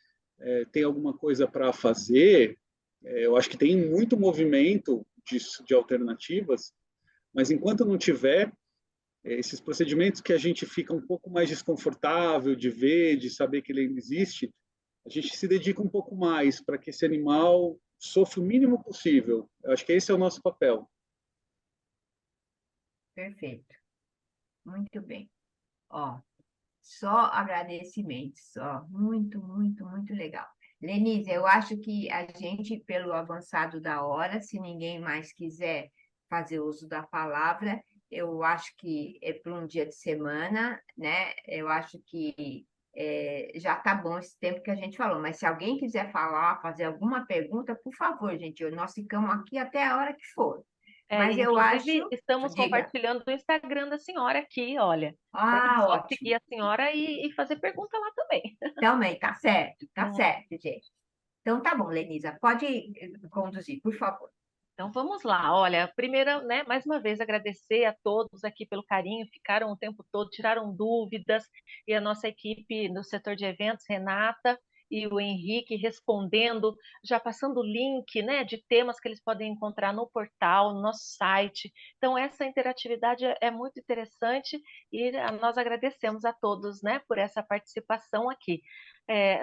Speaker 3: tem alguma coisa para fazer, eu acho que tem muito movimento de alternativas, mas enquanto não tiver esses procedimentos que a gente fica um pouco mais desconfortável de ver, de saber que ele ainda existe, a gente se dedica um pouco mais para que esse animal sofra o mínimo possível. Eu acho que esse é o nosso papel.
Speaker 2: Perfeito. Muito bem. Ó, só agradecimentos, só. Muito, muito, muito legal. Lenise, eu acho que a gente, pelo avançado da hora, se ninguém mais quiser fazer uso da palavra, eu acho que é para um dia de semana, né? Eu acho que já está bom esse tempo que a gente falou, mas se alguém quiser falar, fazer alguma pergunta, por favor, gente, nós ficamos aqui até a hora que for. Mas eu
Speaker 1: Inclusive,
Speaker 2: acho,
Speaker 1: estamos
Speaker 2: diga,
Speaker 1: compartilhando o Instagram da senhora aqui, olha, para só seguir
Speaker 2: ótimo.
Speaker 1: a senhora e fazer pergunta lá também.
Speaker 2: Também, tá
Speaker 1: Hum,
Speaker 2: certo, gente. Então, tá bom, Lenisa, pode conduzir, por favor.
Speaker 1: Então vamos lá. Olha, primeiro, né, mais uma vez agradecer a todos aqui pelo carinho, ficaram o tempo todo, tiraram dúvidas, e a nossa equipe do setor de eventos, Renata e o Henrique respondendo, já passando o link, né, de temas que eles podem encontrar no portal, no nosso site. Então essa interatividade é muito interessante e nós agradecemos a todos, né, por essa participação aqui.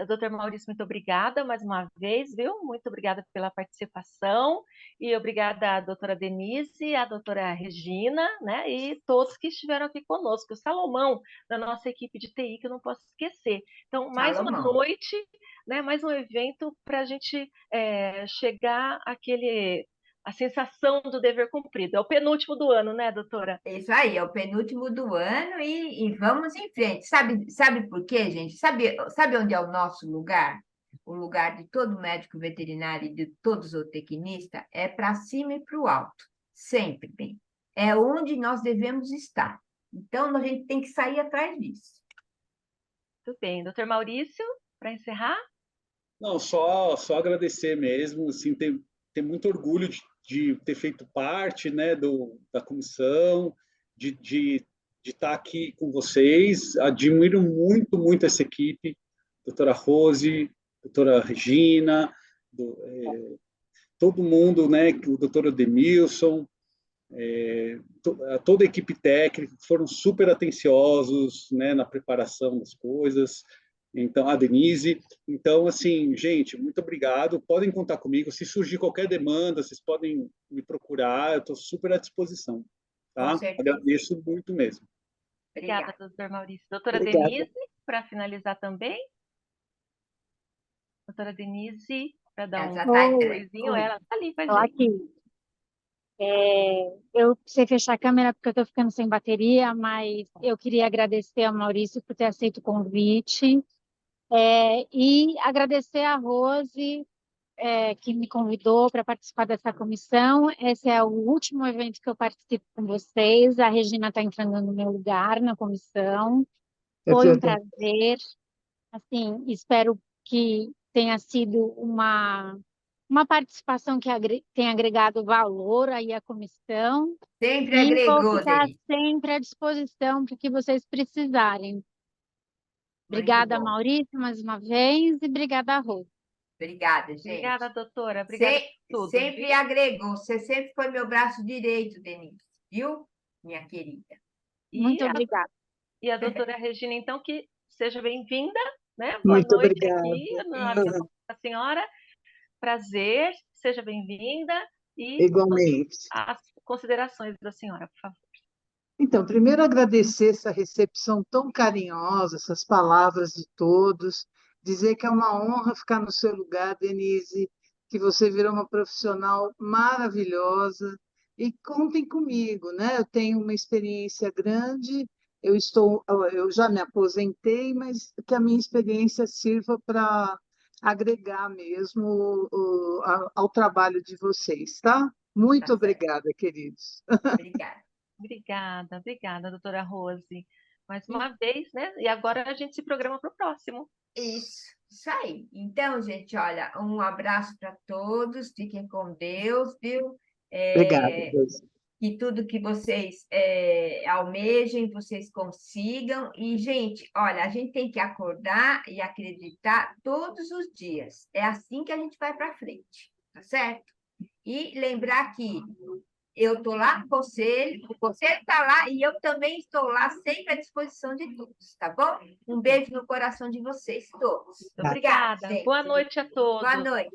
Speaker 1: Doutor Maurício, muito obrigada mais uma vez, viu? Muito obrigada pela participação e obrigada à doutora Denise, à doutora Regina, né? E todos que estiveram aqui conosco. O Salomão, da nossa equipe de TI, que eu não posso esquecer. Então, mais uma
Speaker 2: Salomão.
Speaker 1: noite, né? Mais um evento para a gente chegar a sensação do dever cumprido. É o penúltimo do ano, né, doutora?
Speaker 2: Isso aí, é o penúltimo do ano e vamos em frente. Sabe por quê, gente? Sabe onde é o nosso lugar? O lugar de todo médico veterinário e de todo zootecnista é para cima e para o alto, sempre bem. É onde nós devemos estar. Então, a gente tem que sair atrás disso.
Speaker 1: Muito bem. Doutor Maurício, para encerrar?
Speaker 3: Não, só agradecer mesmo, assim, ter muito orgulho de ter feito parte, né, da comissão, de estar aqui com vocês. Admiro muito, muito essa equipe, doutora Rose, doutora Regina, todo mundo, né, o doutor Ademilson, toda a equipe técnica, foram super atenciosos, né, na preparação das coisas. Então, a Denise. Então, assim, gente, muito obrigado. Podem contar comigo. Se surgir qualquer demanda, vocês podem me procurar. Eu estou super à disposição.
Speaker 2: Com
Speaker 3: Tá?
Speaker 2: certeza.
Speaker 3: Agradeço muito mesmo.
Speaker 1: Obrigada,
Speaker 2: Obrigada.
Speaker 1: doutor Maurício. Doutora
Speaker 6: Obrigada.
Speaker 1: Denise, para finalizar também. Doutora Denise, para dar
Speaker 2: Ela
Speaker 1: um
Speaker 2: já está
Speaker 1: coisinho, ela está ali com a
Speaker 5: Tô
Speaker 1: gente.
Speaker 5: aqui. Eu precisei fechar a câmera porque eu estou ficando sem bateria, mas eu queria agradecer ao Maurício por ter aceito o convite, e agradecer a Rose, que me convidou para participar dessa comissão. Esse é o último evento que eu participo com vocês. A Regina está entrando no meu lugar na comissão.
Speaker 6: É
Speaker 5: Foi um
Speaker 6: verdade.
Speaker 5: prazer. Assim, espero que tenha sido uma participação que tenha agregado valor aí à comissão,
Speaker 2: Sempre
Speaker 5: e vou
Speaker 2: agregou,
Speaker 5: ficar
Speaker 2: Denise.
Speaker 5: sempre à disposição para o que vocês precisarem.
Speaker 2: Muito
Speaker 5: Obrigada,
Speaker 2: bom.
Speaker 5: Maurício, mais uma vez, e obrigada, Rô.
Speaker 2: Obrigada,
Speaker 1: Obrigada,
Speaker 2: gente.
Speaker 1: doutora. Obrigada por tudo,
Speaker 2: Sempre
Speaker 1: viu?
Speaker 2: agregou. Você sempre foi meu braço direito, Denise. Viu, minha querida?
Speaker 1: E
Speaker 5: Muito
Speaker 1: a,
Speaker 5: obrigada.
Speaker 1: e a doutora Regina, então, que seja bem-vinda, né? Boa
Speaker 6: Muito
Speaker 1: noite
Speaker 6: obrigada.
Speaker 1: aqui na visita da senhora. Prazer, seja bem-vinda. E
Speaker 6: Igualmente.
Speaker 1: as considerações da senhora, por favor.
Speaker 6: Então, primeiro agradecer essa recepção tão carinhosa, essas palavras de todos, dizer que é uma honra ficar no seu lugar, Denise, que você virou uma profissional maravilhosa e contem comigo, né? Eu tenho uma experiência grande, eu já me aposentei, mas que a minha experiência sirva para agregar mesmo ao trabalho de vocês, tá?
Speaker 2: Tá
Speaker 6: Muito
Speaker 2: certo.
Speaker 6: obrigada, queridos.
Speaker 2: Obrigada.
Speaker 1: Obrigada, doutora Rose. Mais
Speaker 2: E-
Speaker 1: uma vez, né? E agora a gente se programa para o próximo.
Speaker 2: Isso aí. Então, gente, olha, um abraço para todos. Fiquem com Deus, viu?
Speaker 6: Obrigada,
Speaker 2: É,
Speaker 6: Deus.
Speaker 2: que tudo que vocês almejem, vocês consigam. E, gente, olha, a gente tem que acordar e acreditar todos os dias. É assim que a gente vai para frente, tá certo? E lembrar que eu estou lá no conselho, o conselho está lá e eu também estou lá, sempre à disposição de todos, tá bom? Um beijo no coração de vocês todos. Obrigada,
Speaker 1: Obrigada.
Speaker 2: gente.
Speaker 1: Boa noite a
Speaker 2: Boa
Speaker 1: todos.
Speaker 2: noite.